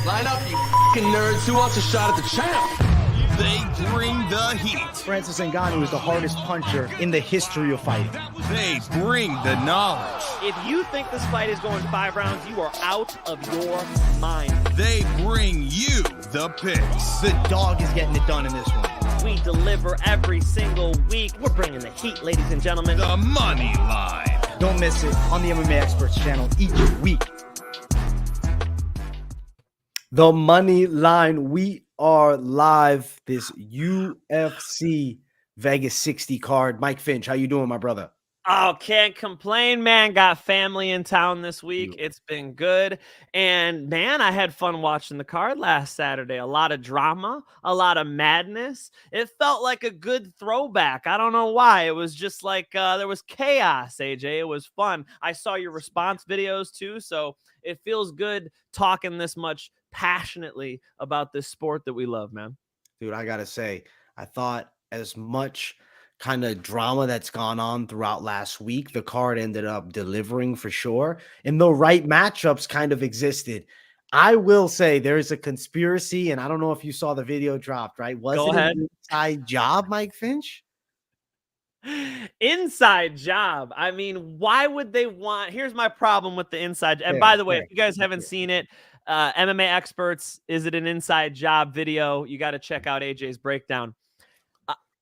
Line up, you f***ing nerds. Who wants a shot at the champ? They bring the heat. Francis Ngannou is the hardest puncher in the history of fighting. They bring the knowledge. If you think this fight is going 5 rounds, you are out of your mind. They bring you the picks. The dog is getting it done in this one. We deliver every single week. We're bringing the heat, ladies and gentlemen. The money line. Don't miss it on the MMA Experts channel each week. The money line. We are live. This UFC Vegas 60 card. Mike Finch, how you doing, my brother? Oh, can't complain, man. Got family in town this week. It's been good. And, man, I had fun watching the card last Saturday. A lot of drama, a lot of madness. It felt like a good throwback. I don't know why. It was just like there was chaos, AJ. It was fun. I saw your response videos, too, so it feels good talking this much passionately about this sport that we love, man. Dude, I got to say, I thought as much kind of drama that's gone on throughout last week, the card ended up delivering for sure. And the right matchups kind of existed. I will say there is a conspiracy, and I don't know if you saw the video dropped, right? Was Go it ahead. an inside job, Mike Finch? Inside job. I mean, why would they want? Here's my problem with the inside. And Yeah, by the way, yeah, if you guys haven't seen it, MMA Experts, is it an inside job video? You got to check out AJ's breakdown.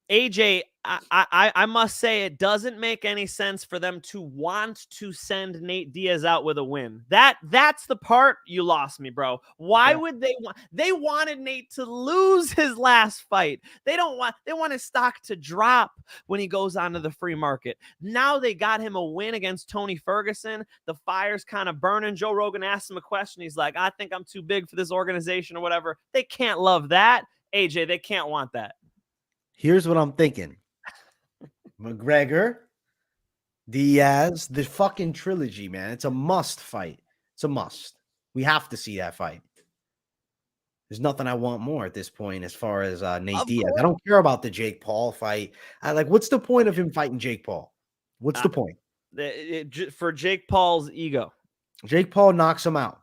AJ, I must say it doesn't make any sense for them to want to send Nate Diaz out with a win. That's the part you lost me, bro. Why would they want? They wanted Nate to lose his last fight. They want his stock to drop when he goes onto the free market. Now they got him a win against Tony Ferguson. The fire's kind of burning. Joe Rogan asked him a question. He's like, I think I'm too big for this organization or whatever. They can't love that. AJ, they can't want that. Here's what I'm thinking. McGregor, Diaz, the fucking trilogy, man. It's a must fight. It's a must. We have to see that fight. There's nothing I want more at this point as far as Nate Diaz. I don't care about the Jake Paul fight. What's the point of him fighting Jake Paul? What's the point? For Jake Paul's ego. Jake Paul knocks him out.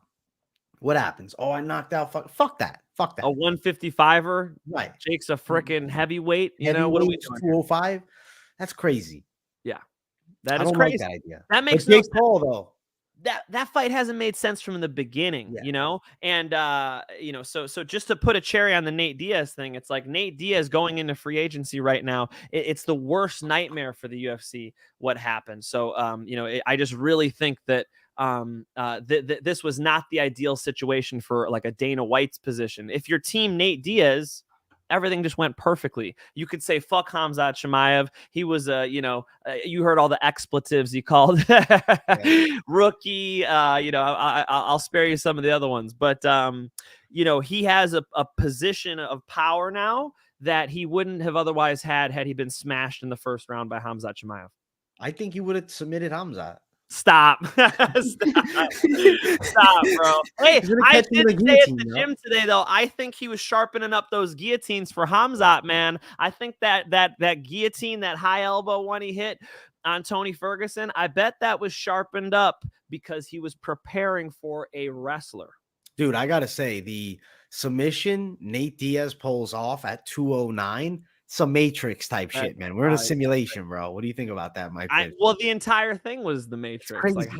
What happens? Oh, I knocked out. Fuck that. Fuck that. A 155er. Right. Jake's a freaking heavyweight. What are we doing? 205. That's crazy. Yeah. That is don't crazy. like that idea. That makes no Jake sense. Paul, though. That fight hasn't made sense from the beginning, you know? And, so just to put a cherry on the Nate Diaz thing, it's like Nate Diaz going into free agency right now. It's the worst nightmare for the UFC, what happened. So, I just really think that this was not the ideal situation for like a Dana White's position. If your team Nate Diaz, everything just went perfectly. You could say fuck Khamzat Chimaev. He was you heard all the expletives he called rookie. I'll spare you some of the other ones, but he has a position of power now that he wouldn't have otherwise had he been smashed in the first round by Khamzat Chimaev. I think he would have submitted Khamzat. Stop. Stop, bro. Hey, I did say at the gym today, though, I think he was sharpening up those guillotines for Khamzat, man. I think that guillotine, that high elbow one he hit on Tony Ferguson, I bet that was sharpened up because he was preparing for a wrestler. Dude, I got to say, the submission Nate Diaz pulls off at 209, some Matrix type shit, man. We're in a simulation, bro. What do you think about that, Mike? Well, the entire thing was the Matrix. Like,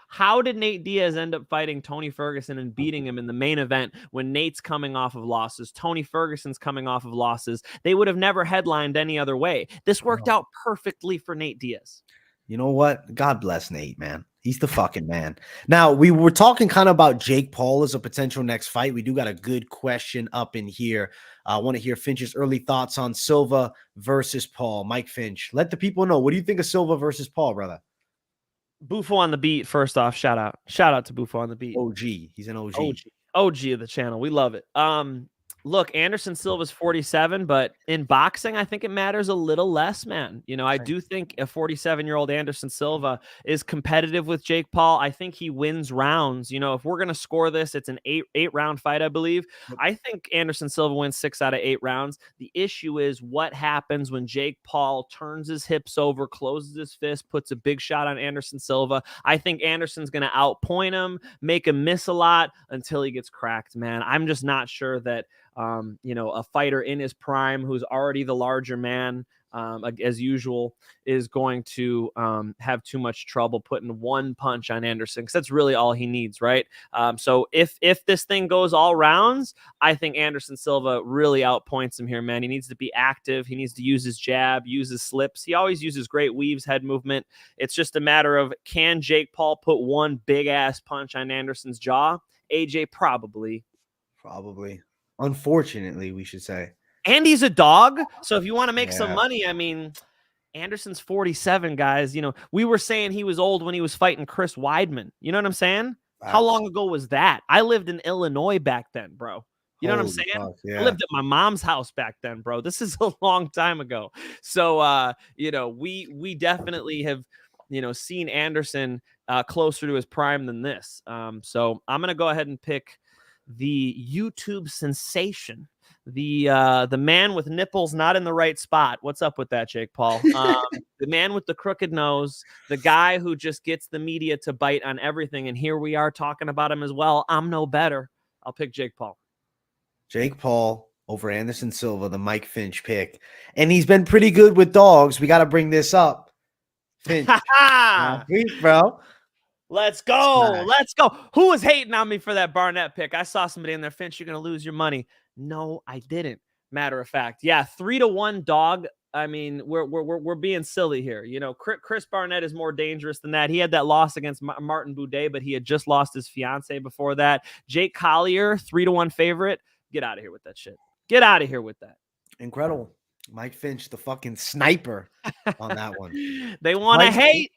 how did Nate Diaz end up fighting Tony Ferguson and beating him in the main event when Nate's coming off of losses? Tony Ferguson's coming off of losses. They would have never headlined any other way. This worked out perfectly for Nate Diaz. You know what? God bless Nate, man. He's the fucking man. Now, we were talking kind of about Jake Paul as a potential next fight. We do got a good question up in here. I want to hear Finch's early thoughts on Silva versus Paul. Mike Finch, let the people know. What do you think of Silva versus Paul, brother? Bufo on the beat, first off. Shout out to Bufo on the beat. OG. He's an OG. OG of the channel. We love it. Look, Anderson Silva's 47, but in boxing, I think it matters a little less, man. You know, I do think a 47-year-old Anderson Silva is competitive with Jake Paul. I think he wins rounds. You know, if we're going to score this, it's an eight round fight, I believe. I think Anderson Silva wins 6 out of 8 rounds. The issue is what happens when Jake Paul turns his hips over, closes his fist, puts a big shot on Anderson Silva. I think Anderson's going to outpoint him, make him miss a lot until he gets cracked, man. I'm just not sure that you know, a fighter in his prime who's already the larger man, as usual, is going to have too much trouble putting one punch on Anderson, because that's really all he needs, right? So if this thing goes all rounds, I think Anderson Silva really outpoints him here, man. He needs to be active. He needs to use his jab, use his slips. He always uses great weaves, head movement. It's just a matter of, can Jake Paul put one big-ass punch on Anderson's jaw? AJ, probably. Unfortunately, we should say. And he's a dog. So if you want to make some money, I mean, Anderson's 47, guys. You know, we were saying he was old when he was fighting Chris Weidman. You know what I'm saying? Wow. How long ago was that? I lived in Illinois back then, bro. You know what I'm saying? Fuck, yeah. I lived at my mom's house back then, bro. This is a long time ago. So, you know, we definitely have, you know, seen Anderson closer to his prime than this. So I'm going to go ahead and pick the YouTube sensation, the man with nipples not in the right spot. What's up with that, Jake Paul? The man with the crooked nose, the guy who just gets the media to bite on everything. And here we are talking about him as well. I'm no better. I'll pick Jake Paul. Jake Paul over Anderson Silva, the Mike Finch pick. And he's been pretty good with dogs. We got to bring this up. Finch. Bro. Let's go. Smash. Let's go. Who was hating on me for that Barnett pick? I saw somebody in there, Finch, you're going to lose your money. No, I didn't. Matter of fact. Yeah, 3-1 dog. I mean, we're being silly here. You know, Chris Barnett is more dangerous than that. He had that loss against Martin Boudet, but he had just lost his fiance before that. Jake Collier, 3-1 favorite. Get out of here with that shit. Get out of here with that. Incredible. Mike Finch, the fucking sniper on that one. They want to hate.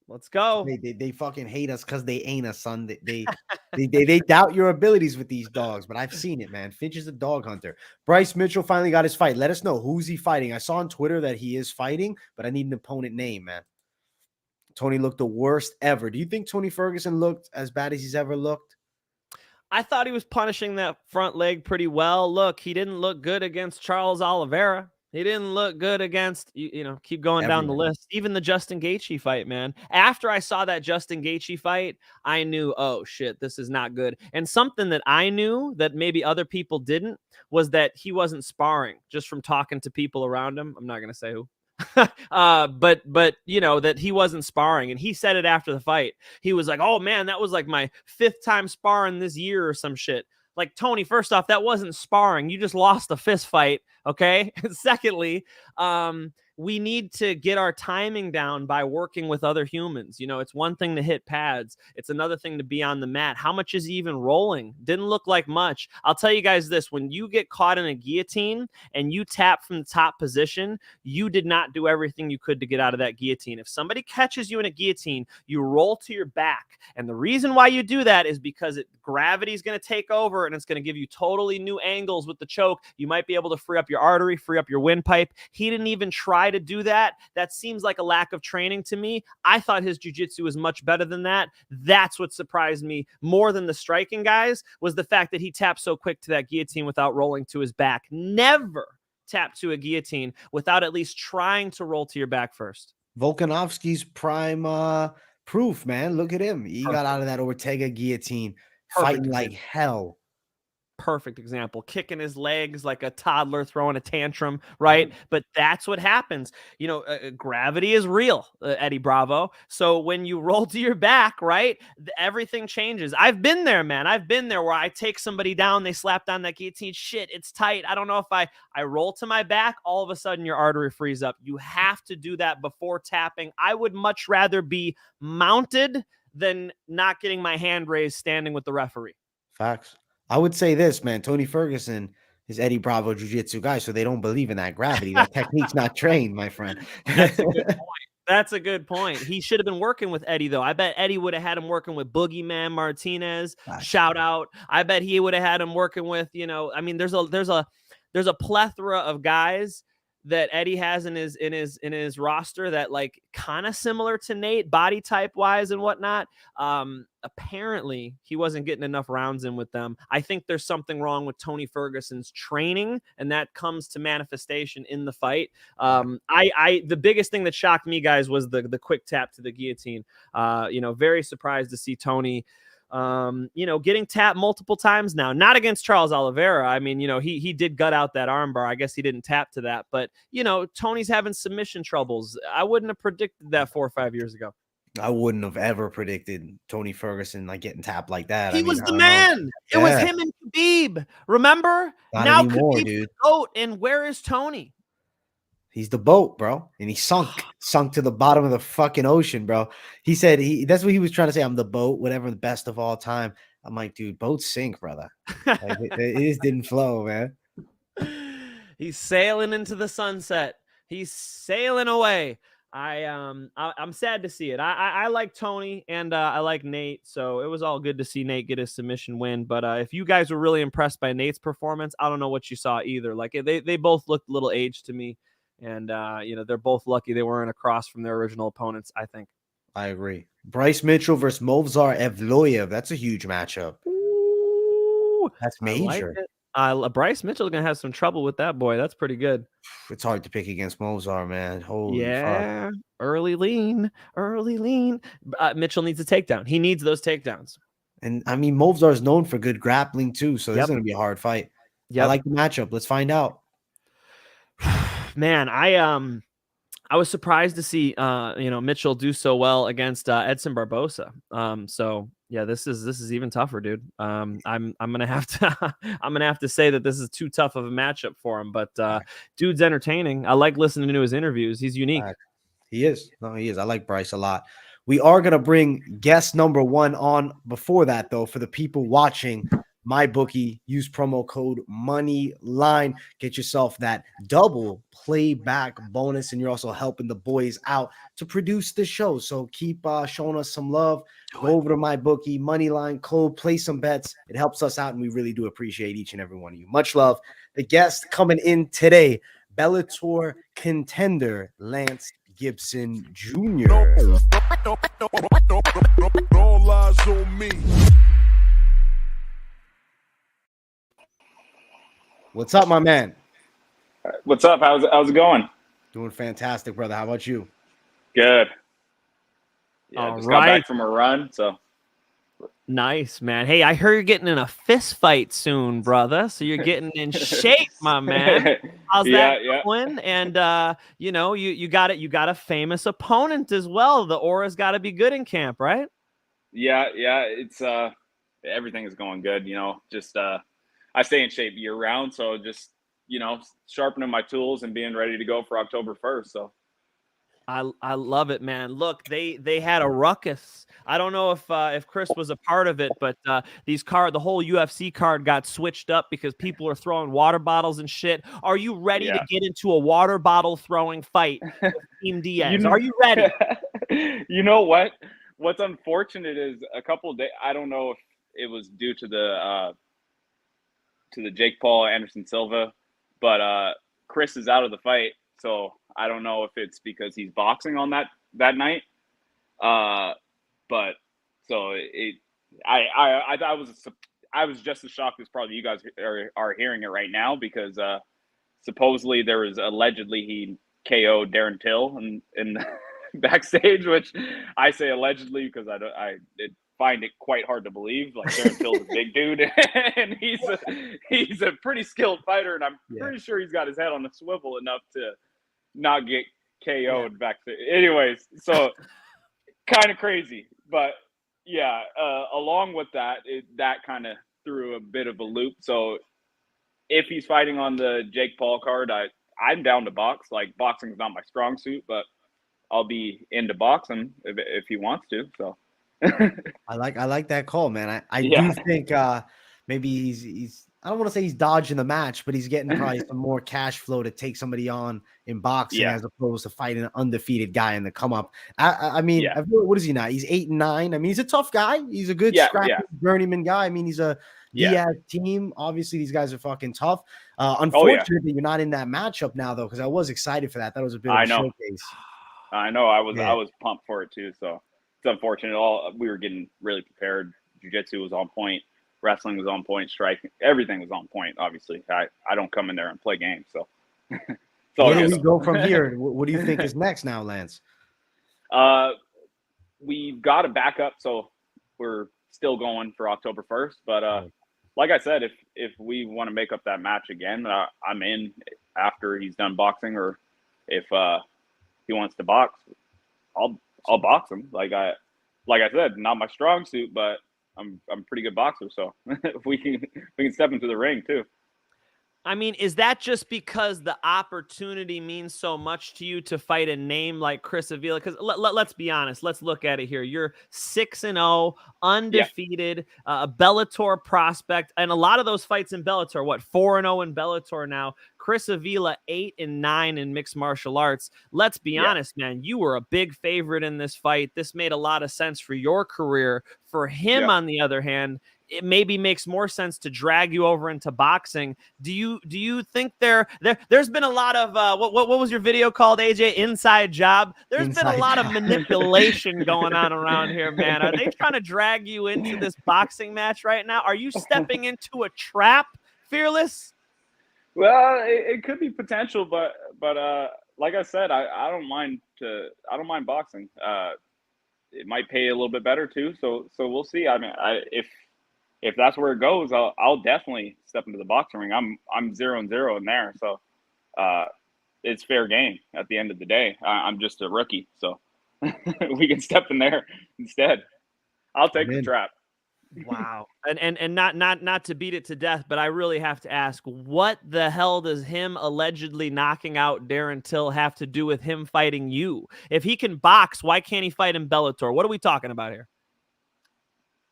Let's go. They fucking hate us because they ain't us, son. They doubt your abilities with these dogs, but I've seen it, man. Finch is a dog hunter. Bryce Mitchell finally got his fight. Let us know, who's he fighting? I saw on Twitter that he is fighting, but I need an opponent name, man. Tony looked the worst ever. Do you think Tony Ferguson looked as bad as he's ever looked? I thought he was punishing that front leg pretty well. Look, he didn't look good against Charles Oliveira. He didn't look good against, you know, keep going down the list. Even the Justin Gaethje fight, man. After I saw that Justin Gaethje fight, I knew, oh, shit, this is not good. And something that I knew that maybe other people didn't was that he wasn't sparring, just from talking to people around him. I'm not going to say who. But you know, that he wasn't sparring. And he said it after the fight. He was like, oh, man, that was like my 5th time sparring this year or some shit. Like, Tony, first off, that wasn't sparring. You just lost a fist fight, okay? Secondly, we need to get our timing down by working with other humans. You know, it's one thing to hit pads. It's another thing to be on the mat. How much is he even rolling? Didn't look like much. I'll tell you guys this. When you get caught in a guillotine and you tap from the top position, you did not do everything you could to get out of that guillotine. If somebody catches you in a guillotine, you roll to your back. And the reason why you do that is because gravity is going to take over and it's going to give you totally new angles with the choke. You might be able to free up your artery, free up your windpipe. He didn't even try to do that. That seems like a lack of training to me. I thought his jiu-jitsu was much better than that. That's what surprised me more than the striking, guys, was the fact that he tapped so quick to that guillotine without rolling to his back. Never tap to a guillotine without at least trying to roll to your back first. Volkanovski's prime proof, man. Look at him. He got out of that Ortega guillotine fighting like hell. Perfect example, kicking his legs like a toddler throwing a tantrum, right? But that's what happens. You know, gravity is real, Eddie Bravo. So when you roll to your back, right, everything changes. I've been there, man. I've been there where I take somebody down, they slapped on that guillotine. Shit, it's tight. I don't know if I roll to my back, all of a sudden your artery frees up. You have to do that before tapping. I would much rather be mounted than not getting my hand raised standing with the referee. Facts. I would say this, man. Tony Ferguson is Eddie Bravo jiu-jitsu guy, so they don't believe in that gravity. That technique's not trained, my friend. That's a good point. That's a good point. He should have been working with Eddie, though. I bet Eddie would have had him working with Boogeyman Martinez. Gotcha. Shout out. I bet he would have had him working with, I mean, there's a plethora of guys that Eddie has in his roster that like kind of similar to Nate, body type wise and whatnot. Apparently he wasn't getting enough rounds in with them. I think there's something wrong with Tony Ferguson's training, and that comes to manifestation in the fight. The biggest thing that shocked me, guys, was the quick tap to the guillotine. Very surprised to see Tony getting tapped multiple times now, not against Charles Oliveira. I mean, he did gut out that armbar. I guess he didn't tap to that, but Tony's having submission troubles. I wouldn't have predicted that 4 or 5 years ago. I wouldn't have ever predicted Tony Ferguson like getting tapped like that. He was the man. It was him and Khabib. Remember? Not now anymore, Khabib's dude. the GOAT, and where is Tony? He's the boat, bro. And he sunk to the bottom of the fucking ocean, bro. He said that's what he was trying to say. I'm the boat, whatever, the best of all time. I'm like, dude, boats sink, brother. Like, it just didn't flow, man. He's sailing into the sunset. He's sailing away. I'm sad to see it. I like Tony and I like Nate, so it was all good to see Nate get his submission win. But if you guys were really impressed by Nate's performance, I don't know what you saw either. Like they both looked a little aged to me, and they're both lucky they weren't across from their original opponents. I think. I agree. Bryce Mitchell versus Movsar Evloev. That's a huge matchup. Ooh, that's major. Bryce Mitchell's gonna have some trouble with that boy. That's pretty good. It's hard to pick against Movsar, man. Holy fuck. Early lean. Mitchell needs a takedown. He needs those takedowns. And I mean, Movsar is known for good grappling too, so this is gonna be a hard fight. I like the matchup. Let's find out. Man, I was surprised to see Mitchell do so well against Edson Barbosa. So yeah, this is even tougher, dude. I'm gonna have to say that this is too tough of a matchup for him. But dude's entertaining. I like listening to his interviews. He's unique. He is. No, he is. I like Bryce a lot. We are gonna bring guest number 1 on. Before that, though, for the people watching MyBookie, use promo code Moneyline. Get yourself that double playback bonus, and you're also helping the boys out to produce the show. So keep showing us some love. Go over to MyBookie, Moneyline code, play some bets. It helps us out, and we really do appreciate each and every one of you. Much love. The guest coming in today, Bellator contender Lance Gibson Jr. All eyes on me. What's up, my man? What's up? How's it going? Doing fantastic, brother. How about you? Good. Yeah, got back from a run, so nice, man. Hey, I heard you're getting in a fist fight soon, brother. So you're getting in shape, my man. How's that going? And you got it. You got a famous opponent as well. The aura's got to be good in camp, right? Yeah. It's everything is going good. Just I stay in shape year round, so just sharpening my tools and being ready to go for October 1st. So I love it, man. Look, they had a ruckus. I don't know if Chris was a part of it, but the whole UFC card got switched up because people are throwing water bottles and shit. Are you ready to get into a water bottle throwing fight with Team Diaz? Are you ready? You know what? What's unfortunate is a couple of days. I don't know if it was due to the Jake Paul Anderson Silva, but Chris is out of the fight, so I don't know if it's because he's boxing on that night. But so I was just as shocked as probably you guys are hearing it right now, because supposedly there was allegedly he KO'd Darren Till in backstage, which I say allegedly because I find it quite hard to believe. Like, Darren Till's a big dude, and he's a pretty skilled fighter, and I'm pretty sure he's got his head on a swivel enough to not get KO'd back there. Anyways, so kind of crazy, but along with that, that kind of threw a bit of a loop. So if he's fighting on the Jake Paul card, I'm down to box. Like, boxing is not my strong suit, but I'll be into boxing if he wants to. So I like that call, man. I do think maybe he's I don't want to say he's dodging the match, but he's getting probably some more cash flow to take somebody on in boxing as opposed to fighting an undefeated guy in the come up. I mean, what is he now? He's 8-9. I mean, he's a tough guy. He's a good scrappy journeyman guy. I mean, he's a Diaz team. Obviously, these guys are fucking tough. Unfortunately, you're not in that matchup now, though, because I was excited for that. That was a bit of a showcase. I know. I was pumped for it too. So it's unfortunate. We were getting really prepared. Jiu-jitsu was on point. Wrestling was on point. Striking, everything was on point. Obviously, I don't come in there and play games. So, where do we go from here? What do you think is next now, Lance? We've got a backup, so we're still going for October 1st. But like I said, if we want to make up that match again, I'm in after he's done boxing, or if he wants to box, I'll box him. Like I said, not my strong suit, but I'm a pretty good boxer, so we can step into the ring too. I mean, is that just because the opportunity means so much to you to fight a name like Chris Avila? Because let's be honest. Let's look at it here. You're 6-0, undefeated, a Bellator prospect. And a lot of those fights in Bellator, 4-0 in Bellator now. Chris Avila, 8-9 in mixed martial arts. Let's be honest, man. You were a big favorite in this fight. This made a lot of sense for your career. For him, on the other hand, it maybe makes more sense to drag you over into boxing. Do you think there's been a lot of what was your video called, AJ? Inside Job. There's been a lot of manipulation going on around here, man. Are they trying to drag you into this boxing match right now? Are you stepping into a trap, Fearless? Well, it could be potential, but like I said, I don't mind boxing. It might pay a little bit better too, so we'll see. I mean, if that's where it goes, I'll definitely step into the boxing ring. I'm 0-0 in there, so it's fair game at the end of the day. I'm just a rookie, so we can step in there instead. I'll take the trap. Wow. And not to beat it to death, but I really have to ask, what the hell does him allegedly knocking out Darren Till have to do with him fighting you? If he can box, why can't he fight in Bellator? What are we talking about here?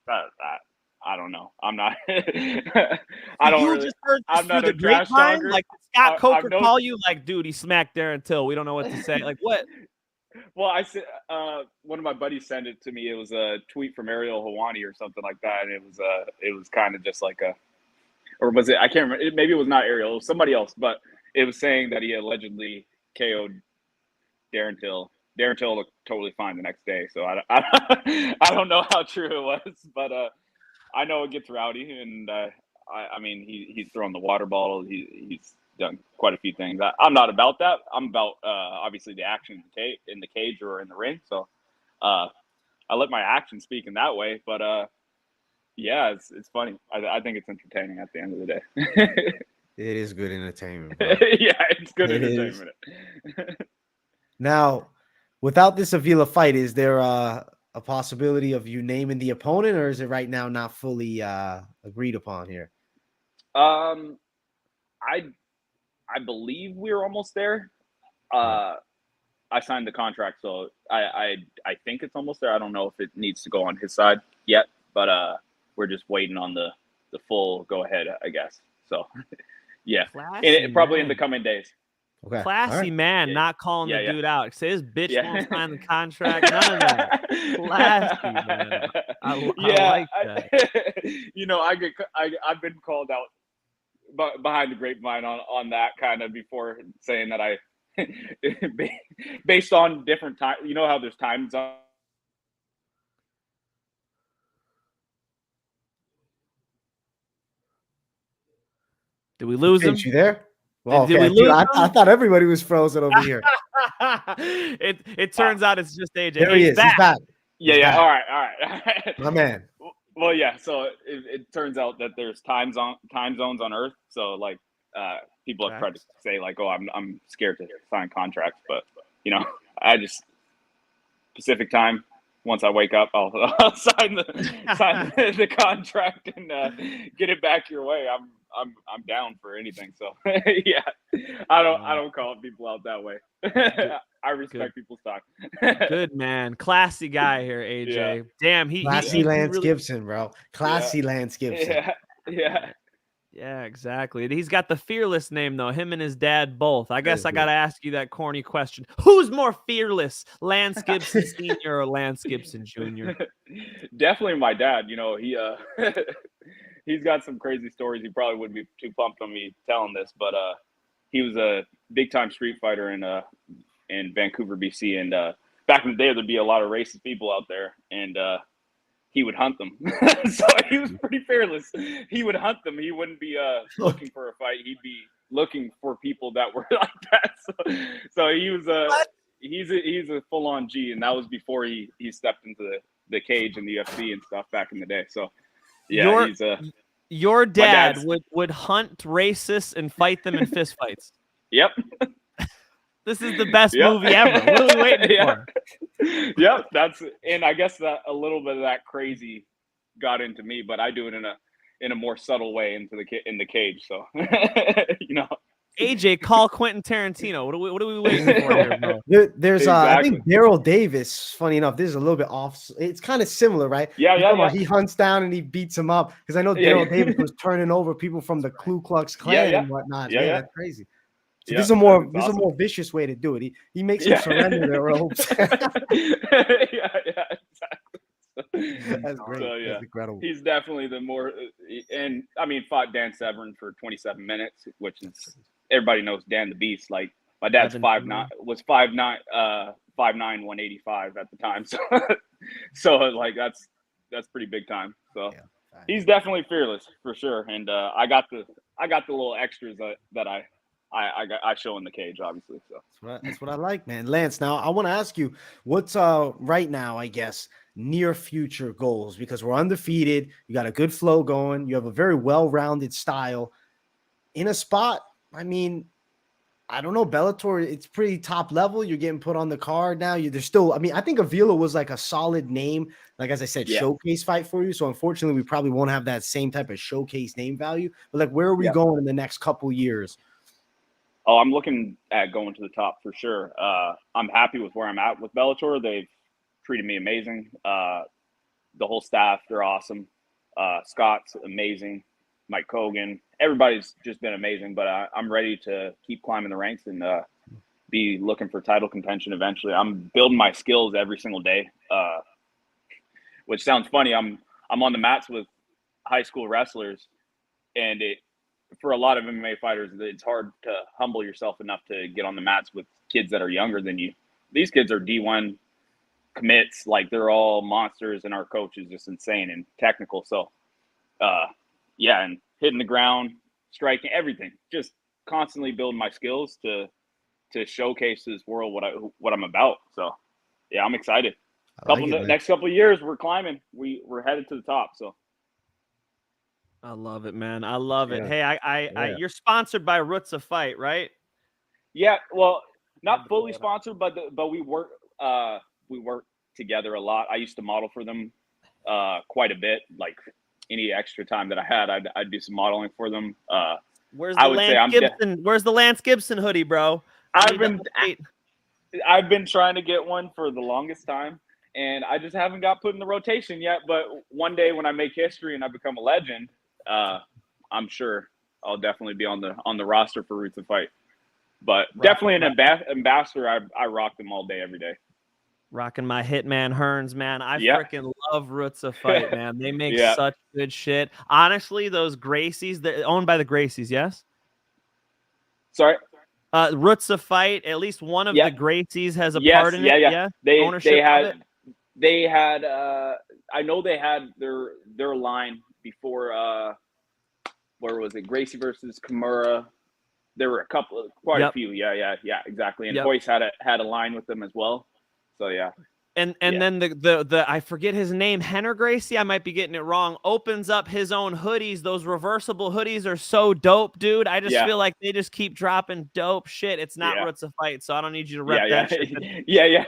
I don't know. I'm not. I don't. You really, just heard this I'm not through a the trash grapevine? talker. Like Scott Coker call you like, dude, he smacked Darren Till. We don't know what to say. Like what? Well, I said one of my buddies sent it to me. It was a tweet from Ariel Helwani or something like that, and it was kind of just like or was it? I can't remember. Maybe it was not Ariel. It was somebody else, but it was saying that he allegedly KO'd Darren Till. Darren Till looked totally fine the next day, so I don't know how true it was, but I know it gets rowdy, and I mean he's thrown the water bottle. He's done quite a few things. I'm not about that. I'm about obviously the action in the cage or in the ring. So I let my action speak in that way. But yeah, it's funny. I think it's entertaining at the end of the day. It is good entertainment, bro. Yeah, it's good entertainment. Now, without this Avila fight, is there a possibility of you naming the opponent, or is it right now not fully agreed upon here? I believe we're almost there. I signed the contract, so I think it's almost there. I don't know if it needs to go on his side yet, but we're just waiting on the full go ahead, I guess. So yeah, probably in the coming days. Okay. Classy man, not calling the dude out. Say his bitch won't sign the contract. None of that. Classy man. I like that. You know, I've been called out behind the grapevine on that kind of before, saying that I based on different time. You know how there's time zones. Did we lose him? You there? Well, Did we lose dude, him? I thought everybody was frozen over here. It turns out it's just AJ. There he is. He's back. Yeah. All right. My man. Well, yeah. So it turns out that there's time zones on Earth. So like people have tried to say like, oh, I'm scared to sign contracts, but you know, I just Pacific time. Once I wake up, I'll sign the contract and get it back your way. I'm down for anything. So yeah, I don't call people out that way. I respect people's time. Good man, classy guy here, AJ. Yeah. Damn, classy Lance really... Gibson, bro. Classy Lance Gibson. Yeah. Yeah, exactly. He's got the fearless name though. Him and his dad both. I guess I gotta ask you that corny question: who's more fearless, Lance Gibson Sr. or Lance Gibson Jr.? Definitely my dad. You know, he's got some crazy stories. He probably wouldn't be too pumped on me telling this, but he was a big time street fighter in Vancouver, BC, and back in the day there'd be a lot of racist people out there, and he would hunt them. So he was pretty fearless. He would hunt them. He wouldn't be looking for a fight. He'd be looking for people that were like that. So he was he's a full on G, and that was before he stepped into the cage in the UFC and stuff back in the day. So yeah, your dad would hunt racists and fight them in fist fights. Yep. This is the best movie ever. What are we waiting for? Yep, and I guess that a little bit of that crazy got into me, but I do it in a more subtle way in the cage. So you know, AJ, call Quentin Tarantino. What are we waiting for here, bro? There's I think Daryl Davis. Funny enough, this is a little bit off. It's kind of similar, right? Yeah. He hunts down and he beats him up because I know Daryl Davis was turning over people from the Ku Klux Klan and whatnot. Yeah, that's crazy. So this is a more vicious way to do it. He makes them surrender their ropes. Exactly. That's great. So, That's incredible. He's definitely the more, and I mean, fought Dan Severn for 27 minutes, which is everybody knows Dan the Beast. Like my dad's 5'9", was 5'9", 185 at the time. So like that's pretty big time. So he's definitely fearless for sure. And I got the little extras that I show in the cage, obviously. So that's what I like, man. Lance, now I want to ask you, what's right now, I guess, near future goals? Because we're undefeated, you got a good flow going, you have a very well-rounded style in a spot. I mean, I don't know, Bellator, it's pretty top level. You're getting put on the card now. There's still, I mean, I think Avila was like a solid name, like as I said, showcase fight for you. So unfortunately, we probably won't have that same type of showcase name value. But like, where are we going in the next couple years? Oh, I'm looking at going to the top for sure. I'm happy with where I'm at with Bellator. They've treated me amazing. The whole staff, they're awesome. Scott's amazing. Mike Kogan, everybody's just been amazing. But I'm ready to keep climbing the ranks and be looking for title contention eventually. I'm building my skills every single day, which sounds funny. I'm on the mats with high school wrestlers, and for a lot of MMA fighters, it's hard to humble yourself enough to get on the mats with kids that are younger than you. These kids are D1 commits, like they're all monsters, and our coach is just insane and technical. So, and hitting the ground, striking, everything, just constantly building my skills to showcase to this world what I'm about. So, yeah, I'm excited. Next couple of years, we're climbing. We're headed to the top. So. I love it, man. I love it. Hey, I you're sponsored by Roots of Fight, right? Yeah, well, not fully sponsored, but we work together a lot. I used to model for them quite a bit. Like any extra time that I had, I'd do some modeling for them. Where's the Lance Gibson hoodie, bro? I've been trying to get one for the longest time, and I just haven't got put in the rotation yet. But one day when I make history and I become a legend, I'm sure I'll definitely be on the roster for Roots of Fight. But definitely an ambassador. I rock them all day, every day. Rocking my Hitman Hearns, man. I freaking love Roots of Fight, man. They make such good shit. Honestly, those Gracies, they're owned by the Gracies, yes? Sorry? Roots of Fight, at least one of the Gracies has a part in it. Yeah. They had I know they had their line before where was it? Gracie versus Kimura. There were quite a few. Yeah, exactly. And Boyce had a line with them as well. So yeah. And then the I forget his name, Henner Gracie, I might be getting it wrong, opens up his own hoodies. Those reversible hoodies are so dope, dude. I just feel like they just keep dropping dope shit. It's not Roots of Fight, so I don't need you to rep that shit. Yeah.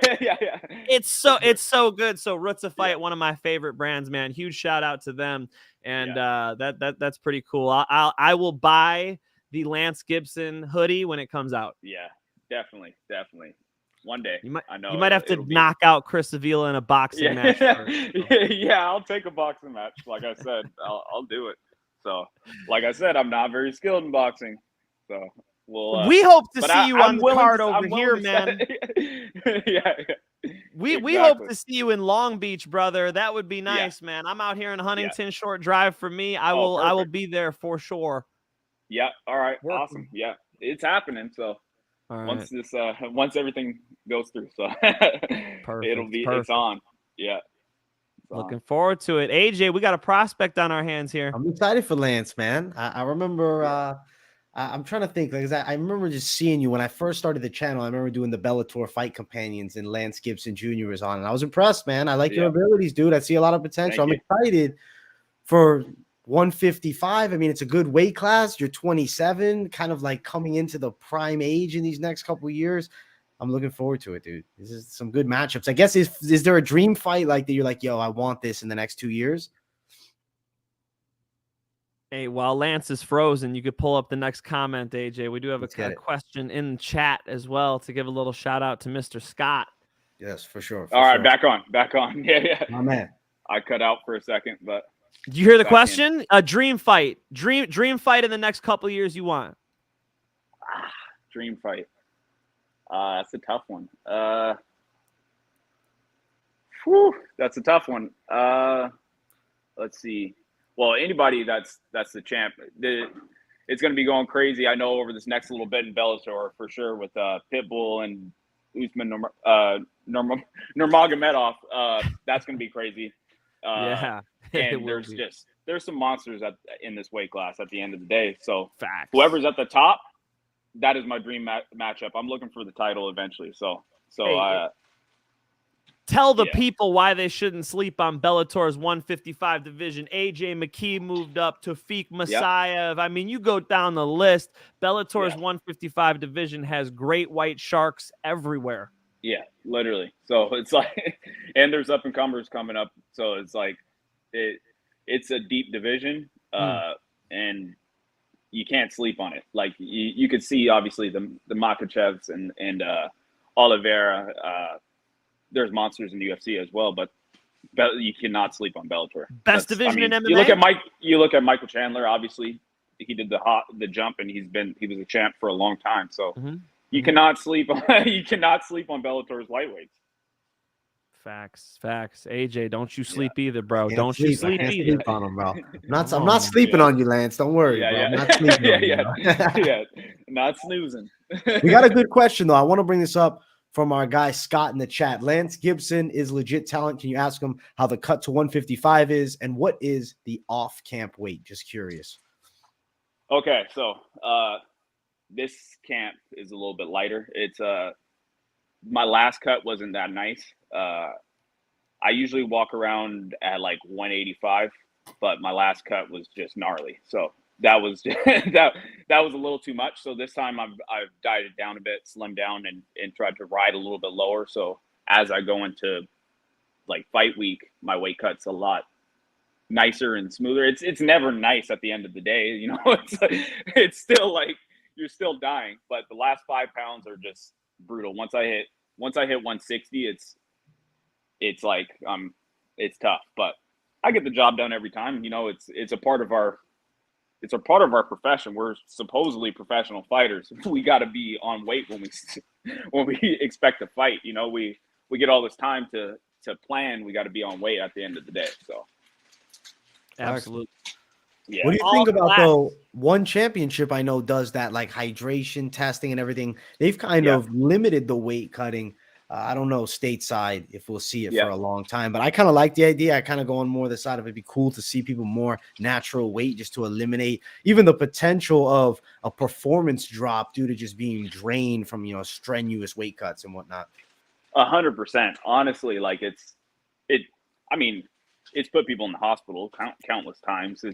It's so good. So Roots of Fight, one of my favorite brands, man. Huge shout out to them. And that's pretty cool. I will buy the Lance Gibson hoodie when it comes out. Yeah, definitely. One day, you might have to knock out Chris Avila in a boxing match. Yeah, I'll take a boxing match. Like I said, I'll do it. So, like I said, I'm not very skilled in boxing. So we'll. We hope to but see you on the willing card to- over I'm willing here, to man. yeah. We hope Exactly. to see you in Long Beach, brother. That would be nice, man. I'm out here in Huntington, short drive for me. I will Perfect. be there for sure. Yeah. All right. Working. Awesome. Yeah, it's happening. So All once right. this once everything goes through, so Perfect. it's on. Yeah. It's on. Looking forward to it. AJ, we got a prospect on our hands here. I'm excited for Lance, man. I remember. I'm trying to think, like, 'cause I remember just seeing you when I first started the channel. I remember doing the Bellator Fight Companions, and Lance Gibson Jr. was on, and I was impressed, man. I like your abilities, dude. I see a lot of potential. Thank I'm excited for 155. I mean, it's a good weight class. You're 27, kind of like coming into the prime age in these next couple of years. I'm looking forward to it, dude. This is some good matchups. I guess is there a dream fight like that? You're like, yo, I want this in the next 2 years. Hey, while Lance is frozen, you could pull up the next comment, AJ. We do have a question in chat as well to give a little shout out to Mr. Scott. Yes, for sure. All right, back on. Yeah. My man. I cut out for a second, but Did you hear the back question? A dream fight. Dream fight in the next couple of years you want. dream fight. That's a tough one. That's a tough one. Let's see. Well, anybody that's the champ. It's going to be going crazy. I know over this next little bit in Bellator for sure with Pitbull and Usman Nurmagomedov. That's going to be crazy. Yeah. And there's some monsters in this weight class at the end of the day. So Facts. whoever's at the top, that is my dream matchup. I'm looking for the title eventually. So tell the people why they shouldn't sleep on Bellator's 155 division. AJ McKee moved up. Tafik Masayev. I mean, you go down the list. Bellator's 155 division has great white sharks everywhere. Yeah, literally. So it's like, and there's up and comers coming up. So it's like, it's a deep division, and you can't sleep on it. Like you could see obviously the Makhachevs and Oliveira. There's monsters in the UFC as well, but you cannot sleep on Bellator. Best division in MMA. You look at Michael Chandler. Obviously, he did the jump, and he was a champ for a long time. So you cannot sleep on Bellator's lightweights. Facts. AJ, don't you sleep either, bro. Can't you sleep either. Sleep on him, bro. I'm not sleeping on you, Lance. Don't worry, bro. I'm not sleeping on you. Not snoozing. We got a good question though. I want to bring this up from our guy Scott in the chat. Lance Gibson is legit talent. Can you ask him how the cut to 155 is and what is the off-camp weight? Just curious. Okay, so this camp is a little bit lighter. It's my last cut wasn't that nice. I usually walk around at like 185, but my last cut was just gnarly. So that was that was a little too much. So this time I've dieted down a bit, slimmed down, and tried to ride a little bit lower. So as I go into like fight week, my weight cut's a lot nicer and smoother. It's never nice at the end of the day, you know. It's still like you're still dying, but the last 5 pounds are just brutal. Once I hit 160, it's like it's tough, but I get the job done every time. You know, it's a part of our profession. We're supposedly professional fighters. We got to be on weight when we expect to fight. You know, we get all this time to plan. We got to be on weight at the end of the day. So, absolutely. Yeah. What do you think about though? One Championship I know does that, like hydration testing and everything. They've kind of limited the weight cutting. I don't know stateside if we'll see it for a long time, but I kind of like the idea. I kind of go on more the side of it'd be cool to see people more natural weight just to eliminate even the potential of a performance drop due to just being drained from, you know, strenuous weight cuts and whatnot. 100%. Honestly, like it's put people in the hospital countless times.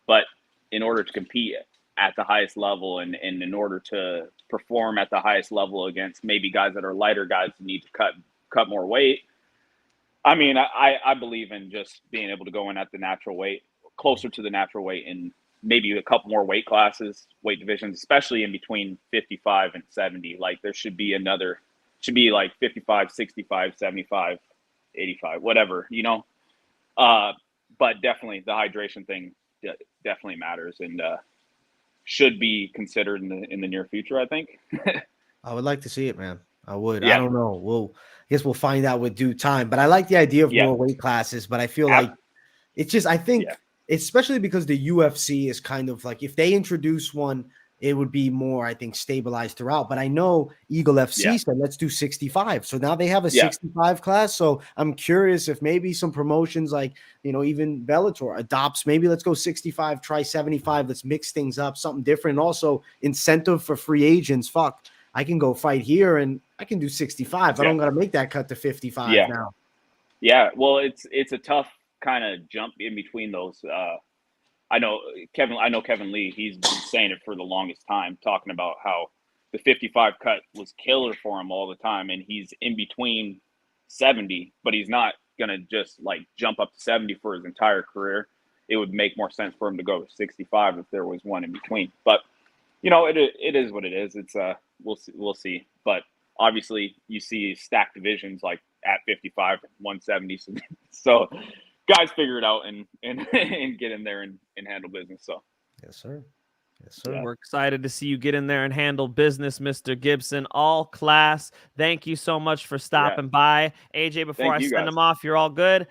But in order to compete at the highest level and in order to perform at the highest level against maybe guys that are lighter guys who need to cut more weight. I mean, I believe in just being able to go in at the natural weight, closer to the natural weight, and maybe a couple more weight classes, weight divisions, especially in between 55 and 70. Like there should be like 55, 65, 75, 85, whatever, you know? But definitely the hydration thing definitely matters and should be considered in the near future, I think. I would like to see it, man. I would. I Yeah. don't know. I guess we'll find out with due time. But I like the idea of Yeah. more weight classes. But I feel like it's just, I think, Yeah. especially because the UFC is kind of like, if they introduce one, it would be more, I think, stabilized throughout. But I know Eagle FC said, let's do 65. So now they have a 65 class. So I'm curious if maybe some promotions like, even Bellator adopts, maybe let's go 65, try 75. Let's mix things up, something different. And also incentive for free agents. Fuck, I can go fight here and I can do 65. I don't got to make that cut to 55 now. Yeah. Well, it's a tough kind of jump in between those. I know Kevin Lee, he's been saying it for the longest time, talking about how the 55 cut was killer for him all the time. And he's in between 70, but he's not going to just like jump up to 70 for his entire career. It would make more sense for him to go to 65 if there was one in between. But, it is what it is. It's we'll see. But obviously you see stacked divisions like at 55, 170. So guys figure it out and get in there and handle business. So yes, sir. Yeah. We're excited to see you get in there and handle business, Mr. Gibson. All class. Thank you so much for stopping by. AJ, before I send them off, you're all good.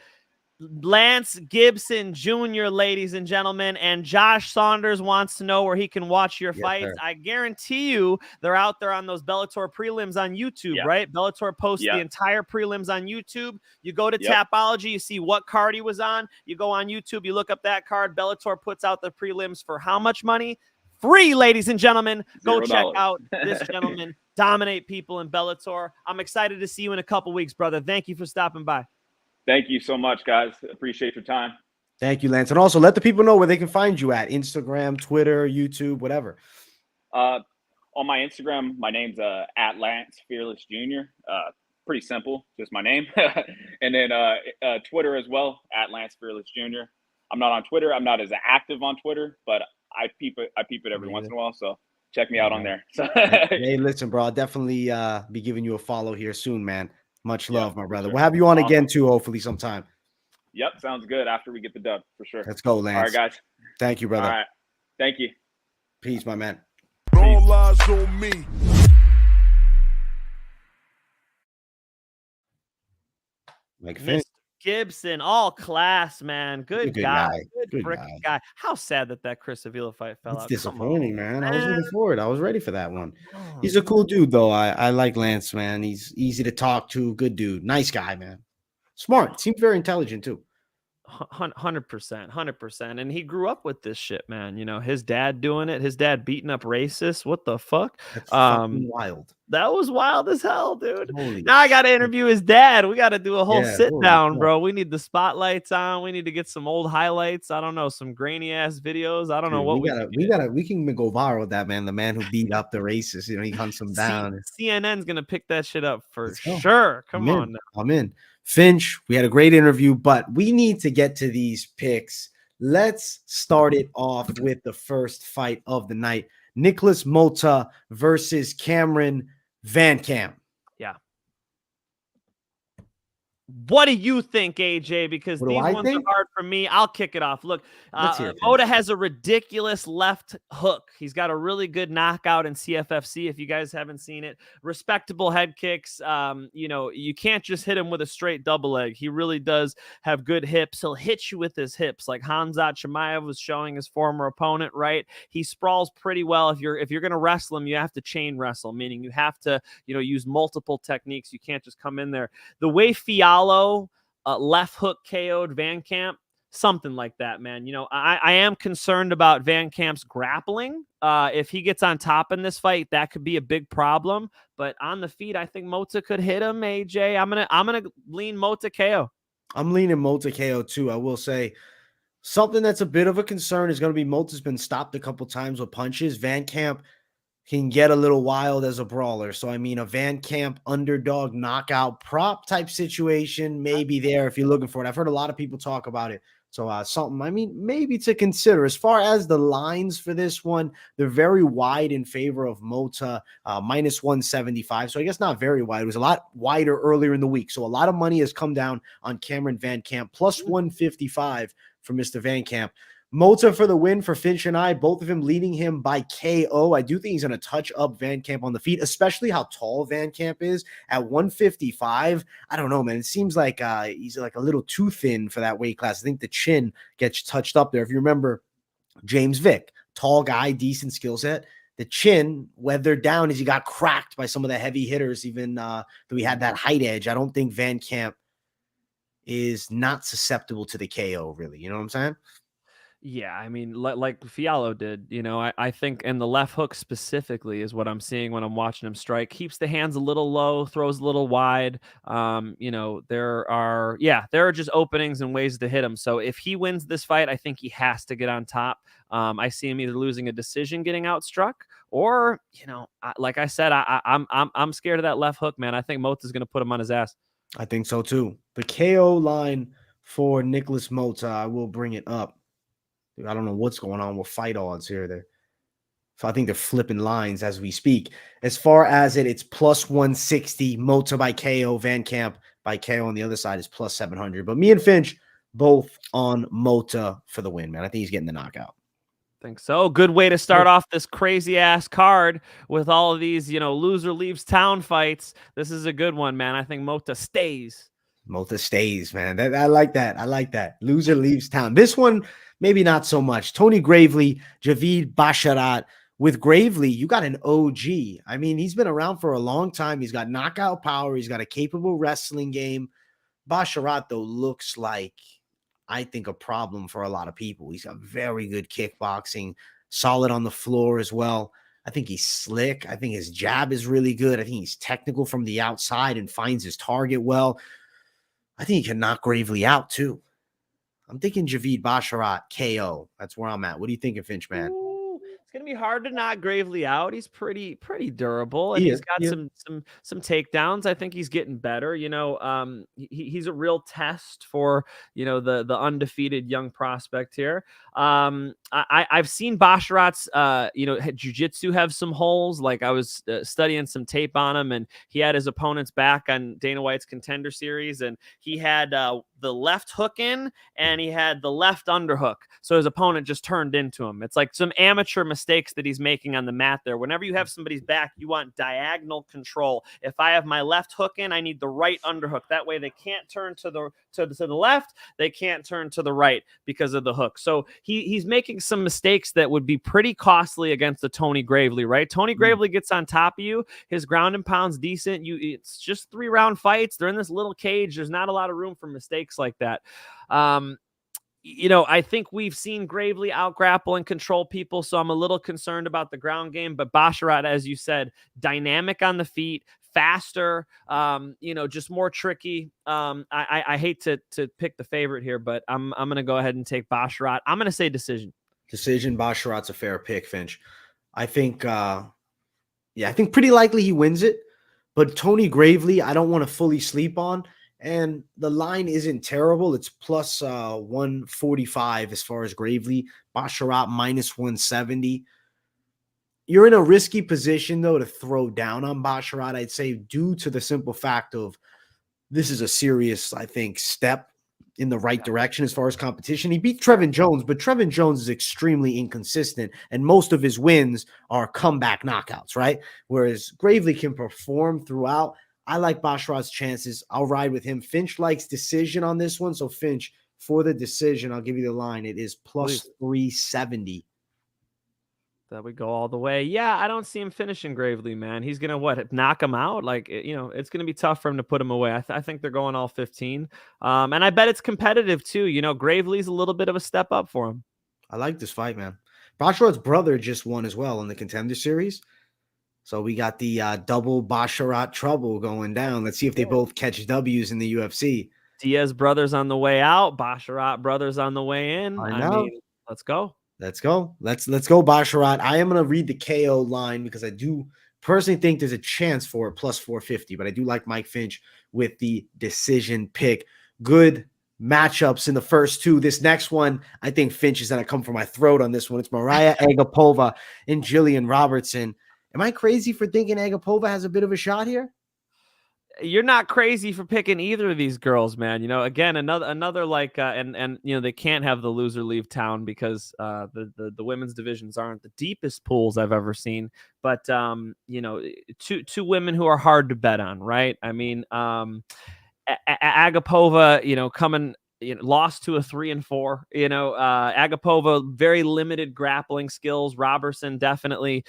Lance Gibson Jr., ladies and gentlemen, and Josh Saunders wants to know where he can watch your fights. Sir. I guarantee you they're out there on those Bellator prelims on YouTube, right? Bellator posts the entire prelims on YouTube. You go to Tapology, you see what card he was on. You go on YouTube, you look up that card. Bellator puts out the prelims for how much money? Free, ladies and gentlemen. Go check out this gentleman dominate people in Bellator. I'm excited to see you in a couple weeks, brother. Thank you for stopping by. Thank you so much, guys. Appreciate your time. Thank you, Lance. And also let the people know where they can find you at Instagram, Twitter, YouTube, whatever. On my Instagram, my name's at Lance Fearless Jr. Pretty simple, just my name. And then Twitter as well, at Lance Fearless Jr. I'm not on Twitter. I'm not as active on Twitter, but I peep it every once in a while. So check me out on there. So hey, listen, bro, I'll definitely be giving you a follow here soon, man. Much love, my brother. Sure. We'll have you on again too, hopefully sometime. Yep, sounds good. After we get the dub, for sure. Let's go, Lance. All right, guys. Thank you, brother. All right. Thank you. Peace, my man. All eyes on me. Like Mr. Gibson, all class, man. Good guy. Good freaking guy. How sad that Chris Avila fight fell out. It's disappointing, man. I was looking forward. I was ready for that one. He's a cool dude, though. I like Lance, man. He's easy to talk to. Good dude. Nice guy, man. Smart. Seems very intelligent, too. 100%. And he grew up with this shit, man. His dad doing it. His dad beating up racists. What the fuck? That's fucking wild. That was wild as hell, dude. Holy now I got to interview his dad. We got to do a whole sit down, God. bro. We need the spotlights on. We need to get some old highlights. I don't know, some grainy ass videos. I don't know what we can go viral with that, man. The man who beat up the racist, he hunts them down. CNN's gonna pick that shit up for sure. Come on, I'm in. Finch, we had a great interview, but we need to get to these picks. Let's start it off with the first fight of the night. Nikolas Motta versus Cameron VanCamp. Yeah. What do you think, AJ? Because these ones are hard for me. I'll kick it off. Look, Motta has a ridiculous left hook. He's got a really good knockout in CFFC. If you guys haven't seen it, respectable head kicks. You can't just hit him with a straight double leg. He really does have good hips. He'll hit you with his hips, like Hamzat Chimaev was showing his former opponent. Right? He sprawls pretty well. If you're gonna wrestle him, you have to chain wrestle, meaning you have to use multiple techniques. You can't just come in there the way Fiala left hook KO'd VanCamp, something like that, man. I am concerned about VanCamp's grappling. If he gets on top in this fight, that could be a big problem. But on the feet, I think Motta could hit him. AJ, I'm gonna lean Motta KO. I'm leaning Motta KO too. I will say something that's a bit of a concern is going to be Motta's been stopped a couple times with punches. VanCamp can get a little wild as a brawler. So, a VanCamp underdog knockout prop type situation may be there if you're looking for it. I've heard a lot of people talk about it. So, something, maybe to consider. As far as the lines for this one, they're very wide in favor of Motta, minus 175. So, I guess not very wide. It was a lot wider earlier in the week. So, a lot of money has come down on Cameron VanCamp, plus 155 for Mr. VanCamp. Motta for the win for Finch and I, both of them leading him by KO. I do think he's going to touch up VanCamp on the feet, especially how tall VanCamp is at 155. I don't know, man. It seems like he's like a little too thin for that weight class. I think the chin gets touched up there. If you remember James Vick, tall guy, decent skill set. The chin, weathered down as he got cracked by some of the heavy hitters, even though he had that height edge. I don't think VanCamp is not susceptible to the KO, really. You know what I'm saying? Yeah, I mean, like Fiallo did, I think, and the left hook specifically is what I'm seeing when I'm watching him strike. Keeps the hands a little low, throws a little wide. There are just openings and ways to hit him. So if he wins this fight, I think he has to get on top. I see him either losing a decision, getting outstruck, or like I said, I'm scared of that left hook, man. I think Motta's going to put him on his ass. I think so too. The KO line for Nikolas Motta, I will bring it up. I don't know what's going on with fight odds here. So I think they're flipping lines as we speak. As far as it's plus 160, Motta by KO, VanCamp by KO on the other side is plus 700. But me and Finch both on Motta for the win, man. I think he's getting the knockout. Think so. Good way to start off this crazy ass card with all of these, loser leaves town fights. This is a good one, man. I think Motta stays. Motta stays, man. I like that. I like that. Loser leaves town. This one, maybe not so much. Tony Gravely, Javid, Basharat. With Gravely, you got an OG. I mean, he's been around for a long time. He's got knockout power. He's got a capable wrestling game. Basharat, though, looks like, I think, a problem for a lot of people. He's got very good kickboxing, solid on the floor as well. I think he's slick. I think his jab is really good. I think he's technical from the outside and finds his target well. I think he can knock Gravely out, too. I'm thinking Javid, Basharat, KO. That's where I'm at. What do you think, Finch, man? It's gonna be hard to knock Gravely out. He's pretty durable, and he's got some takedowns. I think he's getting better. He's a real test for the undefeated young prospect here. I've seen Basharat's jiu-jitsu have some holes. Like I was studying some tape on him, and he had his opponents back on Dana White's Contender Series, and he had the left hook in, and he had the left underhook. So his opponent just turned into him. It's like some amateur mistakes that he's making on the mat there. Whenever you have somebody's back, you want diagonal control. If I have my left hook in, I need the right underhook. That way they can't turn to the left. They can't turn to the right because of the hook. So he's making some mistakes that would be pretty costly against the Tony Gravely, right? Tony Gravely gets on top of you. His ground and pound's decent. It's just 3-round fights. They're in this little cage. There's not a lot of room for mistakes like that. I think we've seen Gravely out-grapple and control people, so I'm a little concerned about the ground game. But Basharat, as you said, dynamic on the feet, faster, just more tricky. I hate to pick the favorite here, but I'm going to go ahead and take Basharat. I'm going to say decision. Decision. Basharat's a fair pick, Finch. I think, I think pretty likely he wins it. But Tony Gravely, I don't want to fully sleep on. And the line isn't terrible. It's plus 145 as far as Gravely. Basharat minus 170. You're in a risky position, though, to throw down on Basharat, I'd say, due to the simple fact of this is a serious, I think, step in the right direction as far as competition. He beat Trevin Jones, but Trevin Jones is extremely inconsistent, and most of his wins are comeback knockouts, right? Whereas Gravely can perform throughout. I like Basharat's chances. I'll ride with him. Finch likes decision on this one. So, Finch, for the decision, I'll give you the line. It is plus 370. That would go all the way. Yeah, I don't see him finishing Gravely, man. He's going to, knock him out? It's going to be tough for him to put him away. I think they're going all 15. And I bet it's competitive, too. Gravely's a little bit of a step up for him. I like this fight, man. Basharat's brother just won as well in the Contender Series. So we got the double Basharat trouble going down. Let's see if they both catch W's in the UFC. Diaz brothers on the way out. Basharat brothers on the way in. I know. Let's go. Let's go. Let's go, Basharat. I am going to read the KO line because I do personally think there's a chance for it, plus 450. But I do like Mike Finch with the decision pick. Good matchups in the first two. This next one, I think Finch is going to come for my throat on this one. It's Mariya Agapova and Gillian Robertson. Am I crazy for thinking Agapova has a bit of a shot here? you're not crazy for picking either of these girls, man. You know, again, another like, and you know, they can't have the loser leave town because the women's divisions aren't the deepest pools I've ever seen. But you know, two women who are hard to bet on, right? I mean, Agapova, you know, coming. You know, lost to a 3-4. You know, Agapova, very limited grappling skills. Robertson definitely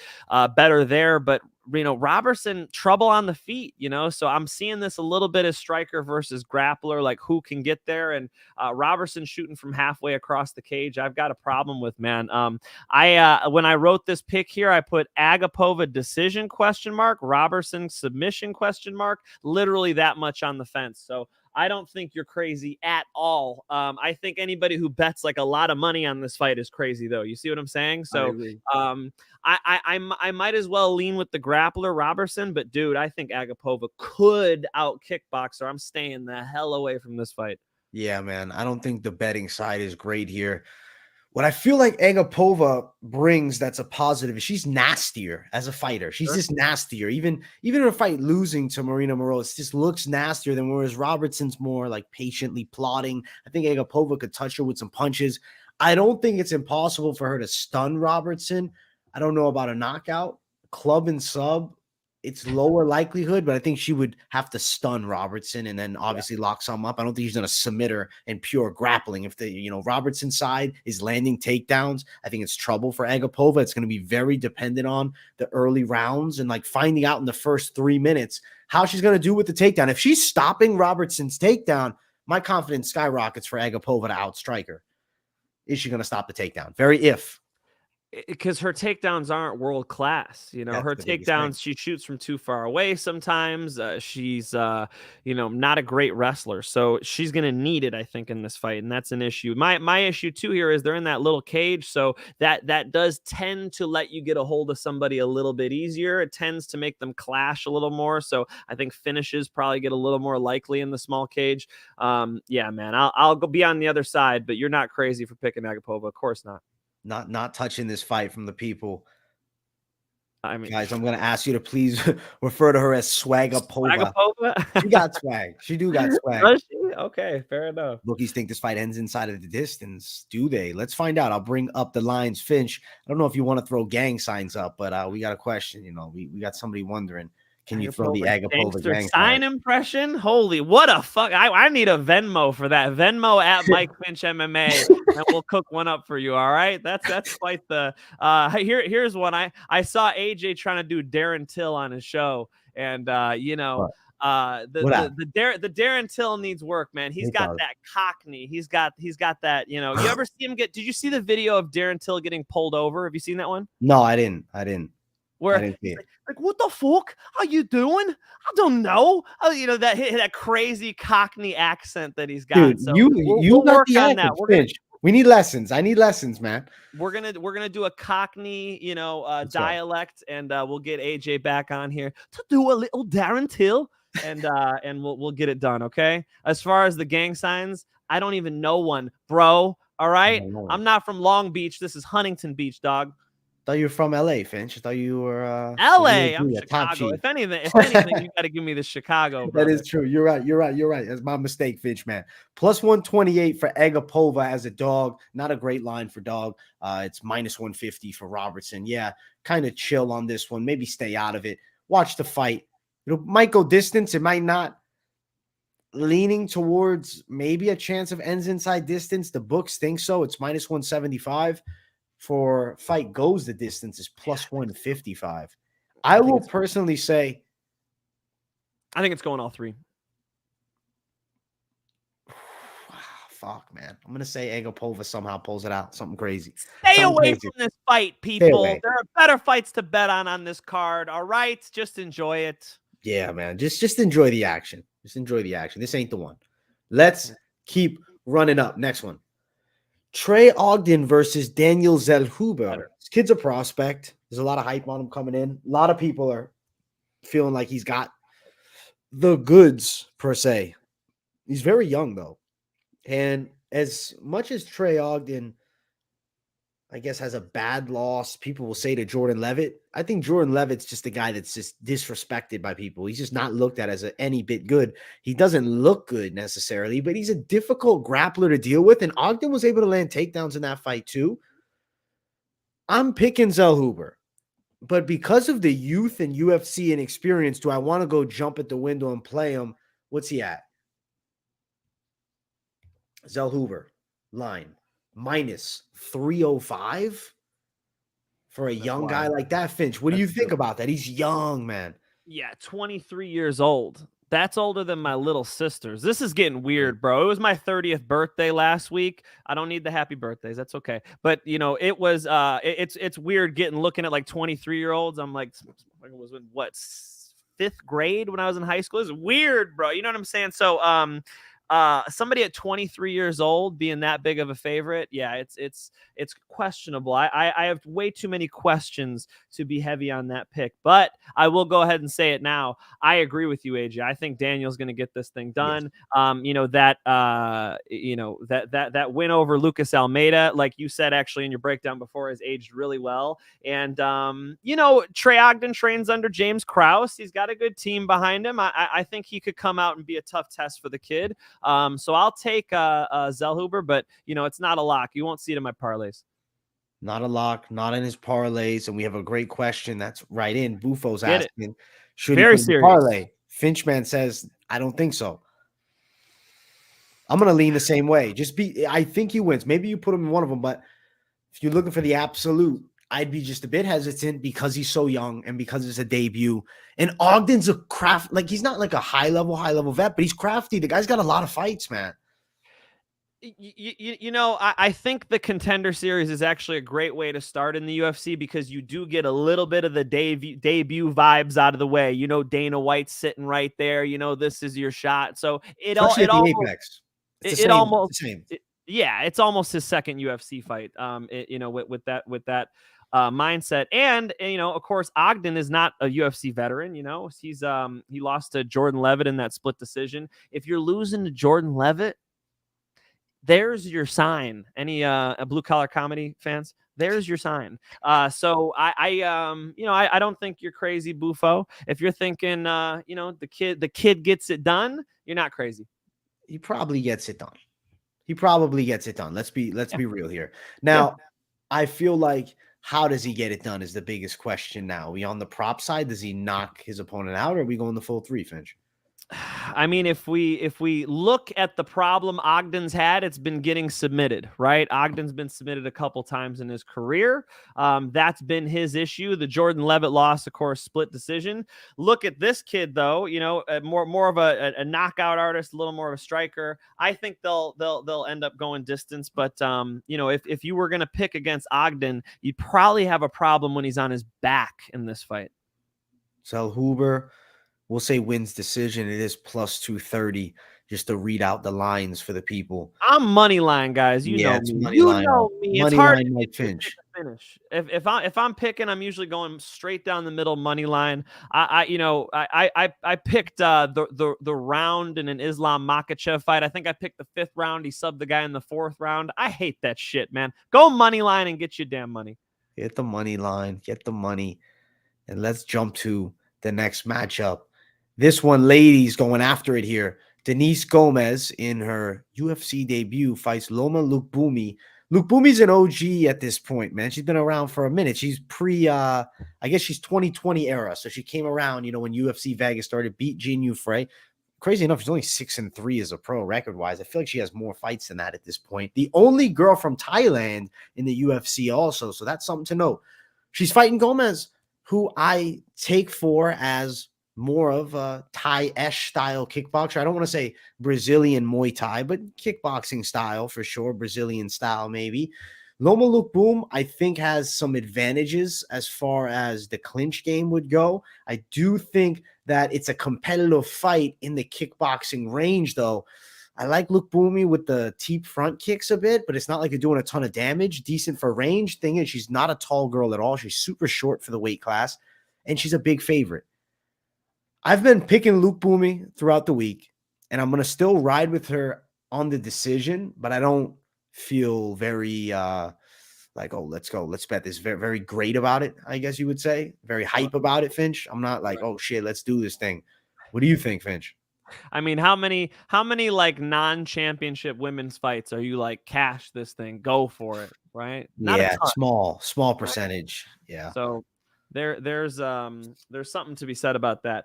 better there, but you know, Robertson trouble on the feet. You know, so I'm seeing this a little bit as striker versus grappler, like who can get there. And Robertson shooting from halfway across the cage, I've got a problem with, man. I when I wrote this pick here, I put Agapova decision ? Robertson submission ? Literally that much on the fence. So I don't think you're crazy at all. I think anybody who bets like a lot of money on this fight is crazy, though. You see what I'm saying? So I might as well lean with the grappler Robertson, but dude, I think Agapova could out kickboxer. I'm staying the hell away from this fight. Yeah, man. I don't think the betting side is great here. What I feel like Agapova brings that's a positive is she's nastier as a fighter. She's just nastier. Even in a fight losing to Marina Moroz, it just looks nastier than whereas Robertson's more like patiently plotting. I think Agapova could touch her with some punches. I don't think it's impossible for her to stun Robertson. I don't know about a knockout. Club and sub, it's lower likelihood, but I think she would have to stun Robertson and then obviously lock some up. I don't think she's going to submit her in pure grappling. If the, you know, Robertson side is landing takedowns, I think it's trouble for Agapova. It's going to be very dependent on the early rounds and like finding out in the first 3 minutes how she's going to do with the takedown. If she's stopping Robertson's takedown, my confidence skyrockets for Agapova to outstrike her. Is she going to stop the takedown? Very if. Because her takedowns aren't world class, you know. That's her the biggest takedowns, thing. she shoots from too far away sometimes. She's you know, not a great wrestler, so she's gonna need it, I think, in this fight, and that's an issue. My issue too here is they're in that little cage, so that does tend to let you get a hold of somebody a little bit easier. It tends to make them clash a little more, so I think finishes probably get a little more likely in the small cage. Yeah, man, I'll go be on the other side, but you're not crazy for picking Agapova, of course not. Not touching this fight from the people. I mean, Guys, I'm going to ask you to please refer to her as Swagapova. Agapova? She got swag. She do got swag. Does she? Okay, fair enough. Bookies think this fight ends inside of the distance. Do they? Let's find out. I'll bring up the lines. Finch, I don't know if you want to throw gang signs up, but we got a question. You know, we got somebody wondering, can you throw the Agapova gang sign impression? Holy, what a fuck. I need a Venmo for that. Venmo at Mike Finch MMA, and we'll cook one up for you. All right. That's quite the here's one. I saw AJ trying to do Darren Till on his show, and you know, the Darren Till needs work, man. He's got that cockney. He's got that, you know. You ever see him did you see the video of Darren Till getting pulled over? Have you seen that one? No, I didn't. Where like, what the fuck are you doing? I don't know. You know, that crazy Cockney accent that he's got. Dude, so we'll work on that. We need lessons. I need lessons, man. We're gonna do a Cockney, you know, dialect, and we'll get AJ back on here to do a little Darren Till, and we'll get it done. Okay. As far as the gang signs, I don't even know one, bro. All right. I'm not from Long Beach. This is Huntington Beach, dog. Thought you were from LA, Finch. I thought you were LA. I'm Chicago. If anything, you got to give me the Chicago. Brother. That is true. You're right. That's my mistake, Finch, man. Plus 128 for Agapova as a dog. Not a great line for dog. It's minus 150 for Robertson. Yeah, kind of chill on this one. Maybe stay out of it. Watch the fight. It might go distance. It might not. Leaning towards maybe a chance of ends inside distance. The books think so. It's minus 175. For fight goes the distance is plus 155. I will personally say, I think it's going all three. Fuck, man. I'm gonna say Agapova somehow pulls it out. Something crazy. Stay away from this fight, people. There are better fights to bet on this card. All right, just enjoy it. Yeah, man. Just enjoy the action. Just enjoy the action. This ain't the one. Let's keep running up. Next one. Trey Ogden versus Daniel Zellhuber. This kid's a prospect. There's a lot of hype on him coming in. A lot of people are feeling like he's got the goods, per se. He's very young, though. And as much as Trey Ogden I guess, has a bad loss, people will say to Jordan Levitt. I think Jordan Levitt's just a guy that's just disrespected by people. He's just not looked at as any bit good. He doesn't look good necessarily, but he's a difficult grappler to deal with. And Ogden was able to land takedowns in that fight too. I'm picking Zellhuber, but because of the youth and UFC and experience, do I want to go jump at the window and play him? What's he at? Zellhuber line minus 305 for a young guy like that. Finch, what do you think about that? He's young, man. Yeah, 23 years old. That's older than my little sisters. This is getting weird, bro. It was my 30th birthday last week. I don't need the happy birthdays. That's okay. But you know, it was it's weird looking at like 23-year-olds. I'm like, I was in what, 5th grade when I was in high school. It's weird, bro. You know what I'm saying? So somebody at 23 years old being that big of a favorite, yeah, it's questionable. I have way too many questions to be heavy on that pick, but I will go ahead and say it now. I agree with you, AJ. I think Daniel's going to get this thing done. Yes. That win over Lucas Almeida, like you said, actually in your breakdown before, has aged really well. And Trey Ogden trains under James Krause. He's got a good team behind him. I think he could come out and be a tough test for the kid. So I'll take Zellhuber, but it's not a lock. You won't see it in my parlays. Not a lock, not in his parlays. And we have a great question that's right in. Bufo's asking, should he put in parlay? Finchman says, I don't think so. I'm going to lean the same way. I think he wins. Maybe you put him in one of them, but if you're looking for the absolute, I'd be just a bit hesitant because he's so young and because it's a debut. And Ogden's a craft, like he's not like a high level vet, but he's crafty. The guy's got a lot of fights, man. I think the Contender Series is actually a great way to start in the UFC because you do get a little bit of the debut vibes out of the way. Dana White's sitting right there. This is your shot. So it's almost his second UFC fight. With that mindset. And of course, Ogden is not a UFC veteran. He lost to Jordan Levitt in that split decision. If you're losing to Jordan Levitt, there's your sign. Any blue collar comedy fans? There's your sign. So I don't think you're crazy, Bufo. If you're thinking, the kid gets it done, you're not crazy. He probably gets it done. Let's be real here. Now, I feel like, how does he get it done is the biggest question now. Are we on the prop side? Does he knock his opponent out, or are we going the full 3, Finch? I mean, if we look at the problem Ogden's had, it's been getting submitted, right? Ogden's been submitted a couple times in his career. That's been his issue. The Jordan Levitt loss, of course, split decision. Look at this kid, though. More of a knockout artist, a little more of a striker. I think they'll end up going distance. But if you were going to pick against Ogden, you'd probably have a problem when he's on his back in this fight. Zellhuber, we'll say wins decision. It is plus 230 just to read out the lines for the people. I'm Moneyline, guys. You know me. It's hard to finish. If I'm picking, I'm usually going straight down the middle Moneyline. I picked the round in an Islam Makhachev fight. I think I picked the 5th round. He subbed the guy in the 4th round. I hate that shit, man. Go Moneyline and get your damn money. Get the money line. Get the money. And let's jump to the next matchup. This one, ladies, going after it here. Denise Gomes, in her UFC debut, fights Loma Lookboonmee. Lookboonmee's an OG at this point, man. She's been around for a minute. She's I guess she's 2020 era. So she came around, when UFC Vegas started, beat Jean Euphray. Crazy enough, she's only 6-3 as a pro record-wise. I feel like she has more fights than that at this point. The only girl from Thailand in the UFC also. So that's something to note. She's fighting Gomes, who I take for as more of a Thai-esque style kickboxer. I don't want to say Brazilian Muay Thai, but kickboxing style for sure. Brazilian style, maybe. Loma Lookboonmee, I think, has some advantages as far as the clinch game would go. I do think that it's a competitive fight in the kickboxing range, though. I like Lookboonmee with the teep front kicks a bit, but it's not like they're doing a ton of damage. Decent for range. Thing is, she's not a tall girl at all. She's super short for the weight class, and she's a big favorite. I've been picking Lookboonmee throughout the week, and I'm going to still ride with her on the decision, but I don't feel very like, oh, let's go, let's bet this. Very, very great about it, I guess you would say. Very hype about it, Finch. I'm not like, oh shit, let's do this thing. What do you think, Finch? I mean, how many like non-championship women's fights are you like, cash this thing, go for it, right? Not a Yeah, ton. small percentage. Yeah. So there's something to be said about that.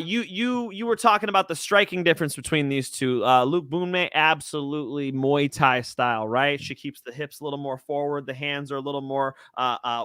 You were talking about the striking difference between these two. Lookboonmee, absolutely Muay Thai style, right? She keeps the hips a little more forward, the hands are a little more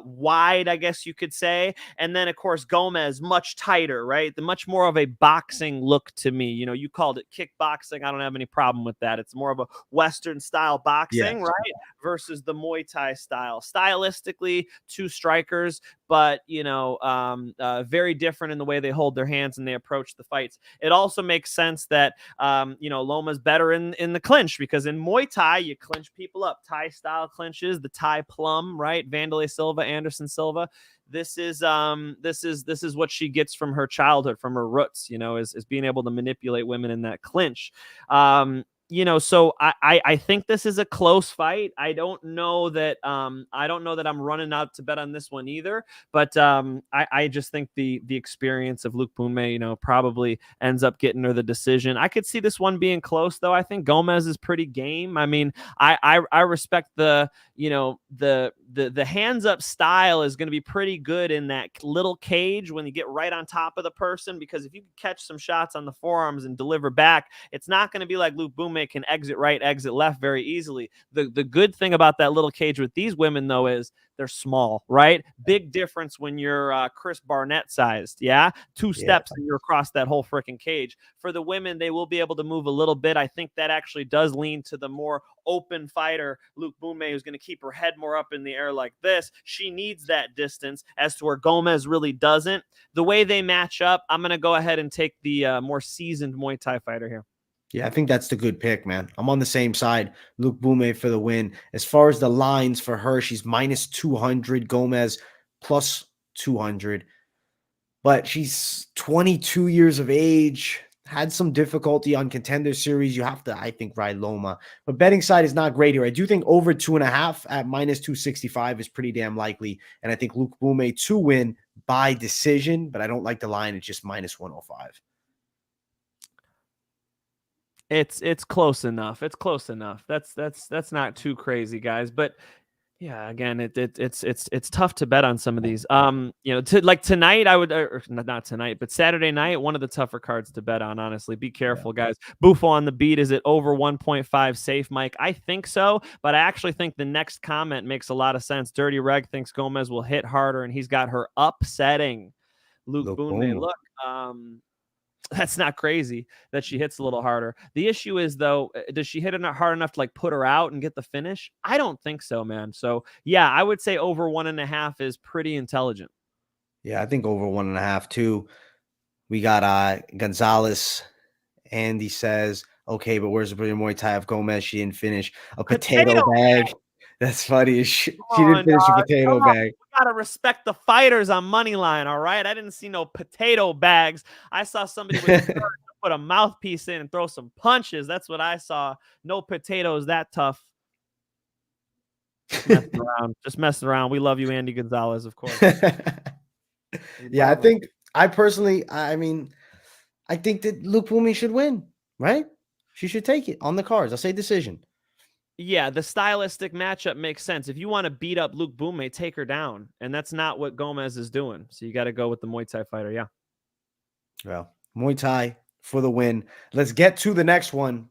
wide, I guess you could say. And then of course Gomes, much tighter, right? The much more of a boxing look to me. You know, you called it kickboxing. I don't have any problem with that. It's more of a Western style boxing, right? Versus the Muay Thai style. Stylistically, two strikers, but very different in the way they hold their hands and they approach the fights. It also makes sense that Loma's better in the clinch, because in Muay Thai you clinch people up. Thai style clinches, the Thai plum, right? Vanderlei Silva, Anderson Silva. This is what she gets from her childhood, from her roots, is being able to manipulate women in that clinch. So I think this is a close fight. I don't know that I'm running out to bet on this one either, but I just think the experience of Lookboonmee, probably ends up getting her the decision. I could see this one being close though. I think Gomes is pretty game. I mean, I respect the hands up style is going to be pretty good in that little cage when you get right on top of the person, because if you can catch some shots on the forearms and deliver back, it's not going to be like Lookboonmee can exit right, exit left very easily. The good thing about that little cage with these women though is they're small, right? Big difference when you're Chris Barnett sized. Yeah. Two steps and you're across that whole freaking cage. For the women, they will be able to move a little bit. I think that actually does lean to the more open fighter, Lookboonmee, who's going to keep her head more up in the air like this. She needs that distance, as to where Gomes really doesn't. The way they match up, I'm going to go ahead and take the more seasoned Muay Thai fighter here. Yeah, I think that's the good pick, man. I'm on the same side. Lookboonmee for the win. As far as the lines for her, she's minus 200, Gomes plus 200. But she's 22 years of age, had some difficulty on Contender Series. You have to, I think, ride Loma. But betting side is not great here. I do think over 2.5 at minus 265 is pretty damn likely. And I think Lookboonmee to win by decision, but I don't like the line. It's just minus 105. It's close enough. It's close enough. That's not too crazy, guys. But yeah, again, it's tough to bet on some of these. Like tonight, I would, or not tonight, but Saturday night, one of the tougher cards to bet on. Honestly, be careful, guys. Buffo on the beat. Is it over 1.5 safe, Mike? I think so, but I actually think the next comment makes a lot of sense. Dirty Reg thinks Gomes will hit harder, and he's got her upsetting Lookboonmee. Look, that's not crazy that she hits a little harder. The issue is, though, does she hit it hard enough to like put her out and get the finish? I don't think so, man. So yeah, I would say over 1.5 is pretty intelligent. Yeah, I think over 1.5 too. We got Gonzalez. Andy says, okay, but where's the Muay Thai of Gomes? She didn't finish a potato bag. That's funny. She didn't finish a potato bag. We gotta respect the fighters on Moneyline, all right? I didn't see no potato bags. I saw somebody with put a mouthpiece in and throw some punches. That's what I saw. No potatoes that tough. Just messing around. We love you, Andy Gonzalez, of course. Yeah, I think I personally, I think that Lookboonmee should win, right? She should take it on the cards. I'll say decision. Yeah, the stylistic matchup makes sense. If you want to beat up Lookboonmee, take her down. And that's not what Gomes is doing. So you got to go with the Muay Thai fighter. Yeah. Well, Muay Thai for the win. Let's get to the next one.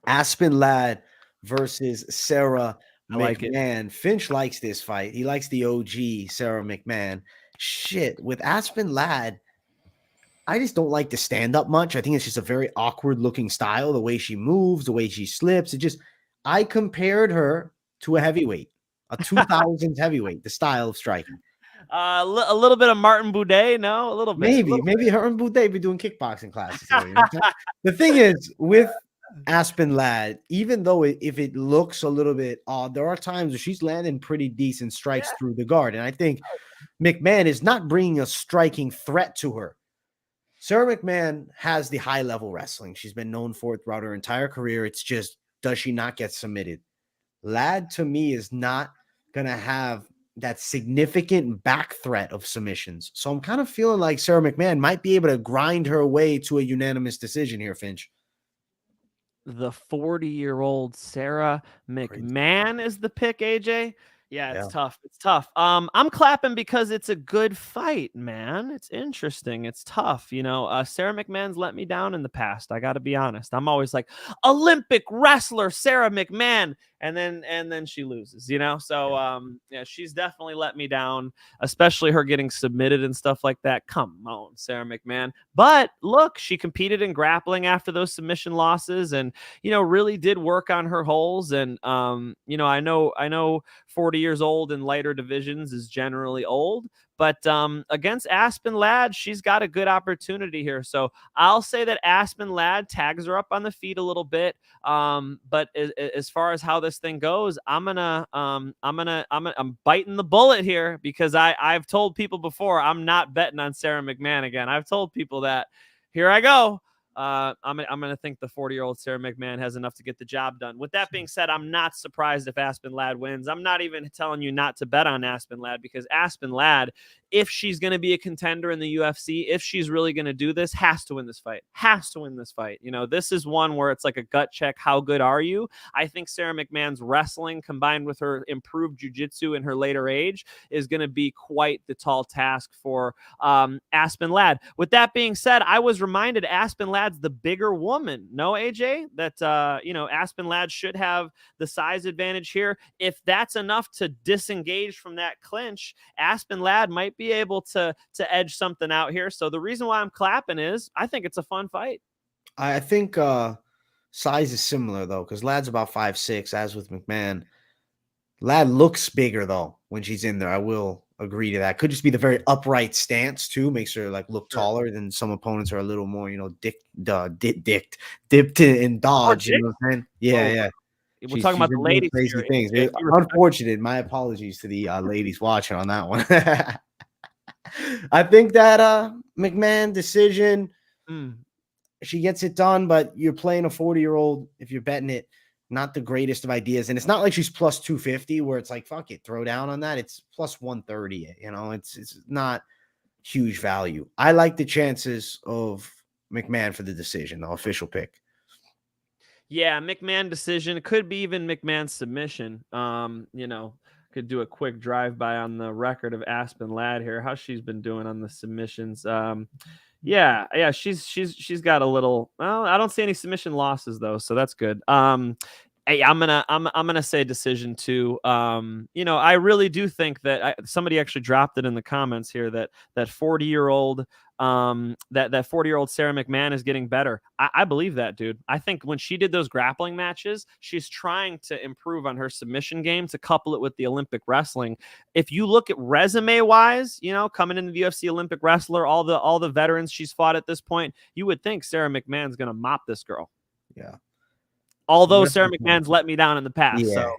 Aspen Ladd versus Sara McMann. Finch likes this fight. He likes the OG Sara McMann. Shit, with Aspen Ladd, I just don't like to stand up much. I think it's just a very awkward looking style. The way she moves, the way she slips. I compared her to a heavyweight, a 2000s heavyweight, the style of striking. A little bit of Martin Boudet, no? A little bit. Maybe her and Boudet be doing kickboxing classes. The thing is, with Aspen Ladd, even though if it looks a little bit odd, there are times where she's landing pretty decent strikes through the guard. And I think McMann is not bringing a striking threat to her. Sara McMann has the high-level wrestling. She's been known for it throughout her entire career. It's just, does she not get submitted? Ladd, to me, is not gonna have that significant back threat of submissions. So I'm kind of feeling like Sara McMann might be able to grind her way to a unanimous decision here, Finch. The 40-year-old Sara McMann is the pick, AJ. Yeah, it's tough. It's tough. I'm clapping because it's a good fight, man. It's interesting. It's tough. Sara McMann's let me down in the past. I got to be honest. I'm always like, Olympic wrestler Sara McMann, and then she loses. So she's definitely let me down, especially her getting submitted and stuff like that. Come on, Sara McMann. But look, she competed in grappling after those submission losses, and really did work on her holes. And I know 40 years old in lighter divisions is generally old, but against Aspen Ladd, she's got a good opportunity here. So I'll say that Aspen Ladd tags her up on the feet a little bit. But as far as how this thing goes, I'm biting the bullet here, because I've told people before I'm not betting on Sara McMann again. I've told people that. Here I go. I'm going to think the 40-year-old Sara McMann has enough to get the job done. With that being said, I'm not surprised if Aspen Ladd wins. I'm not even telling you not to bet on Aspen Ladd, because Aspen Ladd, if she's going to be a contender in the UFC, if she's really going to do this, has to win this fight. Has to win this fight. This is one where it's like a gut check. How good are you? I think Sara McMann's wrestling, combined with her improved jiu-jitsu in her later age, is going to be quite the tall task for Aspen Ladd. With that being said, I was reminded Aspen Ladd's the bigger woman. No, AJ? That, Aspen Ladd should have the size advantage here. If that's enough to disengage from that clinch, Aspen Ladd might be able to edge something out here. So the reason why I'm clapping is I think it's a fun fight. I think size is similar, though, because Ladd's about 5'6", as with McMann. Ladd looks bigger, though, when she's in there. I will agree to that. Could just be the very upright stance, too. Makes her look taller than some opponents are a little more, dipped in dodge. You know what I'm saying? Yeah. We're talking about the ladies. Crazy things. Unfortunate. My apologies to the ladies watching on that one. I think that McMann decision, she gets it done, but you're playing a 40-year-old, if you're betting it, not the greatest of ideas. And it's not like she's plus 250 where it's like, fuck it, throw down on that. It's plus 130. It's not huge value. I like the chances of McMann for the decision, the official pick. Yeah, McMann decision. It could be even McMahon submission. Could do a quick drive-by on the record of Aspen Ladd here, how she's been doing on the submissions. Yeah, she's got a little. Well, I don't see any submission losses though, so that's good. Hey, I'm gonna say decision too. I really do think that somebody actually dropped it in the comments here that 40-year-old that 40-year-old Sara McMann is getting better. I believe that, dude. I think when she did those grappling matches, she's trying to improve on her submission game to couple it with the Olympic wrestling. If you look at resume wise, coming into the UFC Olympic wrestler, all the veterans she's fought at this point, you would think Sara McMann's gonna mop this girl. Yeah. Although Sara McMann's let me down in the past. Yeah. So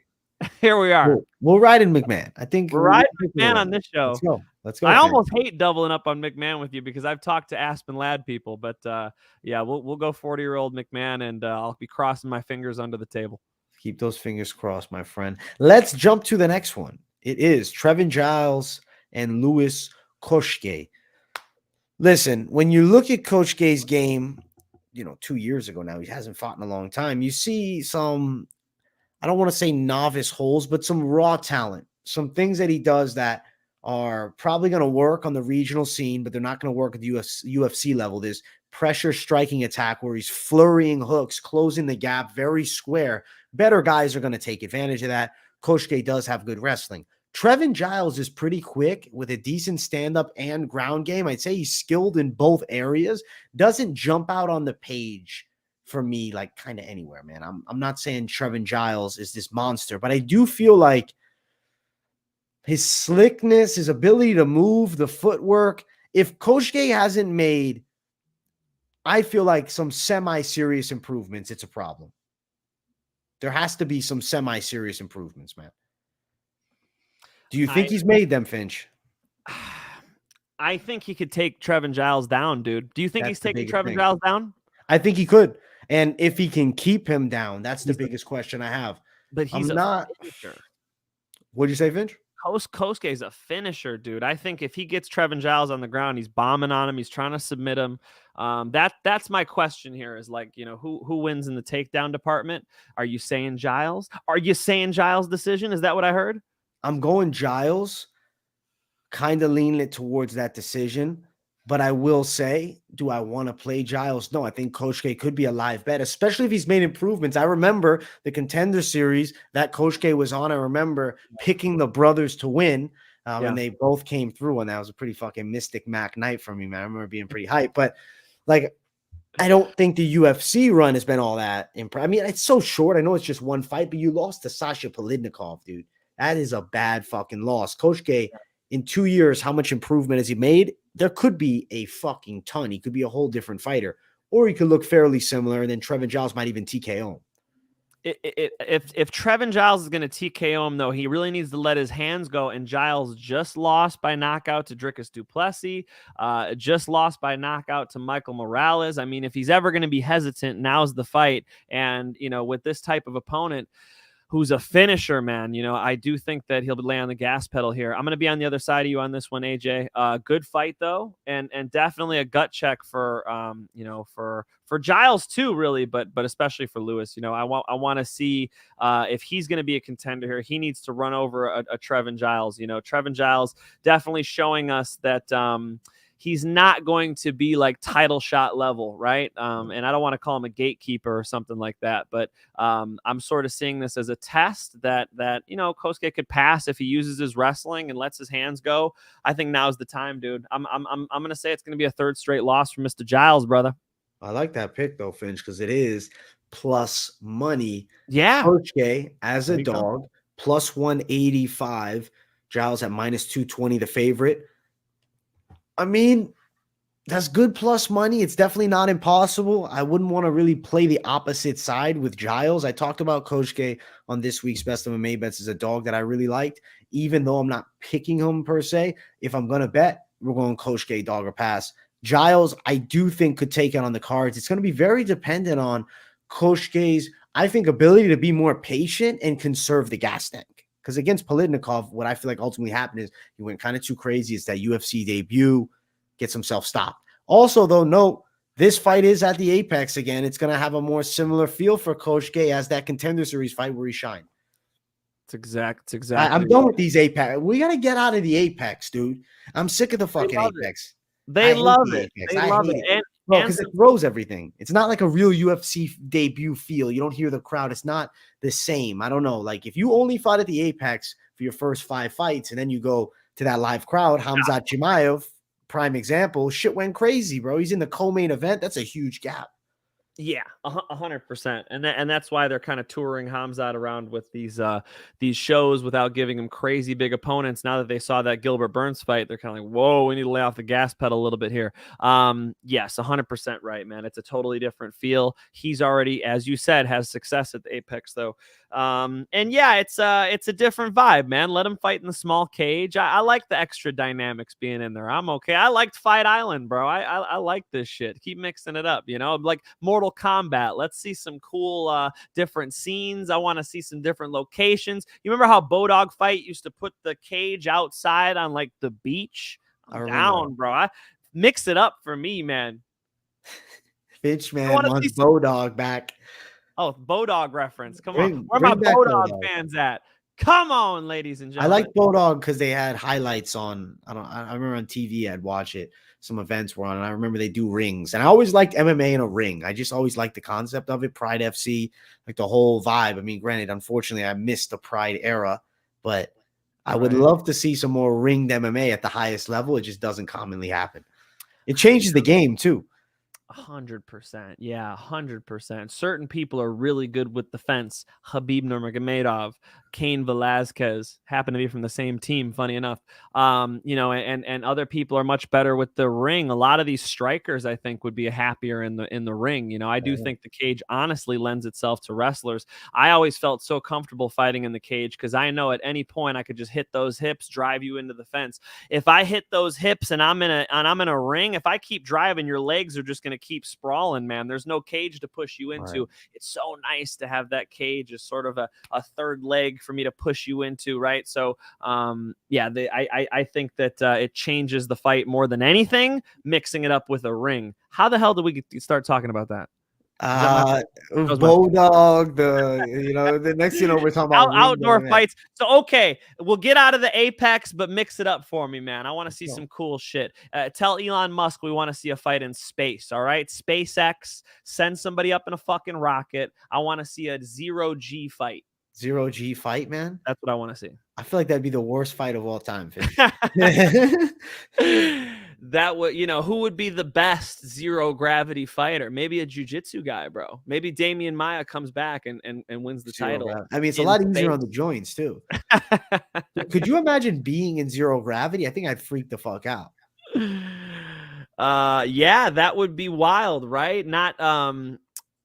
here we are. We'll ride in McMann. I think we're riding McMann on this show. Let's go. I almost hate doubling up on McMann with you because I've talked to Aspen Ladd people, but we'll go 40-year-old McMann, and I'll be crossing my fingers under the table. Keep those fingers crossed, my friend. Let's jump to the next one. It is Trevin Giles and Louis Cosce. Listen, when you look at Cosce's game, 2 years ago now, he hasn't fought in a long time. You see some, I don't want to say novice holes, but some raw talent, some things that he does that are probably going to work on the regional scene, but they're not going to work at the UFC level. There's pressure striking attack where he's flurrying hooks, closing the gap, very square. Better guys are going to take advantage of that. Cosce does have good wrestling. Trevin Giles is pretty quick with a decent stand-up and ground game. I'd say he's skilled in both areas. Doesn't jump out on the page for me like kind of anywhere, man. I'm not saying Trevin Giles is this monster, but I do feel like his slickness, his ability to move, the footwork. If Cosce hasn't made, I feel like, some semi-serious improvements, it's a problem. There has to be some semi-serious improvements, man. Do you think he's made them, Finch? I think he could take Trevin Giles down, dude. Do you think he's taking Trevin Giles down? I think he could. And if he can keep him down, that's the biggest question I have. But he's not. Finisher. What'd you say, Finch? Cosce is a finisher, dude. I think if he gets Trevin Giles on the ground, he's bombing on him. He's trying to submit him. That's my question here is like, who wins in the takedown department? Are you saying Giles? Are you saying Giles decision? Is that what I heard? I'm going Giles, kind of leaning it towards that decision. But I will say, do I want to play Giles? No, I think Cosce could be a live bet, especially if he's made improvements. I remember the Contender Series that Cosce was on. I remember picking the brothers to win, and they both came through, and that was a pretty fucking Mystic Mac night for me, man. I remember being pretty hyped. But, like, I don't think the UFC run has been all that impressive. I mean, it's so short. I know it's just one fight, but you lost to Sasha Polidnikov, dude. That is a bad fucking loss. Cosce, in 2 years, how much improvement has he made? There could be a fucking ton. He could be a whole different fighter, or he could look fairly similar, and then Trevin Giles might even TKO him. If Trevin Giles is going to TKO him, though, he really needs to let his hands go. And Giles just lost by knockout to Dricus du Plessis, just lost by knockout to Michael Morales. I mean, if he's ever going to be hesitant, now's the fight. And, with this type of opponent, who's a finisher, man. I do think that he'll lay on the gas pedal here. I'm going to be on the other side of you on this one, AJ. Good fight though, and definitely a gut check for for Giles too, really, but especially for Lewis. I want to see if he's going to be a contender here. He needs to run over a Trevin Giles. Trevin Giles definitely showing us that he's not going to be like title shot level, right? And I don't want to call him a gatekeeper or something like that, but I'm sort of seeing this as a test that Cosce could pass if he uses his wrestling and lets his hands go. I think now's the time, dude. I'm gonna say it's gonna be a third straight loss for Mr. Giles, brother. I like that pick though, Finch, because it is plus money. Yeah, Cosce as a dog plus 185. Giles at minus 220, the favorite. I mean, that's good plus money. It's definitely not impossible. I wouldn't want to really play the opposite side with Giles. I talked about Cosce on this week's Best of MMA Bets as a dog that I really liked, even though I'm not picking him per se. If I'm going to bet, we're going Cosce dog or pass. Giles, I do think could take it on the cards. It's going to be very dependent on Cosce's, I think, ability to be more patient and conserve the gas tank. Because against Polidnikov, what I feel like ultimately happened is he went kind of too crazy. It's that UFC debut, gets himself stopped. Also, though, note, this fight is at the Apex again. It's going to have a more similar feel for Cosce as that Contender Series fight where he shined. It's exactly. I'm done with these Apex. We got to get out of the Apex, dude. I'm sick of the fucking Apex. They love it. They love it. Because it throws everything. It's not like a real UFC debut feel. You don't hear the crowd. It's not the same. I don't know. Like if you only fought at the Apex for your first 5 fights and then you go to that live crowd, Khamzat Chimaev, prime example, shit went crazy, bro. He's in the co-main event. That's a huge gap. Yeah, 100%, and that's why they're kind of touring Khamzat around with these shows without giving him crazy big opponents. Now that they saw that Gilbert Burns fight, they're kind of like, whoa, we need to lay off the gas pedal a little bit here. Yes, 100% right, man. It's a totally different feel. He's already, as you said, has success at the Apex though. And yeah, it's a different vibe, man. Let him fight in the small cage. I like the extra dynamics being in there. I'm okay. I liked Fight Island, bro. I like this shit. Keep mixing it up, like Mortal Kombat. Let's see some cool different scenes. I want to see some different locations. You remember how Bodog Fight used to put the cage outside on like the beach? I'm down, bro. Mix it up for me, man. Bitch, man, wants Bodog back. Oh, Bodog reference. Come on. Where my Bodog fans at? Come on, ladies and gentlemen. I like Bodog because they had highlights on. I remember on TV I'd watch it. Some events were on, and I remember they do rings. And I always liked MMA in a ring. I just always liked the concept of it. Pride FC, like the whole vibe. I mean, granted, unfortunately, I missed the Pride era, but I would love to see some more ringed MMA at the highest level. It just doesn't commonly happen. It changes the game too. 100%. Yeah, 100%. Certain people are really good with the fence. Khabib Nurmagomedov, Cain Velasquez happen to be from the same team, funny enough. And other people are much better with the ring. A lot of these strikers, I think, would be happier in the ring. I do think the cage honestly lends itself to wrestlers. I always felt so comfortable fighting in the cage because I know at any point I could just hit those hips, drive you into the fence. If I hit those hips and I'm in a ring, if I keep driving, your legs are just going to keep sprawling, man. There's no cage to push you into. Right. It's so nice to have that cage as sort of a third leg for me to push you into, right? So, I think that it changes the fight more than anything, mixing it up with a ring. How the hell did we start talking about that? Bulldog, the next we're talking about outdoor fights. So okay, we'll get out of the apex, but mix it up for me, man. I want to see some cool shit. Tell Elon Musk we want to see a fight in space. All right, SpaceX, send somebody up in a fucking rocket. I want to see a 0G fight. 0G fight, man. That's what I want to see. I feel like that'd be the worst fight of all time. That would, who would be the best zero gravity fighter? Maybe a jiu-jitsu guy, bro. Maybe Damian Maia comes back and wins the title. I mean, it's a lot easier on the joints too. Could you imagine being in zero gravity? I think I'd freak the fuck out. Yeah, that would be wild, right? Not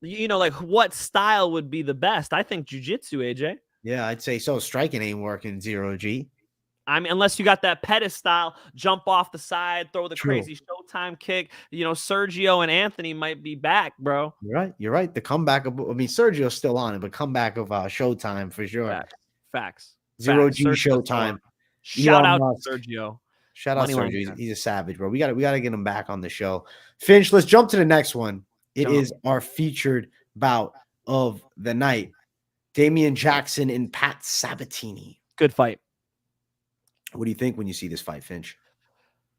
like what style would be the best? I think jiu-jitsu, AJ. Yeah, I'd say so. Striking ain't working 0G. I mean, unless you got that Pettis style, jump off the side, throw the crazy Showtime kick. Sergio and Anthony might be back, bro. You're right. The comeback Sergio's still on it, but comeback of Showtime for sure. Facts. 0G Showtime. Shout out to Sergio. Shout out Sergio. He's a savage, bro. We gotta get him back on the show. Finch, let's jump to the next one. It is our featured bout of the night. Damian Jackson and Pat Sabatini. Good fight. What do you think when you see this fight, Finch?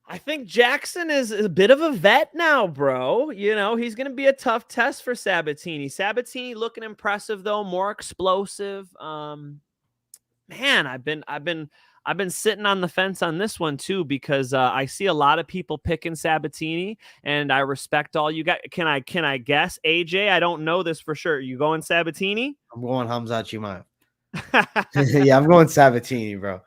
I think Jackson is a bit of a vet now, bro. He's going to be a tough test for Sabatini. Sabatini looking impressive though, more explosive. Man, I've been sitting on the fence on this one too because I see a lot of people picking Sabatini, and I respect all you guys. Can I guess, AJ? I don't know this for sure. You going Sabatini? I'm going Hamzat Chimaev. Yeah, I'm going Sabatini, bro.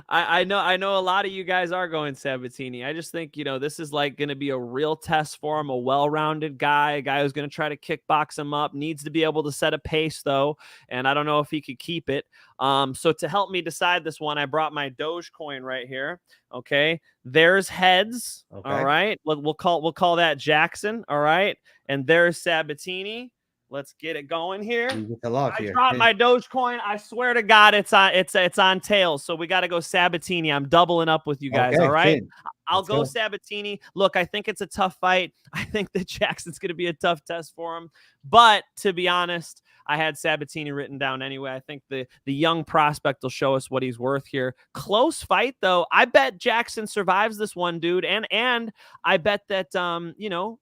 I know a lot of you guys are going Sabatini. I just think, this is like going to be a real test for him, a well-rounded guy, a guy who's going to try to kickbox him up, needs to be able to set a pace though. And I don't know if he could keep it. So to help me decide this one, I brought my Dogecoin right here. Okay. There's heads. Okay. All right. We'll call that Jackson. All right. And there's Sabatini. Let's get it going here. I dropped my Dogecoin. I swear to God, it's on tails. So we got to go Sabatini. I'm doubling up with you guys. All right. I'll go Sabatini. Look, I think it's a tough fight. I think that Jackson's going to be a tough test for him. But to be honest, I had Sabatini written down anyway. I think the young prospect will show us what he's worth here. Close fight, though. I bet Jackson survives this one, dude. And I bet that,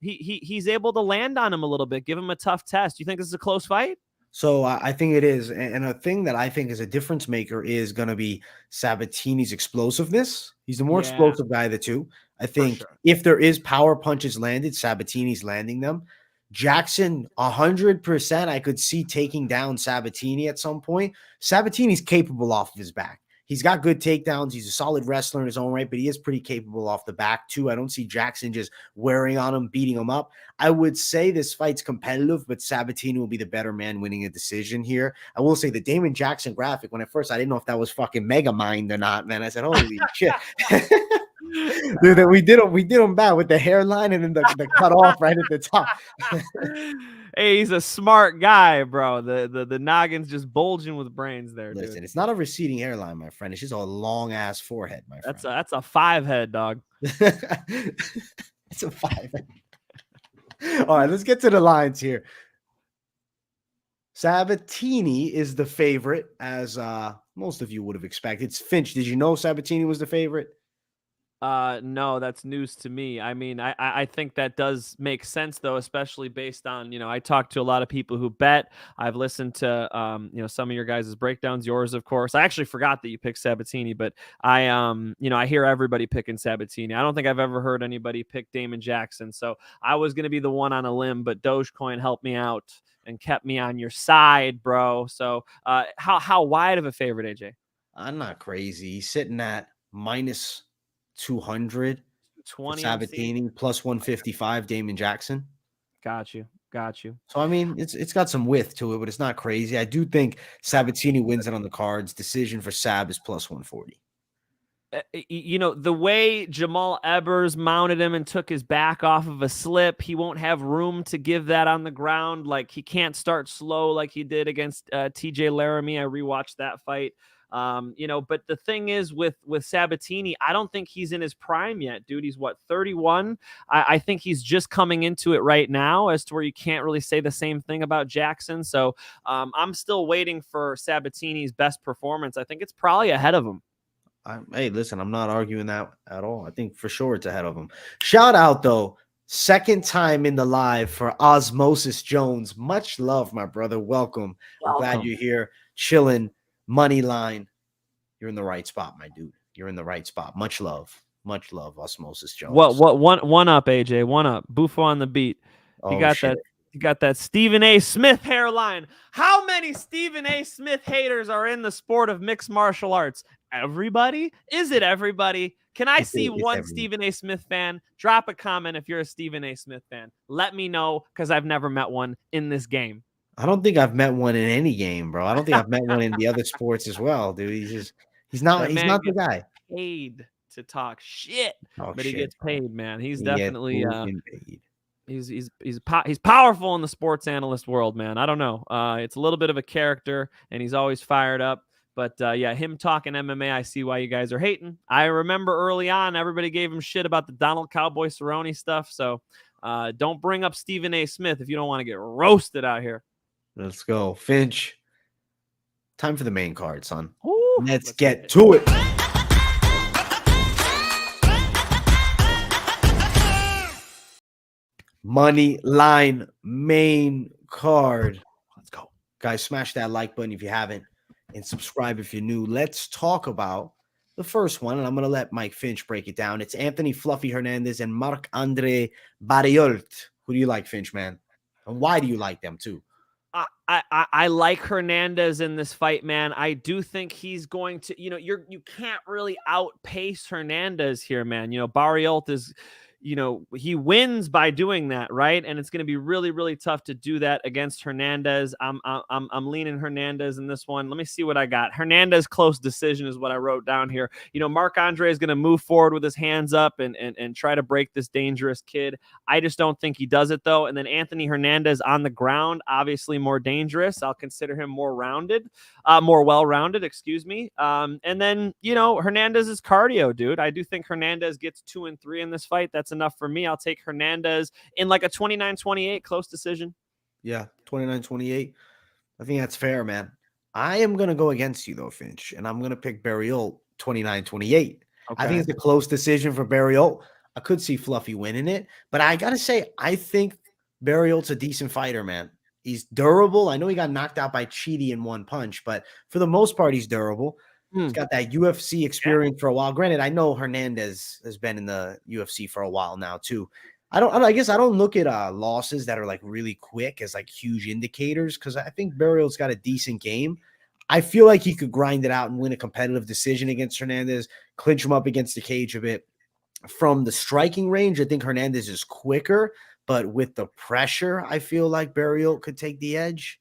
he's able to land on him a little bit, give him a tough test. You think this is a close fight? So I think it is. And a thing that I think is a difference maker is going to be Sabatini's explosiveness. He's the more explosive guy of the two. I think if there is power punches landed, Sabatini's landing them. Jackson, 100%, I could see taking down Sabatini at some point. Sabatini's capable off of his back. He's got good takedowns. He's a solid wrestler in his own right, but he is pretty capable off the back too. I don't see Jackson just wearing on him, beating him up. I would say this fight's competitive, but Sabatini will be the better man winning a decision here. I will say the Damon Jackson graphic, when at first I didn't know if that was fucking Megamind or not, man. I said, holy shit. Dude, we did him bad with the hairline and then the cut off right at the top. Hey, he's a smart guy, bro. The noggin's just bulging with brains there. Listen, dude. It's not a receding hairline, my friend. It's just a long ass forehead, my friend. That's a 5 head, dog. It's a 5 head. All right, let's get to the lines here. Sabatini is the favorite, as most of you would have expected. Finch, did you know Sabatini was the favorite? No, that's news to me. I mean, I think that does make sense though, especially based on, I talked to a lot of people who bet. I've listened to, some of your guys' breakdowns, yours, of course. I actually forgot that you picked Sabatini, but I hear everybody picking Sabatini. I don't think I've ever heard anybody pick Damon Jackson. So I was going to be the one on a limb, but Dogecoin helped me out and kept me on your side, bro. So, how wide of a favorite, AJ? I'm not crazy. He's sitting at minus 200 Sabatini, plus 155 Damon Jackson. Got you. So I mean, it's got some width to it, but it's not crazy. I do think Sabatini wins it on the cards. Decision for Sab is plus 140. you know, the way Jamal Ebers mounted him and took his back off of a slip, he won't have room to give that on the ground. Like, he can't start slow like he did against TJ Laramie. I rewatched that fight. You know, but the thing is with Sabatini, I don't think he's in his prime yet, dude. He's what, 31? I think he's just coming into it right now, as to where you can't really say the same thing about Jackson. So I'm still waiting for Sabatini's best performance. I think it's probably ahead of him. Hey, listen, I'm not arguing that at all. I think for sure it's ahead of him. Shout out, though. Second time in the live for Osmosis Jones. Much love, my brother. Welcome. I'm glad you're here, chilling. Moneyline. You're in the right spot, my dude. You're in the right spot. Much love, Osmosis Jones. One up, AJ. One up. Buffo on the beat. You got shit. that. You got that Stephen A. Smith hairline. How many Stephen A. Smith haters are in the sport of mixed martial arts? Everybody? Is it everybody? Can I see one everybody. Stephen A. Smith fan? Drop a comment if you're a Stephen A. Smith fan. Let me know, because I've never met one in this game. I don't think I've met one in any game, bro. I don't think I've met one in the other sports as well, dude. He's not the guy. Paid to talk shit, Oh, but shit, he gets bro. paid, man. He's He definitely gets paid. he's powerful in the sports analyst world, man. I don't know. It's a little bit of a character, and he's always fired up. But yeah, him talking MMA, I see why you guys are hating. I remember early on, everybody gave him shit about the Donald Cowboy Cerrone stuff. So don't bring up Stephen A. Smith if you don't want to get roasted out here. Let's go, Finch. Time for the main card, son. Ooh, Let's get to it. Moneyline main card. Let's go. Guys, smash that like button if you haven't, and subscribe if you're new. Let's talk about the first one, and I'm going to let Mike Finch break it down. It's Anthony Fluffy Hernandez and Marc-Andre Barriault. Who do you like, Finch, man? And why do you like them, too? I like Hernandez in this fight, man. I do think he's going to, you know, you can't really outpace Hernandez here, man. You know, Barriault is, you know, he wins by doing that, right? And it's going to be really, really tough to do that against Hernandez. I'm leaning Hernandez in this one. Let me see what I got. Hernandez close decision is what I wrote down here. You know, Marc-Andre is going to move forward with his hands up and try to break this dangerous kid. I just don't think he does it, though. And then Anthony Hernandez on the ground, obviously more dangerous. I'll consider him more well-rounded, excuse me. And then, you know, Hernandez's cardio, dude. I do think Hernandez gets 2 and 3 in this fight. That's enough for me. I'll take Hernandez in like a 29-28 close decision. Yeah, 29-28. I think that's fair, man. I am going to go against you, though, Finch, and I'm going to pick Barriault 29-28. Okay. I think it's a close decision for Barriault. I could see Fluffy winning it, but I got to say, I think Barriault's a decent fighter, man. He's durable. I know he got knocked out by Chidi in one punch, but for the most part, he's durable. He's got that UFC experience for a while. Granted, I know Hernandez has been in the UFC for a while now too. I guess I don't look at losses that are like really quick as like huge indicators, because I think Barriault's got a decent game. I feel like he could grind it out and win a competitive decision against Hernandez, clinch him up against the cage a bit. From the striking range, I think Hernandez is quicker, but with the pressure, I feel like Barriault could take the edge.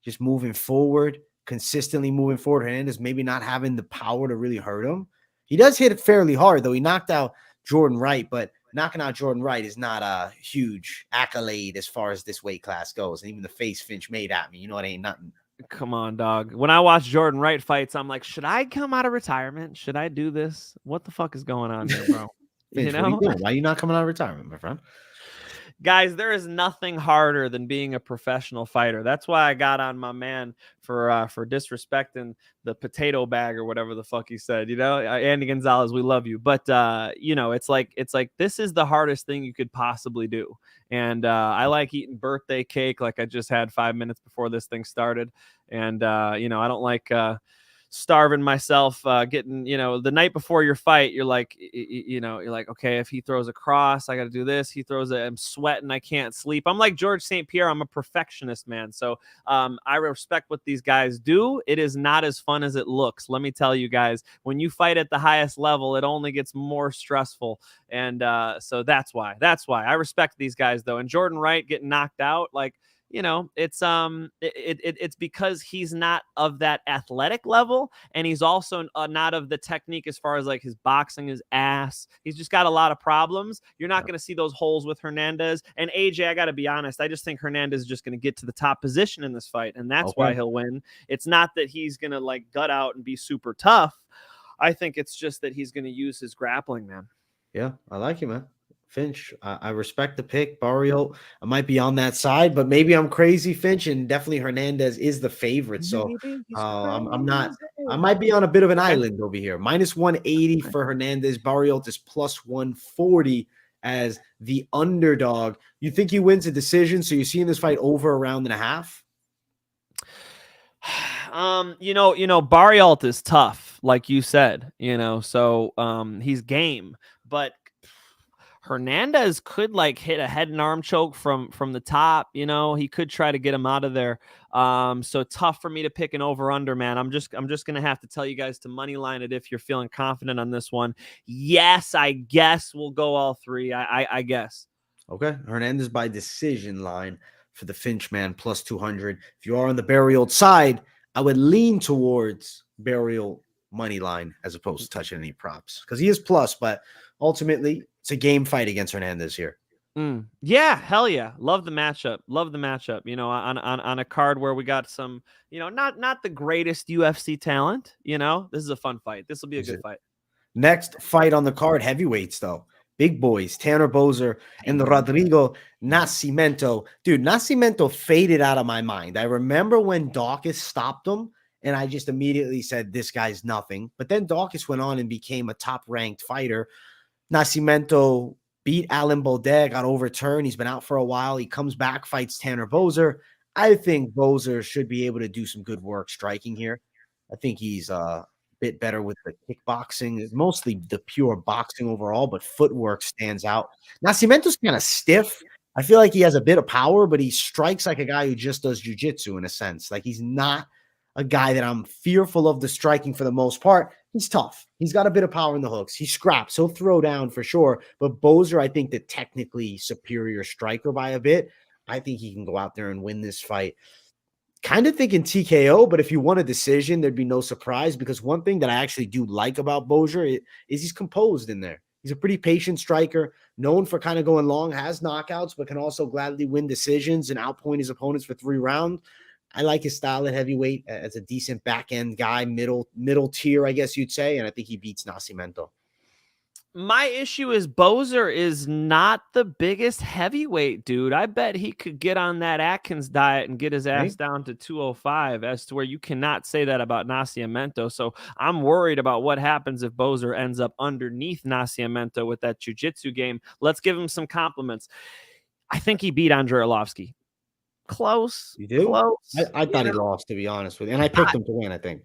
Just moving forward. Consistently moving forward. Hernandez maybe not having the power to really hurt him. He does hit it fairly hard, though. He knocked out Jordan Wright, but knocking out Jordan Wright is not a huge accolade as far as this weight class goes. And even the face Finch made at me, you know, it ain't nothing. Come on, dog. When I watch Jordan Wright fights, I'm like, should I come out of retirement? Should I do this? What the fuck is going on here, bro? Finch, You know? what are you doing? Why are you not coming out of retirement, my friend? Guys, there is nothing harder than being a professional fighter. That's why I got on my man for disrespecting the potato bag or whatever the fuck he said. You know, Andy Gonzalez, we love you, but you know, it's like this is the hardest thing you could possibly do. And I like eating birthday cake, like I just had 5 minutes before this thing started. And you know, I don't like starving myself, getting, you know, the night before your fight, you're like, you know, you're like, okay, if he throws a cross, I got to do this. He throws it, I'm sweating, I can't sleep. I'm like George St. Pierre. I'm a perfectionist, man. So I respect what these guys do. It is not as fun as it looks. Let me tell you guys, when you fight at the highest level, it only gets more stressful. And so that's why I respect these guys, though. And Jordan Wright getting knocked out, like, it's because he's not of that athletic level, and he's also not of the technique as far as like his boxing, his ass. He's just got a lot of problems. You're not going to see those holes with Hernandez. And AJ, I got to be honest, I just think Hernandez is just going to get to the top position in this fight, and that's why he'll win. It's not that he's going to like gut out and be super tough. I think it's just that he's going to use his grappling, man. Yeah, I like you, man. Finch, I respect the pick. Barrios, I might be on that side, but maybe I'm crazy, Finch, and definitely Hernandez is the favorite. So I'm not. I might be on a bit of an island over here. Minus 180 for Hernandez. Barrios is plus 140 as the underdog. You think he wins a decision? So you're seeing this fight over a round and a half? Barrios is tough, like you said, so he's game, but Hernandez could like hit a head and arm choke from the top. He could try to get him out of there. So tough for me to pick an over under, man. I'm just gonna have to tell you guys to money line it if you're feeling confident on this one. Yes, I guess we'll go all three. I guess. Okay, Hernandez by decision line for the Finch man plus 200. If you are on the Barrios side, I would lean towards Barrios money line as opposed to touching any props because he is plus, but ultimately it's a game fight against Hernandez here. Yeah, hell yeah. Love the matchup. On a card where we got some, not the greatest UFC talent, this is a fun fight. This will be a good fight. Next fight on the card, heavyweights though. Big boys, Tanner Boser and Rodrigo Nascimento. Dude, Nascimento faded out of my mind. I remember when Dawkins stopped him, and I just immediately said, this guy's nothing. But then Dawkins went on and became a top-ranked fighter. Nascimento beat Alan Baudet, got overturned. He's been out for a while. He comes back, fights Tanner Boser. I think Boser should be able to do some good work striking here. I think he's bit better with the kickboxing. It's mostly the pure boxing overall, but footwork stands out. Nascimento's kind of stiff. I feel like he has a bit of power, but he strikes like a guy who just does jiu-jitsu in a sense. Like he's not a guy that I'm fearful of the striking for the most part. He's tough. He's got a bit of power in the hooks. He scraps. He'll throw down for sure. But Boser, I think the technically superior striker by a bit. I think he can go out there and win this fight. Kind of thinking TKO, but if you want a decision, there'd be no surprise because one thing that I actually do like about Boser is he's composed in there. He's a pretty patient striker, known for kind of going long, has knockouts, but can also gladly win decisions and outpoint his opponents for 3 rounds. I like his style at heavyweight as a decent back-end guy, middle tier, I guess you'd say, and I think he beats Nascimento. My issue is Boser is not the biggest heavyweight, dude. I bet he could get on that Atkins diet and get his ass down to 205, as to where you cannot say that about Nascimento. So I'm worried about what happens if Boser ends up underneath Nascimento with that jiu-jitsu game. Let's give him some compliments. I think he beat Andrei Arlovski. Close. You do? Close. I thought he lost, to be honest with you. And I picked him to win, I think.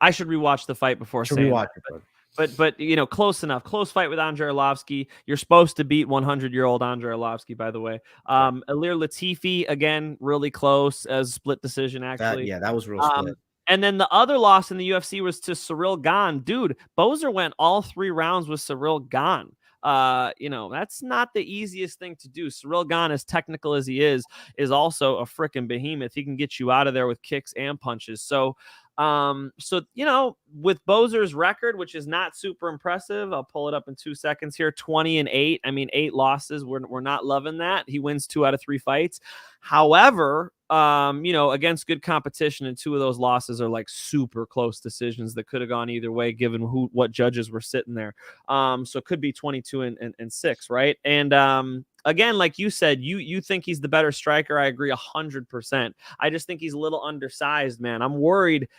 I should rewatch the fight before saying that. But close enough. Close fight with Andrei Arlovski. You're supposed to beat 100-year-old Andrei Arlovski, by the way. Ilir Latifi, again, really close as split decision, actually. That was real split. And then the other loss in the UFC was to Cyril Gane. Dude, Boser went all 3 rounds with Cyril Gane. That's not the easiest thing to do. Cyril Gane, as technical as he is also a freaking behemoth. He can get you out of there with kicks and punches. So with Boser's record, which is not super impressive, I'll pull it up in 2 seconds here. 20-8. I mean, 8 losses. We're not loving that. He wins 2 out of 3 fights. However, against good competition, and 2 of those losses are like super close decisions that could have gone either way, given what judges were sitting there. So it could be 22-6, right? And again, like you said, you think he's the better striker. I agree 100%. I just think he's a little undersized, man. I'm worried.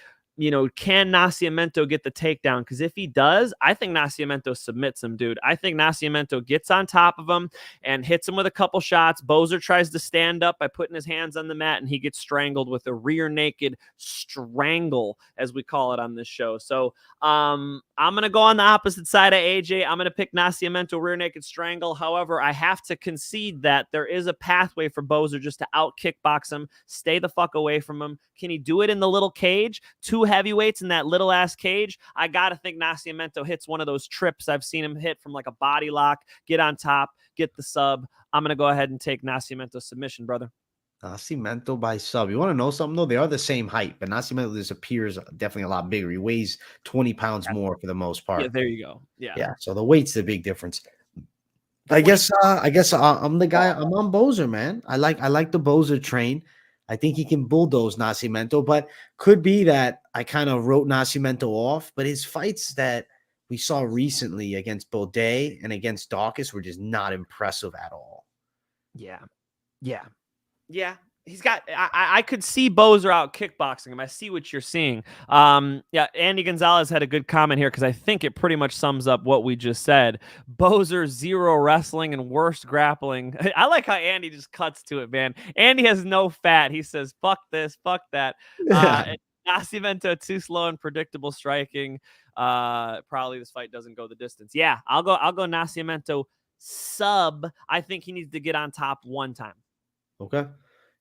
Can Nascimento get the takedown? Because if he does, I think Nascimento submits him, dude. I think Nascimento gets on top of him and hits him with a couple shots. Boser tries to stand up by putting his hands on the mat, and he gets strangled with a rear naked strangle, as we call it on this show. So I'm going to go on the opposite side of AJ. I'm going to pick Nascimento rear naked strangle. However, I have to concede that there is a pathway for Boser just to out kickbox him, stay the fuck away from him. Can he do it in the little cage? 2 heavyweights in that little ass cage, I got to think Nascimento hits one of those trips I've seen him hit from like a body lock, get on top, get the sub. I'm going to go ahead and take Nascimento submission, brother. Nascimento by sub. You want to know something, though? They are the same height, but Nascimento just appears definitely a lot bigger. He weighs 20 pounds more for the most part. Yeah, there you go. Yeah. So the weight's the big difference. I guess I'm the guy. I'm on Boser, man. I like the Boser train. I think he can bulldoze Nascimento, but could be that I kind of wrote Nascimento off. But his fights that we saw recently against Baudet and against Dawkins were just not impressive at all. Yeah. He's got, I could see Boser out kickboxing him. I see what you're seeing. Andy Gonzalez had a good comment here because I think it pretty much sums up what we just said. Boser, 0 wrestling and worst grappling. I like how Andy just cuts to it, man. Andy has no fat. He says, fuck this, fuck that. Nascimento, too slow and predictable striking. Probably this fight doesn't go the distance. Yeah, I'll go Nascimento sub. I think he needs to get on top one time. Okay.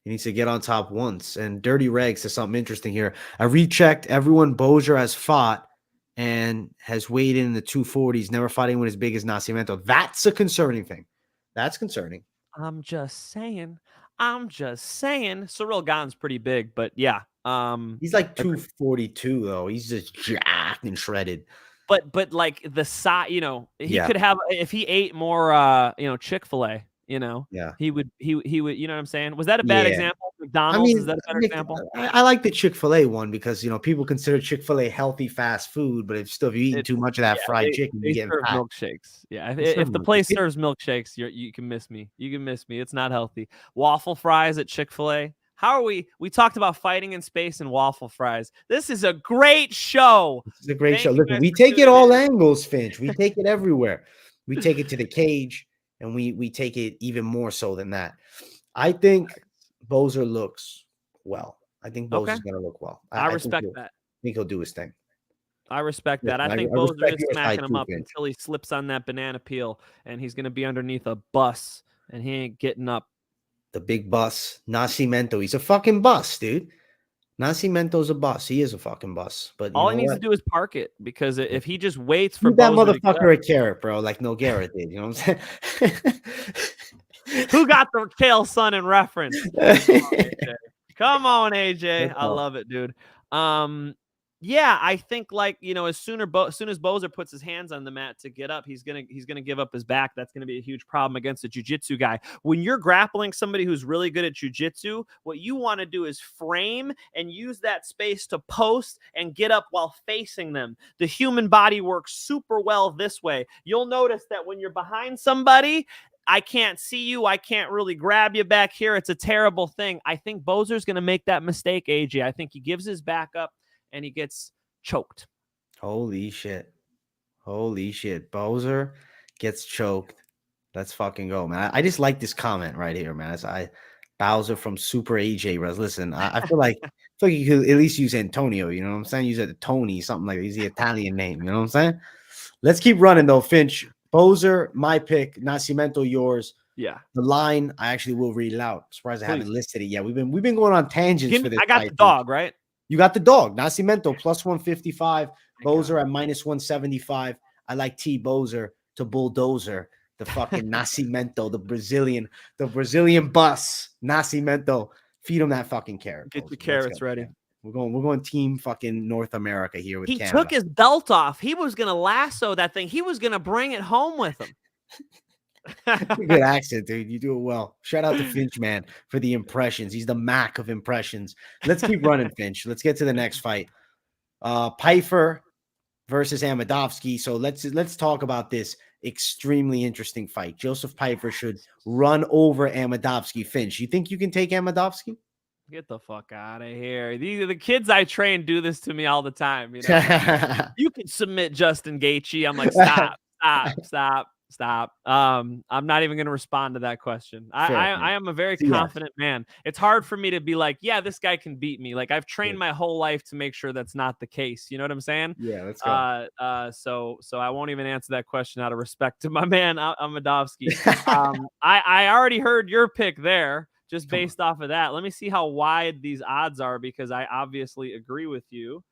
He needs to get on top once. And Dirty Reg says something interesting here. I rechecked everyone Boser has fought and has weighed in the 240s, never fought anyone as big as Nascimento. That's a concerning thing. That's concerning. I'm just saying. Cyril Gane's pretty big, but yeah. He's like 242 though. He's just jacked and shredded. But like the size, he could have, if he ate more Chick-fil-A, he would, you know what I'm saying? Was that a bad example? McDonald's, is that a better example? I like the Chick-fil-A one because, people consider Chick-fil-A healthy fast food, but if you're eating too much of that fried chicken, you get milkshakes. Yeah. If the place serves milkshakes, you can miss me. It's not healthy. Waffle fries at Chick-fil-A. How are we? We talked about fighting in space and waffle fries. This is a great show. This is a great show. Look, we take it all angles, Finch. We take it everywhere. We take it to the cage, and we take it even more so than that. I think Boser looks well. I think Boser's going to look well. I respect that. I think he'll do his thing. I respect that. I think Boser is smacking him up until he slips on that banana peel, and he's going to be underneath a bus, and he ain't getting up. The big bus, Nascimento. He's a fucking bus, dude. Nascimento's a bus. He is a fucking bus. But all he needs to do is park it, because if he just waits for that motherfucker a carrot, bro, like Nogueira did. You know what I'm saying? Who got the Kale Sonnen reference? Come on, AJ. I love it, dude. Yeah, I think as soon as Boser puts his hands on the mat to get up, he's gonna give up his back. That's gonna be a huge problem against a jiu-jitsu guy. When you're grappling somebody who's really good at jiu-jitsu, what you want to do is frame and use that space to post and get up while facing them. The human body works super well this way. You'll notice that when you're behind somebody, I can't see you. I can't really grab you back here. It's a terrible thing. I think Boser's gonna make that mistake, AJ. I think he gives his back up and he gets choked. Holy shit. Boser gets choked. Let's fucking go, man. I just like this comment right here, man. Bowser from Super AJ. Listen, I feel like you could at least use Antonio. You know what I'm saying? Use it Tony, something like that. He's the Italian name. You know what I'm saying? Let's keep running, though, Finch. Boser, my pick. Nascimento, yours. Yeah. The line, I actually will read it out. I'm surprised I haven't listed it yet. We've been going on tangents for this. I got the dog, right? You got the dog. Nascimento plus 155. Boser at minus 175. I like T Boser to bulldozer the fucking Nascimento, the Brazilian bus. Nascimento. Feed him that fucking carrot. Get the carrots ready. Man. We're going team fucking North America here with Canada. He took his belt off. He was gonna lasso that thing. He was gonna bring it home with him. Good accent, dude. You do it well. Shout out to Finch, man, for the impressions. He's the Mac of impressions. Let's keep running, Finch. Let's get to the next fight. Pfeiffer versus Amedovski. So let's talk about this extremely interesting fight. Joseph Pfeiffer should run over Amedovski. Finch, you think you can take Amedovski? Get the fuck out of here. The kids I train do this to me all the time. You can submit Justin Gaethje. I'm like, stop. I'm not even going to respond to that question. I am a very confident man. It's hard for me to be like, yeah, this guy can beat me. Like, I've trained my whole life to make sure that's not the case. You know what I'm saying? Yeah, let's go. So I won't even answer that question out of respect to my man, Amedovski. I already heard your pick there. Just based off of that, let me see how wide these odds are, because I obviously agree with you.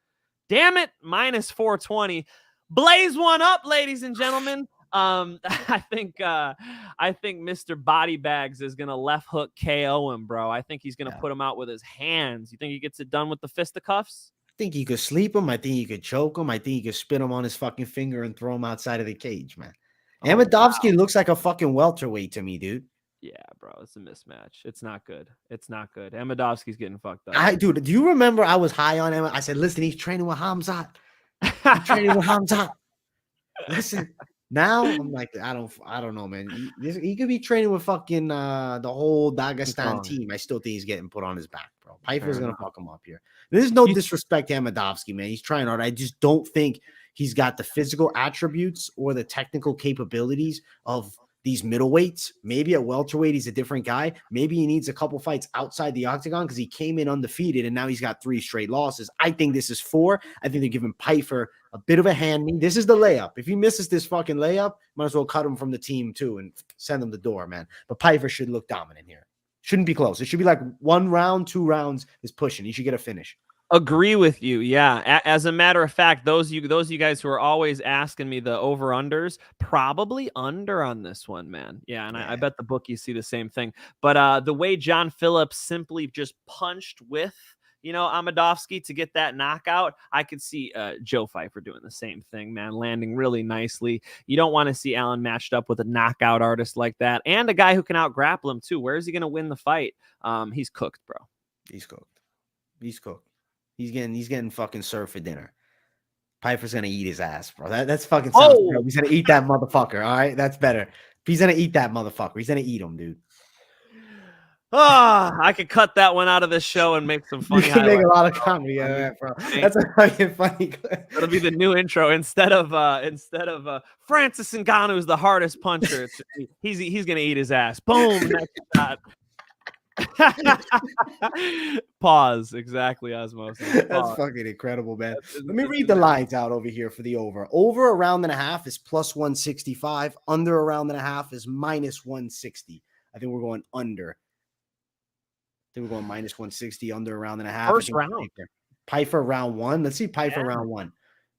Damn it, minus 420. Blaze one up, ladies and gentlemen. I think Mr. Body Bags is gonna left hook KO him, bro. I think he's gonna put him out with his hands. You think he gets it done with the fisticuffs? I think you could sleep him. I think you could choke him. I think you could spin him on his fucking finger and throw him outside of the cage, man. Oh, Amedovski wow. looks like a fucking welterweight to me, dude. Yeah, bro, it's a mismatch. It's not good. It's not good. Amedovski's getting fucked up. Dude, do you remember I was high on him? I said, listen, he's training with Hamzat. He's training with Hamzat. Listen, now I'm like, I don't know, man. He could be training with fucking the whole Dagestan team. I still think he's getting put on his back, bro. Piper's gonna fuck him up here. There's no disrespect to Amedovski, man. He's trying hard. I just don't think he's got the physical attributes or the technical capabilities of these middleweights. Maybe at welterweight, he's a different guy. Maybe he needs a couple fights outside the octagon because he came in undefeated and now he's got 3 straight losses. I think this is 4. I think they're giving Piper a bit of a hand. This is the layup. If he misses this fucking layup, might as well cut him from the team too and send him the door, man. But Piper should look dominant here. Shouldn't be close. It should be like 1 round, 2 rounds is pushing. He should get a finish. Agree with you. Yeah. As a matter of fact, those of you guys who are always asking me the over-unders, probably under on this one, man. Yeah, and I bet the bookies see the same thing. But the way John Phillips simply just punched with, Amedovski to get that knockout, I could see Joe Pfeiffer doing the same thing, man, landing really nicely. You don't want to see Allen matched up with a knockout artist like that and a guy who can out-grapple him, too. Where is he going to win the fight? He's cooked, bro. He's cooked. He's getting fucking served for dinner. Piper's gonna eat his ass, bro. That's fucking sounds good. He's gonna eat that motherfucker. All right, that's better. He's gonna eat that motherfucker. He's gonna eat him, dude. I could cut that one out of this show and make some funny. You can make a lot of comedy out of that, bro. That's a fucking funny clip. It'll be the new intro instead of Francis Ngannou's the hardest puncher. He's gonna eat his ass. Boom. Next shot. Pause. Exactly, Osmosis. That's fucking incredible, man. Let me read the lines out over here for the over. Over a round and a half is plus 165. Under a round and a half is minus 160. I think we're going under. I think we're going minus 160 under a round and a half. First round. Piper round 1. Let's see Piper round 1.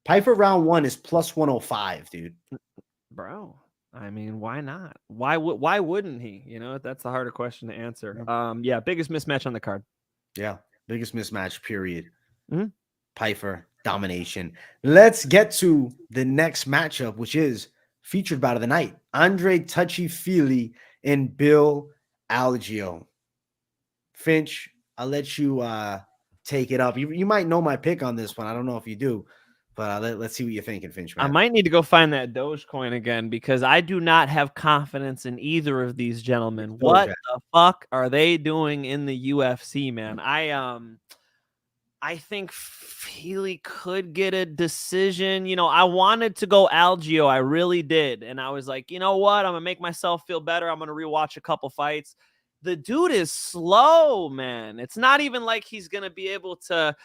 Piper round 1 is plus 105, dude. Bro. I mean, why not? Why wouldn't he? That's the harder question to answer. Biggest mismatch on the card. Yeah, biggest mismatch, period. Mm-hmm. Piper, domination. Let's get to the next matchup, which is featured bout of the night. Andre Touchy-Feely and Bill Algeo. Finch, I'll let you take it up. You might know my pick on this one. I don't know if you do. But let's see what you're thinking, Finch. Man. I might need to go find that Dogecoin again because I do not have confidence in either of these gentlemen. What the fuck are they doing in the UFC, man? I think Feely could get a decision. I wanted to go Algeo. I really did. And I was like, you know what? I'm going to make myself feel better. I'm going to rewatch a couple fights. The dude is slow, man. It's not even like he's going to be able to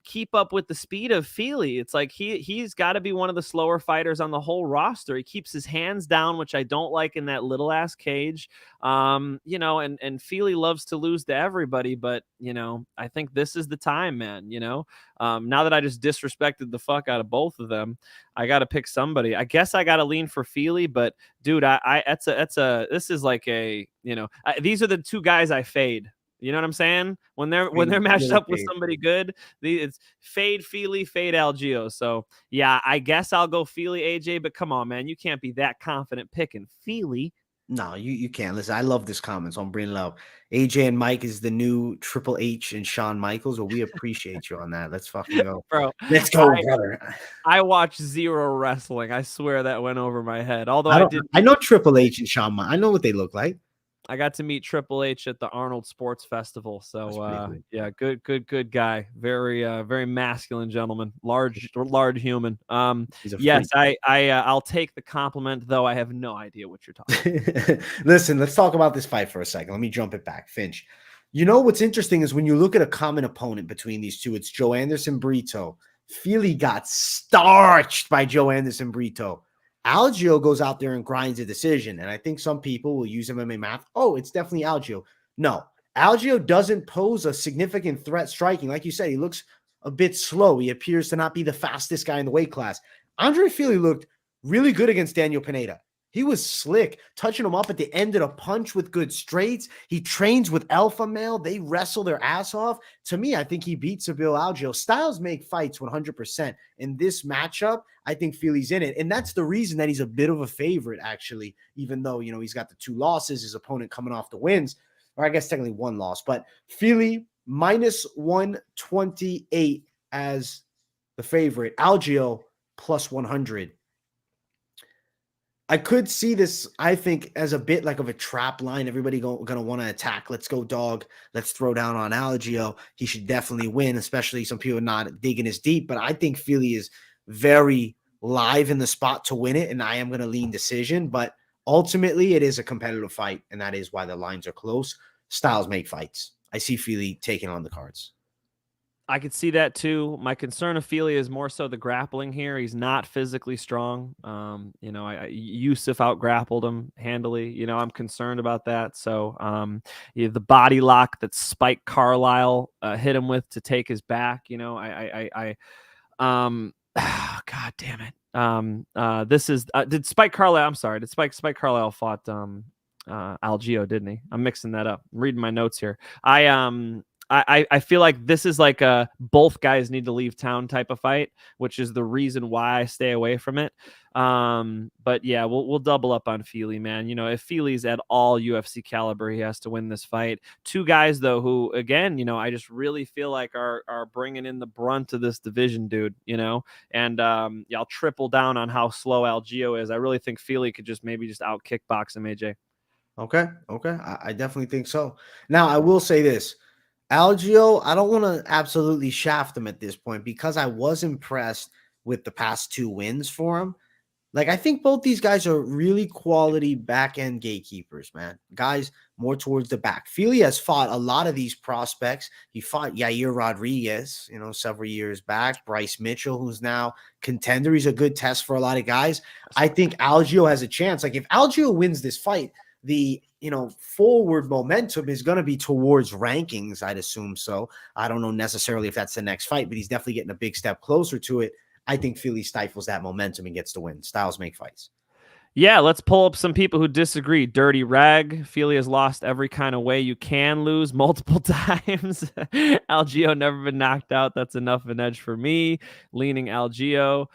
keep up with the speed of Feely. It's like he's got to be one of the slower fighters on the whole roster. He keeps his hands down, which I don't like in that little ass cage. And Feely loves to lose to everybody, but I think this is the time, man. Now that I just disrespected the fuck out of both of them, I got to pick somebody. I guess I got to lean for Feely, but dude, this is like these are the 2 guys I fade. You know what I'm saying? When they're matched up with somebody good, it's fade Feely, fade Algeo. So yeah, I guess I'll go Feely, AJ. But come on, man, you can't be that confident picking Feely. No, you can't. Listen, I love this comment, so I'm bringing love. AJ and Mike is the new Triple H and Shawn Michaels. Well, we appreciate you on that. Let's fucking go, bro. Let's go, brother. I watched zero wrestling. I swear that went over my head. Although I know Triple H and Shawn. I know what they look like. I got to meet Triple H at the Arnold Sports Festival. So yeah, good guy. Very very masculine gentleman, large human. Yes, I'll take the compliment, though I have no idea what you're talking about. Listen, let's talk about this fight for a second. Let me jump it back. Finch. What's interesting is when you look at a common opponent between these two, it's Joe Anderson Brito. Feely got starched by Joe Anderson Brito. Algeo goes out there and grinds a decision, and I think some people will use MMA math. Oh, it's definitely Algeo. No, Algeo doesn't pose a significant threat striking. Like you said, he looks a bit slow. He appears to not be the fastest guy in the weight class. Andre Fili looked really good against Daniel Pineda. He was slick, touching him up at the end of the punch with good straights. He trains with alpha male. They wrestle their ass off. To me, I think he beats Sabir Algeo. Styles make fights 100%. In this matchup, I think Fili's in it. And that's the reason that he's a bit of a favorite, actually, even though, he's got the 2 losses, his opponent coming off the wins, or I guess technically 1 loss. But Fili minus 128 as the favorite. Algeo plus 100. I could see this, I think, as a bit like of a trap line. Everybody going to want to attack. Let's go, dog. Let's throw down on Algeo. He should definitely win, especially some people not digging as deep. But I think Fili is very live in the spot to win it, and I am going to lean decision. But ultimately, it is a competitive fight, and that is why the lines are close. Styles make fights. I see Fili taking on the cards. I could see that too. My concern of Fili is more so the grappling here. He's not physically strong. Yusuf out grappled him handily. I'm concerned about that. So the body lock that Spike Carlisle hit him with to take his back. God damn it. This is did Spike Carlisle? I'm sorry. Did Spike Carlisle fought Algeo? Didn't he? I'm mixing that up. I'm reading my notes here. I feel like this is like a both guys need to leave town type of fight, which is the reason why I stay away from it. But yeah, we'll double up on Fili, man. If Fili's at all UFC caliber, he has to win this fight. 2 guys though, who again, I just really feel like are bringing in the brunt of this division, dude. And I'll triple down on how slow Algeo is. I really think Fili could maybe just out kickbox him, AJ. Okay. I definitely think so. Now I will say this. Algeo, I don't want to absolutely shaft him at this point because I was impressed with the past 2 wins for him. Like, I think both these guys are really quality back-end gatekeepers, man. Guys more towards the back. Fili has fought a lot of these prospects. He fought Yair Rodrigues, several years back. Bryce Mitchell, who's now contender. He's a good test for a lot of guys. I think Algeo has a chance. Like, if Algeo wins this fight, the forward momentum is going to be towards rankings, I'd assume so. I don't know necessarily if that's the next fight, but he's definitely getting a big step closer to it. I think Fili stifles that momentum and gets the win. Styles make fights. Yeah, let's pull up some people who disagree. Dirty Rag. Fili has lost every kind of way you can lose multiple times. Algeo never been knocked out. That's enough of an edge for me. Leaning Algeo.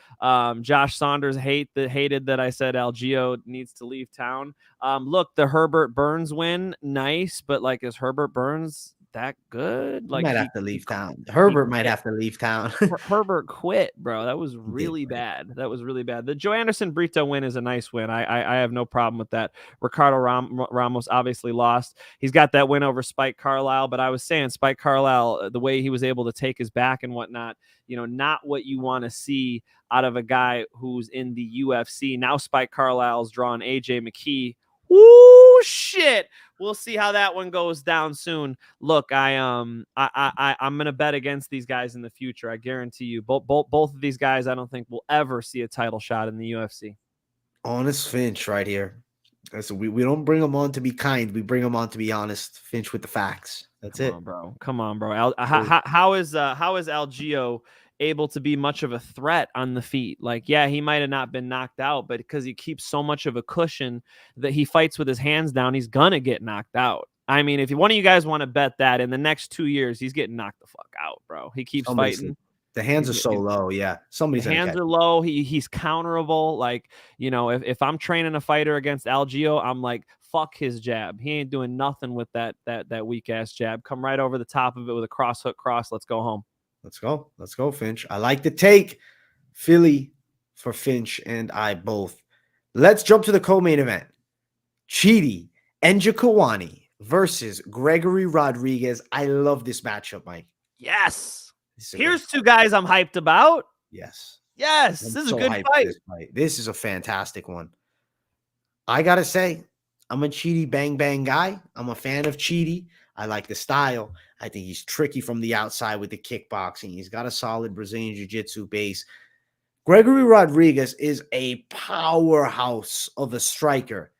Josh Saunders hated that I said Algeo needs to leave town. Look, the Herbert Burns win, nice, but is Herbert Burns that good? He might have to leave town. Herbert might have to leave town. Herbert quit, bro. That was really bad. The Joe Anderson Brito win is a nice win. I have no problem with that. Ricardo Ramos obviously lost. He's got that win over Spike Carlisle, but I was saying Spike Carlisle, the way he was able to take his back and whatnot, not what you want to see out of a guy who's in the UFC. Now Spike Carlisle's drawn AJ McKee. Woo, shit. We'll see how that one goes down soon. Look, I'm gonna bet against these guys in the future. I guarantee you. Both of these guys, I don't think will ever see a title shot in the UFC. Honest Finch right here. So we don't bring them on to be kind. We bring them on to be honest. Finch with the facts. That's it, bro. Come on, bro. How is Algeo able to be much of a threat on the feet? Yeah, he might have not been knocked out, but because he keeps so much of a cushion that he fights with his hands down, he's gonna get knocked out. I mean, if one of you guys want to bet that in the next 2 years, he's getting knocked the fuck out, bro. He keeps fighting. The hands are so low. Yeah. Somebody's hands are low. He's counterable. If I'm training a fighter against Algeo, I'm like, fuck his jab. He ain't doing nothing with that weak ass jab. Come right over the top of it with a hook cross. Let's go home. Let's go, Finch. I like the take. Fili for Finch and I both. Let's jump to the co-main event. Chidi and Njokuani versus Gregory Rodrigues. I love this matchup, Mike. Yes. Here's 2 guys I'm hyped about. Yes. This is a good fight. This is a fantastic one. I got to say, I'm a Chidi bang bang guy. I'm a fan of Chidi. I like the style. I think he's tricky from the outside with the kickboxing. He's got a solid Brazilian jiu-jitsu base. Gregory Rodrigues is a powerhouse of a striker.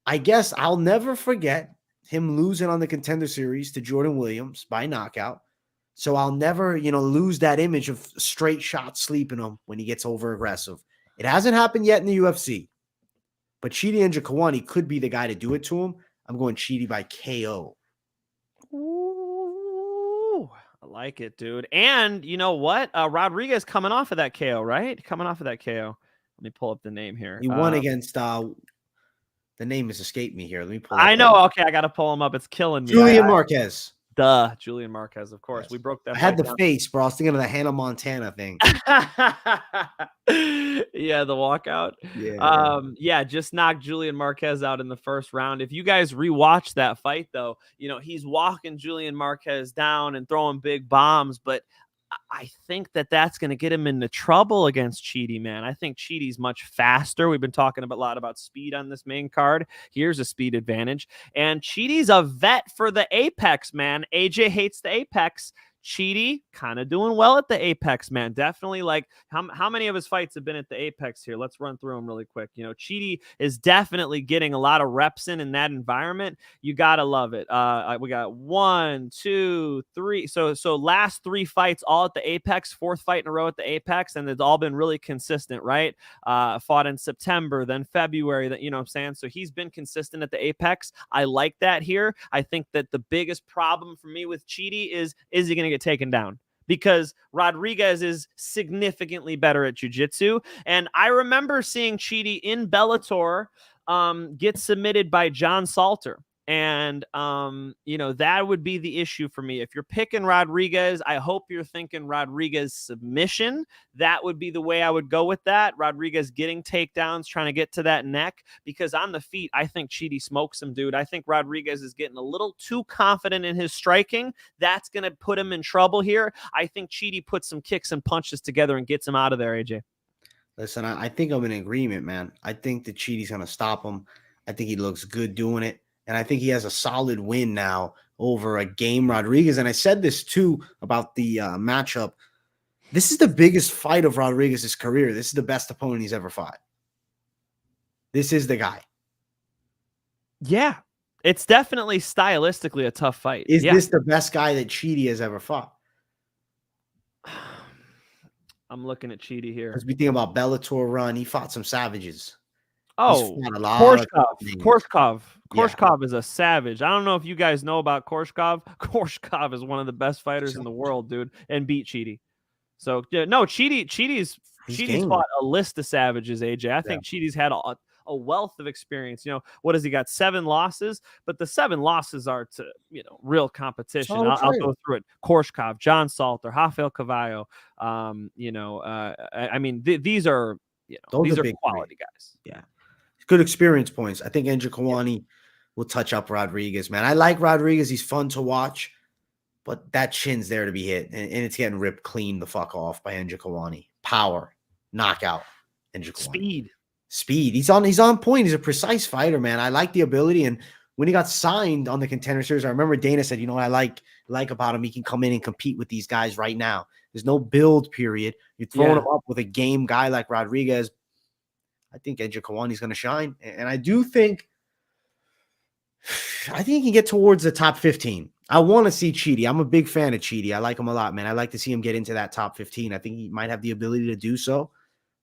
I guess I'll never forget him losing on the Contender Series to Jordan Williams by knockout. So I'll never, lose that image of straight shot sleeping him when he gets over aggressive. It hasn't happened yet in the UFC, but Chidi and Njokuani could be the guy to do it to him. I'm going Chidi by KO. Ooh, I like it, dude. And you know what? Rodrigues coming off of that KO, right? Coming off of that KO. Let me pull up the name here. He won against the name has escaped me here. Let me pull up. I know. Okay, I got to pull him up. It's killing me. Julian Marquez. Julian Marquez, of course. Yes. We broke that. I had the face, bro. I was thinking of the Hannah Montana thing. Yeah, the walkout. Yeah. Just knocked Julian Marquez out in the first round. If you guys rewatch that fight, though, he's walking Julian Marquez down and throwing big bombs, but I think that's going to get him into trouble against Chidi, man. I think Chidi's much faster. We've been talking a lot about speed on this main card. Here's a speed advantage. And Chidi's a vet for the Apex, man. AJ hates the Apex. Chidi kind of doing well at the Apex, man. Definitely, like, how many of his fights have been at the Apex here? Let's run through them really quick. Chidi is definitely getting a lot of reps in that environment. You gotta love it. We got 1, 2, 3. So last 3 fights all at the Apex, 4th fight in a row at the Apex, and it's all been really consistent, right? Fought in September, then February. That, you know what I'm saying? So he's been consistent at the Apex. I like that here. I think that the biggest problem for me with Chidi is he going to get taken down? Because Rodrigues is significantly better at jiu-jitsu. And I remember seeing Chidi in Bellator get submitted by John Salter. And, that would be the issue for me. If you're picking Rodrigues, I hope you're thinking Rodrigues submission. That would be the way I would go with that. Rodrigues getting takedowns, trying to get to that neck, because on the feet, I think Chidi smokes him, dude. I think Rodrigues is getting a little too confident in his striking. That's going to put him in trouble here. I think Chidi puts some kicks and punches together and gets him out of there, AJ. Listen, I think I'm in agreement, man. I think that Chidi's going to stop him. I think he looks good doing it. And I think he has a solid win now over a game Rodrigues. And I said this too about the matchup. This is the biggest fight of Rodrigues' career. This is the best opponent he's ever fought. This is the guy. Yeah, it's definitely stylistically a tough fight. Is this the best guy that Chidi has ever fought? I'm looking at Chidi here. As we think about Bellator run, he fought some savages. Oh, Korshkov is a savage. I don't know if you guys know about Korshkov. Korshkov is one of the best fighters in the world, dude, and beat Chidi. So no, Chidi's fought a list of savages, AJ. I think Chidi's had a wealth of experience. What has he got? 7 losses, but the 7 losses are to, real competition. I'll go through it. Korshkov, John Salter, Rafael Cavallo. These are, these are quality guys. Yeah. Good experience points. I think Njokuani will touch up Rodrigues, man. I like Rodrigues. He's fun to watch, but that chin's there to be hit, and it's getting ripped clean the fuck off by Njokuani. Power, knockout, Njokuani. Speed. He's on point. He's a precise fighter, man. I like the ability, and when he got signed on the Contender Series, I remember Dana said, what I like about him, he can come in and compete with these guys right now. There's no build period. You're throwing him up with a game guy like Rodrigues. I think Njokuani's going to shine. And I think he can get towards the top 15. I want to see Chidi. I'm a big fan of Chidi. I like him a lot, man. I like to see him get into that top 15. I think he might have the ability to do so.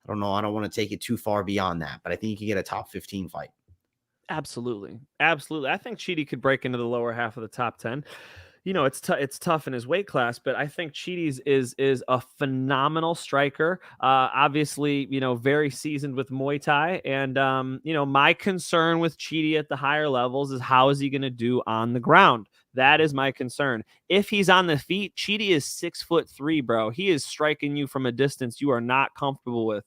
I don't know. I don't want to take it too far beyond that, but I think he can get a top 15 fight. Absolutely. I think Chidi could break into the lower half of the top 10. It's tough in his weight class, but I think Chidi's is a phenomenal striker. Obviously, very seasoned with Muay Thai. And, my concern with Chidi at the higher levels is how is he going to do on the ground? That is my concern. If he's on the feet, Chidi is 6'3", bro. He is striking you from a distance you are not comfortable with,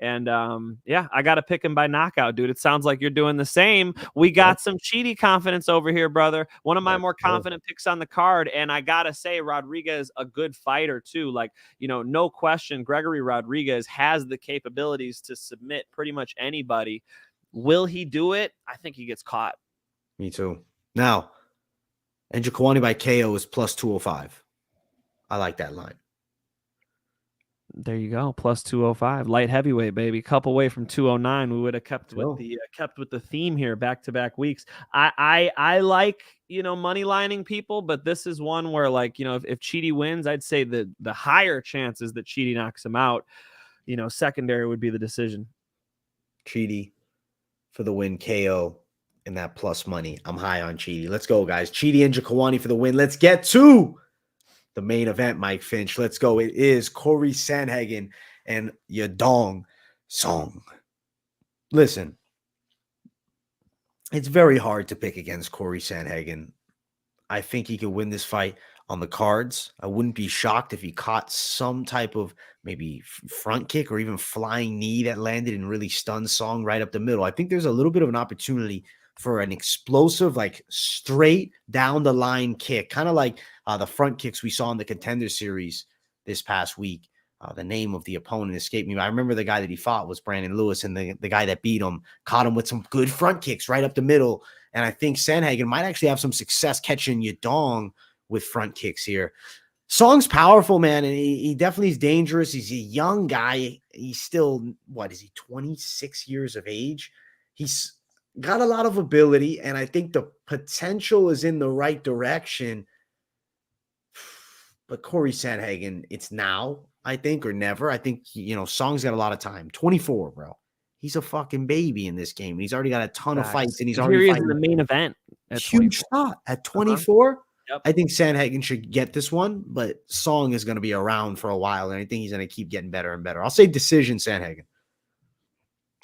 And I got to pick him by knockout, dude. It sounds like you're doing the same. We got some Chidi confidence over here, brother. One of my more confident picks on the card. And I got to say, Rodrigues, a good fighter too. Like, no question, Gregory Rodrigues has the capabilities to submit pretty much anybody. Will he do it? I think he gets caught. Me too. Now, Njokuani by KO is plus 205. I like that line. There you go. Plus 205. Light heavyweight, baby. Couple away from 209. We would have kept with the theme here back-to-back weeks. I like, money lining people, but this is one where, like, if Chidi wins, I'd say the higher chances that Chidi knocks him out, secondary would be the decision. Chidi for the win, KO, and that plus money. I'm high on Chidi. Let's go, guys. Chidi and Njokuani for the win. Let's get to the main event, Mike Finch. Let's go. It is Cory Sandhagen and Yadong Song. Listen, it's very hard to pick against Cory Sandhagen. I think he could win this fight on the cards. I wouldn't be shocked if he caught some type of maybe front kick or even flying knee that landed and really stunned Song right up the middle. I think there's a little bit of an opportunity for an explosive, like straight down the line kick, kind of like the front kicks we saw in the Contender Series this past week. The name of the opponent escaped me. I remember the guy that he fought was Brandon Lewis, and the guy that beat him caught him with some good front kicks right up the middle. And I think Sandhagen might actually have some success catching Yadong with front kicks here. Song's powerful, man, and he definitely is dangerous. He's a young guy. He's still, 26 years of age? He's got a lot of ability, and I think the potential is in the right direction. But Cory Sandhagen, it's now, I think, or never. I think, Song's got a lot of time. 24, bro. He's a fucking baby in this game. He's already got a ton of fights, and he's already in the main event. Huge spot at 24. Yep. I think Sandhagen should get this one, but Song is going to be around for a while, and I think he's going to keep getting better and better. I'll say decision, Sandhagen.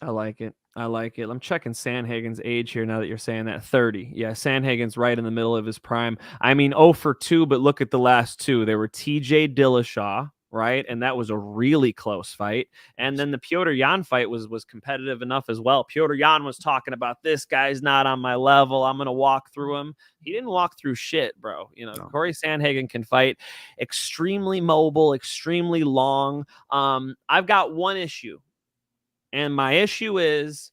I like it. I'm checking Sandhagen's age here now that you're saying that. 30. Yeah, Sandhagen's right in the middle of his prime. I mean, 0 for 2, but look at the last two. They were TJ Dillashaw, right? And that was a really close fight. And then the Petr Yan fight was competitive enough as well. Petr Yan was talking about, this guy's not on my level. I'm going to walk through him. He didn't walk through shit, bro. No. Cory Sandhagen can fight. Extremely mobile, extremely long. I've got one issue. And my issue is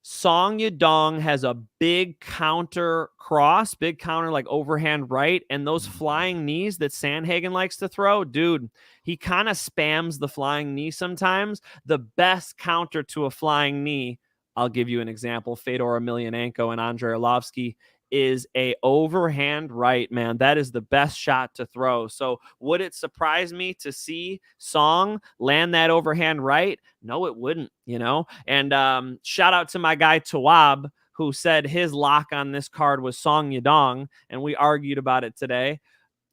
Song Yadong has a big counter cross, big counter like overhand right, and those flying knees that Sandhagen likes to throw, dude, he kind of spams the flying knee sometimes. The best counter to a flying knee, I'll give you an example, Fedor Emelianenko and Andrei Arlovsky, is a overhand right, man. That is the best shot to throw. So would it surprise me to see Song land that overhand right? No, it wouldn't, And shout out to my guy Tawab, who said his lock on this card was Song Yadong, and we argued about it today.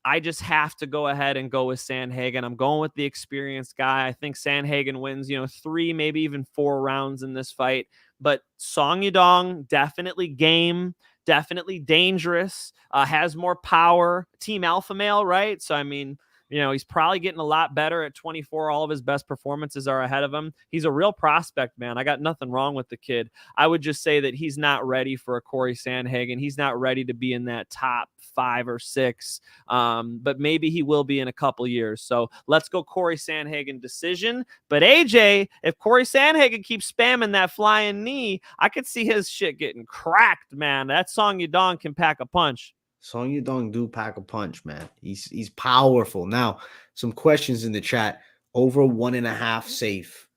I just have to go ahead and go with Sandhagen. I'm going with the experienced guy. I think Sandhagen wins, 3, maybe even 4 rounds in this fight. But Song Yadong, definitely game, definitely dangerous, has more power, team alpha male, right? So, I mean, he's probably getting a lot better at 24. All of his best performances are ahead of him. He's a real prospect, man. I got nothing wrong with the kid. I would just say that he's not ready for a Cory Sandhagen. He's not ready to be in that top 5 or 6, but maybe he will be in a couple years. So let's go Cory Sandhagen decision. But AJ, if Cory Sandhagen keeps spamming that flying knee, I could see his shit getting cracked, man. That Song Yadong can pack a punch. Song Yadong do pack a punch, man. He's powerful. Now, some questions in the chat. Over 1.5 safe.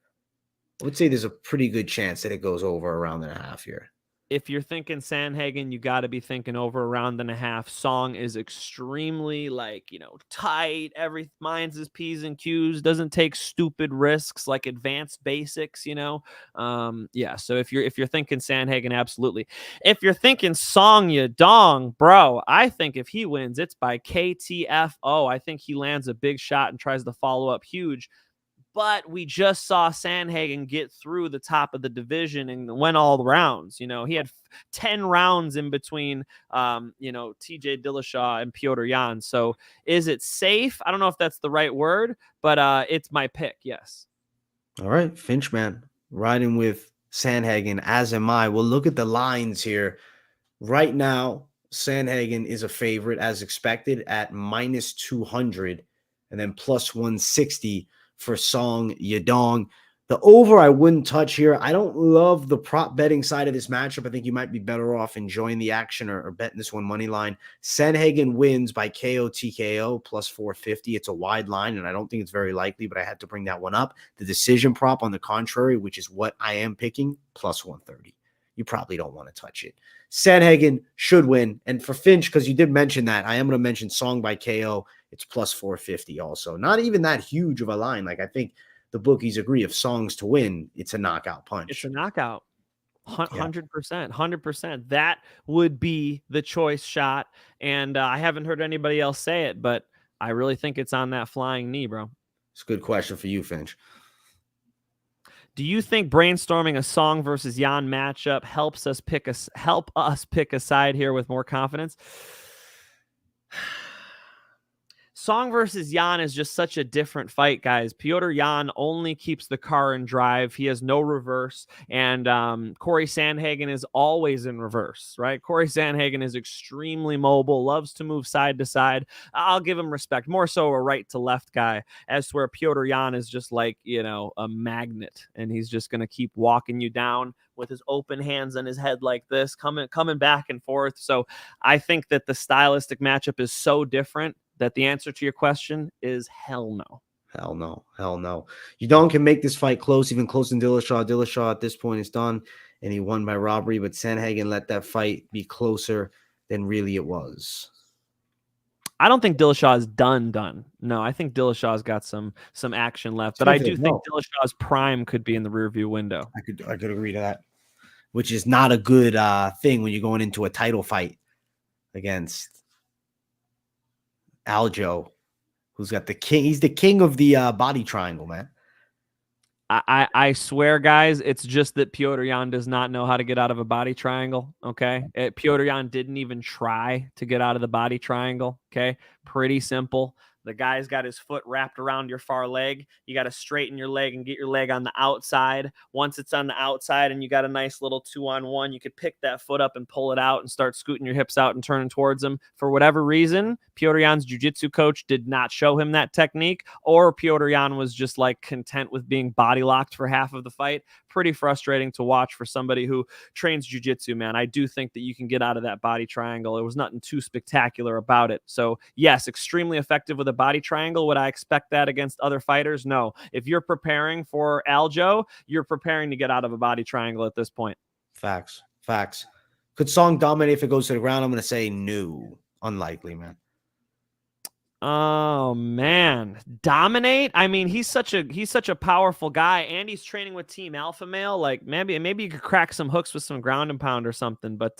I would say there's a pretty good chance that it goes over a round and a half here. If you're thinking Sandhagen, you got to be thinking over a round and a half. Song is extremely tight. Mine's his P's and Q's, doesn't take stupid risks like advanced basics, Yeah. So if you're thinking Sandhagen, absolutely. If you're thinking Song Yadong, bro, I think if he wins, it's by KTFO. I think he lands a big shot and tries to follow up huge. But we just saw Sandhagen get through the top of the division and went all the rounds. He had 10 rounds in between, TJ Dillashaw and Petr Yan. So is it safe? I don't know if that's the right word, but it's my pick. Yes. All right. Finch, man, riding with Sandhagen, as am I. We'll look at the lines here. Right now, Sandhagen is a favorite as expected at -200 and then +160 for Song Yadong. The over I wouldn't touch here. I don't love the prop betting side of this matchup. I think you might be better off enjoying the action or betting this one money line. Sandhagen wins by KO TKO plus 450. It's a wide line, and I don't think it's very likely, but I had to bring that one up. The decision prop, on the contrary, which is what I am picking, plus 130. You probably don't want to touch it. Sandhagen should win. And for Finch, because you did mention that, I am going to mention Song by KO. It's plus 450 also. Not even that huge of a line. Like, I think the bookies agree if Song's to win, it's a knockout punch. It's a knockout. 100%. 100%. That would be the choice shot. And I haven't heard anybody else say it, but I really think it's on that flying knee, bro. It's a good question for you, Finch. Do you think brainstorming a Song versus Jan matchup help us pick a side here with more confidence? Song versus Jan is just such a different fight, guys. Petr Yan only keeps the car in drive. He has no reverse. And Cory Sandhagen is always in reverse, right? Cory Sandhagen is extremely mobile, loves to move side to side. I'll give him respect. More so a right to left guy, as to where Petr Yan is just like, a magnet. And he's just going to keep walking you down with his open hands on his head like this, coming back and forth. So I think that the stylistic matchup is so different that the answer to your question is hell no. Hell no. Hell no. Yadong can make this fight close, even closer than Dillashaw. Dillashaw at this point is done, and he won by robbery, but Sandhagen let that fight be closer than really it was. I don't think Dillashaw is done. No, I think Dillashaw's got some action left, but I do think Dillashaw's prime could be in the rearview window. I could agree to that, which is not a good thing when you're going into a title fight against Aljo, who's got the king. He's the king of the body triangle, man. I swear, guys, it's just that Petr Yan does not know how to get out of a body triangle, okay? Petr Yan didn't even try to get out of the body triangle, okay? Pretty simple. The guy's got his foot wrapped around your far leg. You got to straighten your leg and get your leg on the outside. Once it's on the outside and you got a nice little 2-on-1, you could pick that foot up and pull it out and start scooting your hips out and turning towards him. For whatever reason, Petr Yan's jiu-jitsu coach did not show him that technique, or Petr Yan was just like content with being body locked for half of the fight. Pretty frustrating to watch for somebody who trains jiu-jitsu, man. I do think that you can get out of that body triangle. It was nothing too spectacular about it. So yes, extremely effective with a body triangle. Would I expect that against other fighters? No. If you're preparing for Aljo, you're preparing to get out of a body triangle at this point. Facts. Could Song dominate if it goes to the ground? I'm going to say no. Unlikely, man. Oh man, dominate. I mean, he's such a powerful guy, and he's training with Team Alpha Male. Like maybe you could crack some hooks with some ground and pound or something. But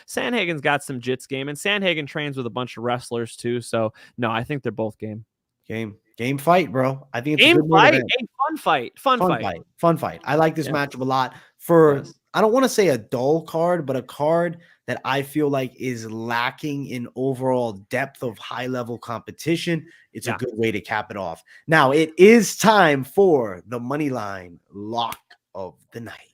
Sandhagen's got some jits game, and Sandhagen trains with a bunch of wrestlers too. So no, I think they're both game fight, bro. I think it's game a good fight, event. Fun fight. I like this matchup a lot. I don't want to say a dull card, but a card that I feel like is lacking in overall depth of high-level competition. It's a good way to cap it off. Now, it is time for the Moneyline Lock of the Night.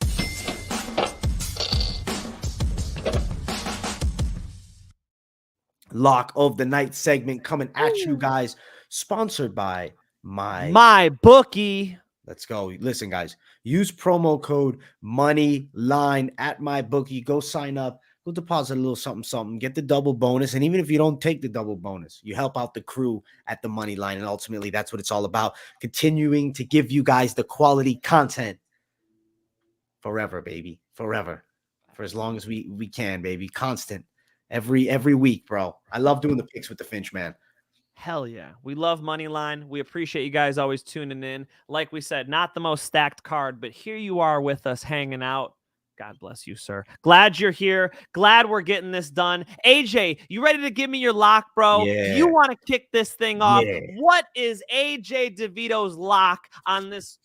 Lock of the Night segment coming at you guys, sponsored by My Bookie. Let's go. Listen, guys, use promo code Moneyline at MyBookie. Go sign up. Go deposit a little something, get the double bonus. And even if you don't take the double bonus, you help out the crew at the Moneyline. And ultimately, that's what it's all about. Continuing to give you guys the quality content forever, baby. Forever. For as long as we can, baby. Constant. Every week, bro. I love doing the picks with the Finch, man. Hell yeah. We love Moneyline. We appreciate you guys always tuning in. Like we said, not the most stacked card, but here you are with us hanging out. God bless you, sir. Glad you're here. Glad we're getting this done. AJ, you ready to give me your lock, bro? Yeah. You want to kick this thing off? Yeah. What is AJ DeVito's lock on this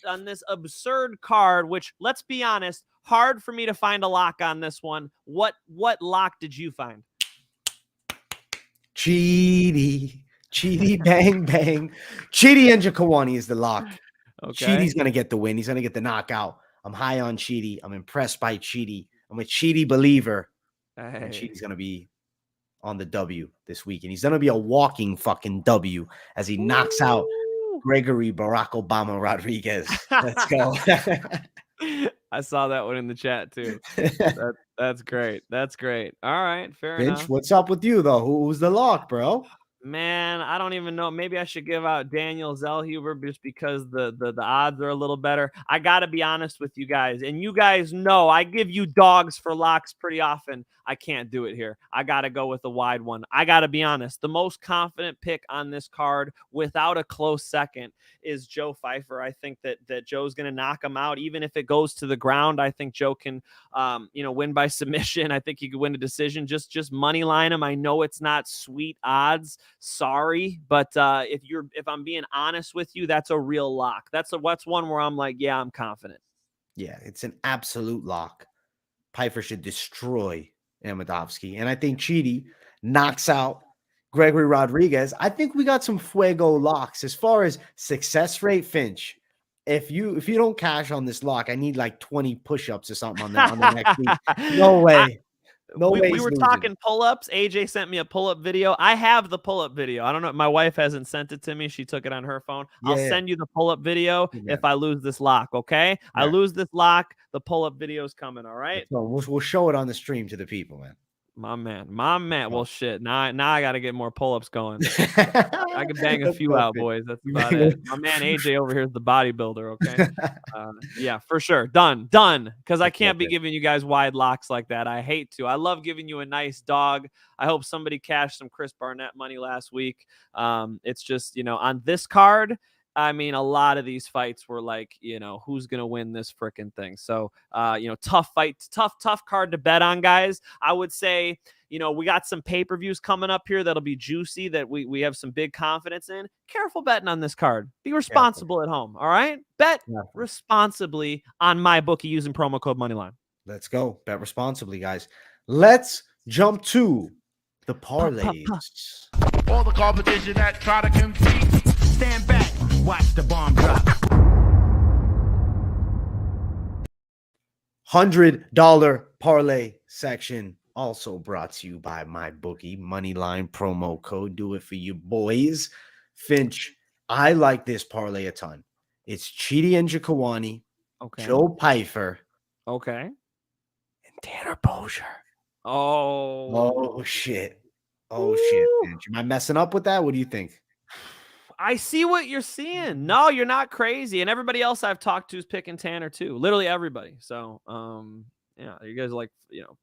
absurd card, which, let's be honest, hard for me to find a lock on this one. What lock did you find? Chidi, bang, bang. Chidi and Njokuani is the lock. Okay. Chidi's going to get the win. He's going to get the knockout. I'm high on Chidi. I'm impressed by Chidi. I'm a Chidi believer. Hey. And Chidi's going to be on the W this week. And he's going to be a walking fucking W as he knocks out Gregory Barack Obama Rodrigues. Let's go. I saw that one in the chat too. That's great. That's great. All right, fair Finch, enough. what's up with you though? Who's the lock, bro? Man, I don't even know. Maybe I should give out Daniel Zellhuber just because the odds are a little better. I got to be honest with you guys. And you guys know I give you dogs for locks pretty often. I can't do it here. I got to go with a wide one. I got to be honest. The most confident pick on this card without a close second is Joe Pfeiffer. I think that Joe's going to knock him out. Even if it goes to the ground, I think Joe can, win by submission. I think he could win a decision. Just money line him. I know it's not sweet odds. Sorry, but if I'm being honest with you, that's a real lock. That's one where I'm like, yeah, I'm confident. Yeah, it's an absolute lock. Pfeiffer should destroy Amidovsky, and I think Chidi knocks out Gregory Rodrigues. I think we got some fuego locks as far as success rate. Finch, if you don't cash on this lock, I need like 20 push-ups or something on the next week. No way. We were talking pull-ups. AJ sent me a pull-up video. I have the pull-up video. I don't know. My wife hasn't sent it to me. She took it on her phone. I'll send you the pull-up video if I lose this lock, okay? I lose this lock, the pull-up video is coming, all right? So we'll show it on the stream to the people, man. My man. Well, shit. Now I got to get more pull-ups going. I can bang a few out, boys. That's about it. My man AJ over here is the bodybuilder, okay? Yeah, for sure. Done. Because I can't be giving you guys wide locks like that. I hate to. I love giving you a nice dog. I hope somebody cashed some Chris Barnett money last week. It's just, on this card, I mean, a lot of these fights were like, who's going to win this freaking thing? So, tough fight, tough card to bet on, guys. I would say, we got some pay-per-views coming up here that'll be juicy that we have some big confidence in. Careful betting on this card. Be responsible at home, all right? Bet responsibly on MyBookie using promo code Moneyline. Let's go. Bet responsibly, guys. Let's jump to the parlays. All the competition that try to compete, stand back, watch the bomb drop. $100 parlay section also brought to you by MyBookie. Moneyline promo code. Do it for you boys. Finch, I like this parlay a ton. It's Chidi and Njokuani, Joe Pfeiffer, and Tanner Bozier. Oh shit. Finch. Am I messing up with that? What do you think? I see what you're seeing. No, you're not crazy. And everybody else I've talked to is picking Tanner too. Literally everybody. So, you guys are like,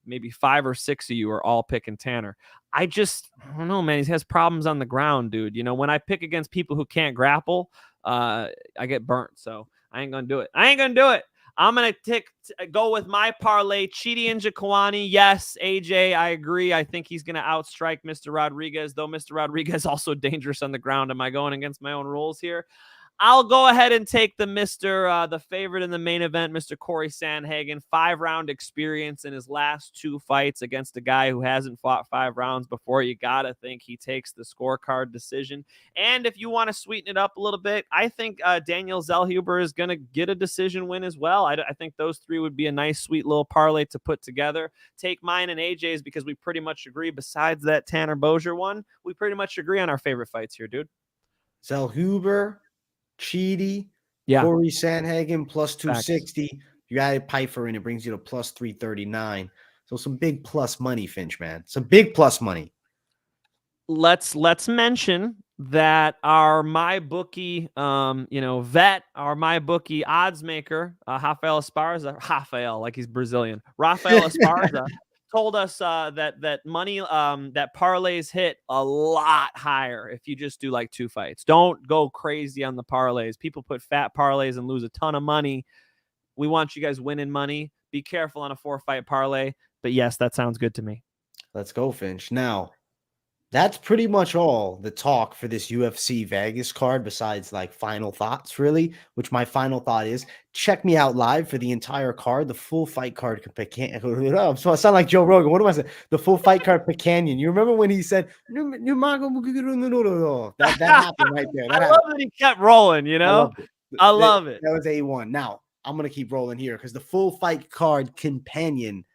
maybe 5 or 6 of you are all picking Tanner. I don't know, man. He has problems on the ground, dude. When I pick against people who can't grapple, I get burnt. So I ain't going to do it. I'm going to go with my parlay, Chidi and Njokuani. Yes, AJ, I agree. I think he's going to outstrike Mr. Rodrigues, though Mr. Rodrigues also dangerous on the ground. Am I going against my own rules here? I'll go ahead and take the favorite in the main event, Mr. Cory Sandhagen. 5-round experience in his last 2 fights against a guy who hasn't fought 5 rounds before. You got to think he takes the scorecard decision. And if you want to sweeten it up a little bit, I think Daniel Zellhuber is going to get a decision win as well. I think those 3 would be a nice, sweet little parlay to put together. Take mine and AJ's because we pretty much agree. Besides that Tanner Bozier one, we pretty much agree on our favorite fights here, dude. Zellhuber, Chidi, Cory Sandhagen plus 260. Facts. You added Pfeiffer in, it brings you to plus 339. So some big plus money, Finch, man. Some big plus money. Let's mention that our MyBookie, vet, our MyBookie odds maker, Rafael Esparza, like he's Brazilian. Rafael Esparza told us that money, that parlays hit a lot higher if you just do like 2 fights. Don't go crazy on the parlays. People put fat parlays and lose a ton of money. We want you guys winning money. Be careful on a 4-fight parlay. But yes, that sounds good to me. Let's go, Finch. Now, that's pretty much all the talk for this UFC Vegas card besides like final thoughts, really, which my final thought is check me out live for the entire card. The full fight card. So I sound like Joe Rogan. What am I saying? The full fight card Canyon. You remember when he said, that happened right there. I love that he kept rolling, I love it. That was A1. Now, I'm going to keep rolling here because the full fight card companion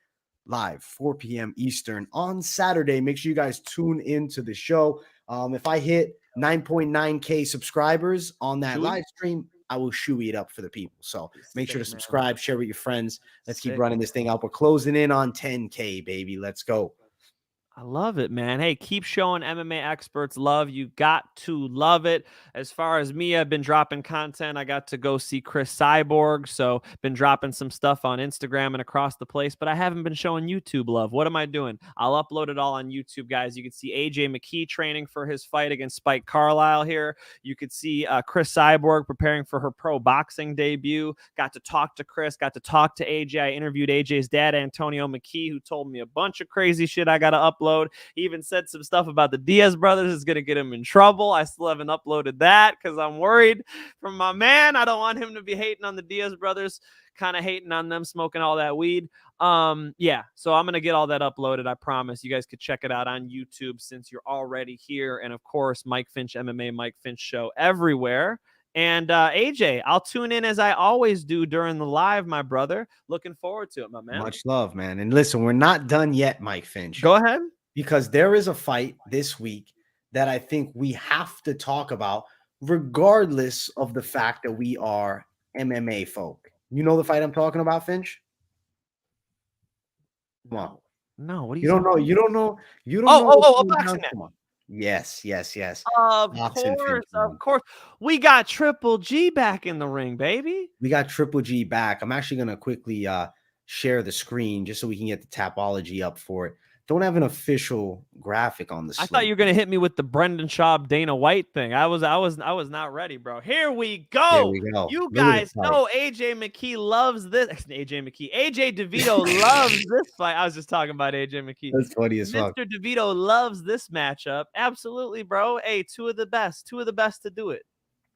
live 4 p.m. Eastern on Saturday. Make sure you guys tune into the show. If I hit 9.9K subscribers on that Shoey? live stream, I will shoey it up for the people. So make sure to Sick, man. subscribe, share with your friends. Let's keep Sick. running this thing up. We're closing in on 10K, baby. Let's go. I love it, man. Hey, keep showing MMA experts love. You got to love it. As far as me, I've been dropping content. I got to go see Chris Cyborg, so been dropping some stuff on Instagram and across the place, but I haven't been showing YouTube love. What am I doing? I'll upload it all on YouTube, guys. You can see AJ McKee training for his fight against Spike Carlisle here. You could see Chris Cyborg preparing for her pro boxing debut. Got to talk to Chris, got to talk to AJ. I interviewed AJ's dad, Antonio McKee, who told me a bunch of crazy shit I got to upload. He even said some stuff about the Diaz brothers is going to get him in trouble. I still haven't uploaded that because I'm worried from my man. I don't want him to be hating on the Diaz brothers, kind of hating on them smoking all that weed. Yeah, so I'm going to get all that uploaded. I promise. You guys could check it out on YouTube since you're already here. And of course, Mike Finch MMA, Mike Finch Show everywhere. And AJ, I'll tune in as I always do during the live, my brother. Looking forward to it, my man. Much love, man. And listen, we're not done yet, Mike Finch. Go ahead. Because there is a fight this week that I think we have to talk about, regardless of the fact that we are MMA folk. You know the fight I'm talking about, Finch? Come on. No, what do You don't know. You don't know. You don't know. Oh, a boxing match. Come on. Yes. Of Boxing course, Finch, of course. We got Triple G back in the ring, baby. We got Triple G back. I'm actually going to quickly share the screen just so we can get the Tapology up for it. Don't have an official graphic on the I thought you were gonna hit me with the Brendan Schaub Dana White thing. I was not ready, bro. Here we go. There we go. You Look at guys this fight. know AJ McKee loves this. AJ DeVito loves this fight. I was just talking about AJ McKee. That's funny as fuck. Mr. DeVito loves this matchup. Absolutely, bro. Hey, two of the best to do it.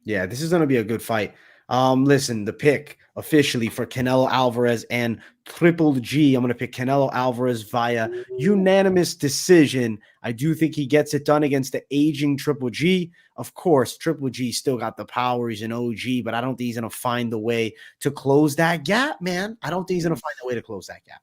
Yeah, this is going to be a good fight. Listen, the pick officially for Canelo Alvarez and Triple G. I'm going to pick Canelo Alvarez via unanimous decision. I do think he gets it done against the aging Triple G. Of course, Triple G still got the power. He's an OG, but I don't think he's going to find the way to close that gap, man. I don't think he's going to find the way to close that gap.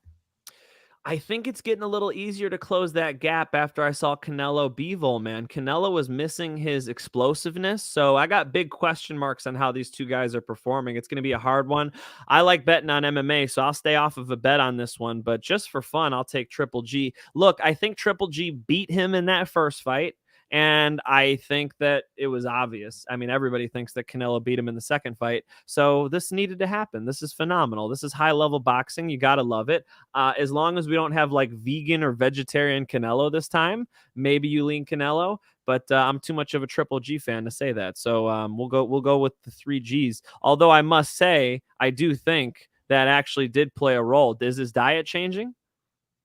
I think it's getting a little easier to close that gap after I saw Canelo Bivol, man. Canelo was missing his explosiveness, so I got big question marks on how these two guys are performing. It's going to be a hard one. I like betting on MMA, so I'll stay off of a bet on this one, but just for fun, I'll take Triple G. Look, I think Triple G beat him in that first fight. And I think that it was obvious. I mean, everybody thinks that Canelo beat him in the second fight. So this needed to happen. This is phenomenal. This is high-level boxing. You got to love it. As long as we don't have like vegan or vegetarian Canelo this time, maybe you lean Canelo. But I'm too much of a Triple G fan to say that. So we'll go with the 3 Gs. Although I must say, I do think that actually did play a role. Is his diet changing?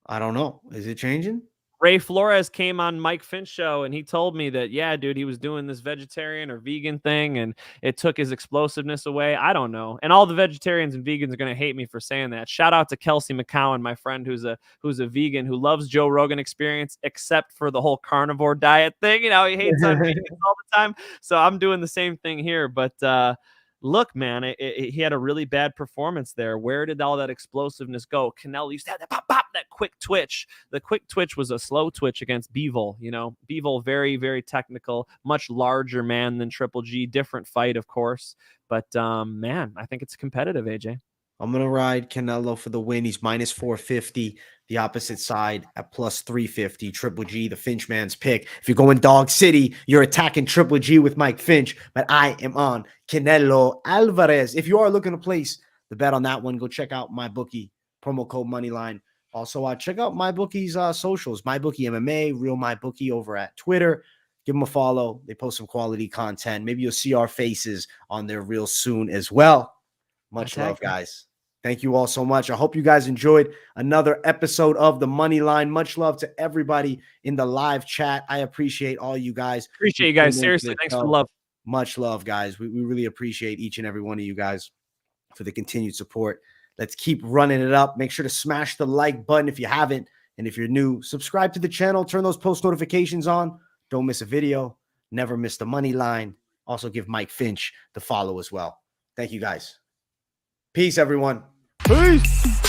I don't know. Is it changing? Ray Flores came on Mike Finch show and he told me that, yeah, dude, he was doing this vegetarian or vegan thing and it took his explosiveness away. I don't know. And all the vegetarians and vegans are going to hate me for saying that. Shout out to Kelsey McCowan, my friend, who's a vegan who loves Joe Rogan Experience, except for the whole carnivore diet thing. You know, he hates on vegans all the time. So I'm doing the same thing here. But look, man, he had a really bad performance there. Where did all that explosiveness go? Canelo used to have that pop, that quick twitch. The quick twitch was a slow twitch against Bivol. You know, Bivol, very, very technical, much larger man than Triple G. Different fight, of course. But, man, I think it's competitive, AJ. I'm going to ride Canelo for the win. He's minus 450. The opposite side at plus 350. Triple G, the Finch man's pick. If you're going Dog City, you're attacking Triple G with Mike Finch. But I am on Canelo Alvarez. If you are looking to place the bet on that one, go check out MyBookie, promo code Moneyline. Also, check out MyBookie's socials. MyBookie MMA, Real MyBookie over at Twitter. Give them a follow. They post some quality content. Maybe you'll see our faces on there real soon as well. Much love, guys. Thank you all so much. I hope you guys enjoyed another episode of the Money Line. Much love to everybody in the live chat. I appreciate all you guys. Appreciate you guys. Seriously, thanks for the love. Much love, guys. We really appreciate each and every one of you guys for the continued support. Let's keep running it up. Make sure to smash the like button if you haven't. And if you're new, subscribe to the channel. Turn those post notifications on. Don't miss a video. Never miss the Money Line. Also give Mike Finch the follow as well. Thank you, guys. Peace, everyone. Peace.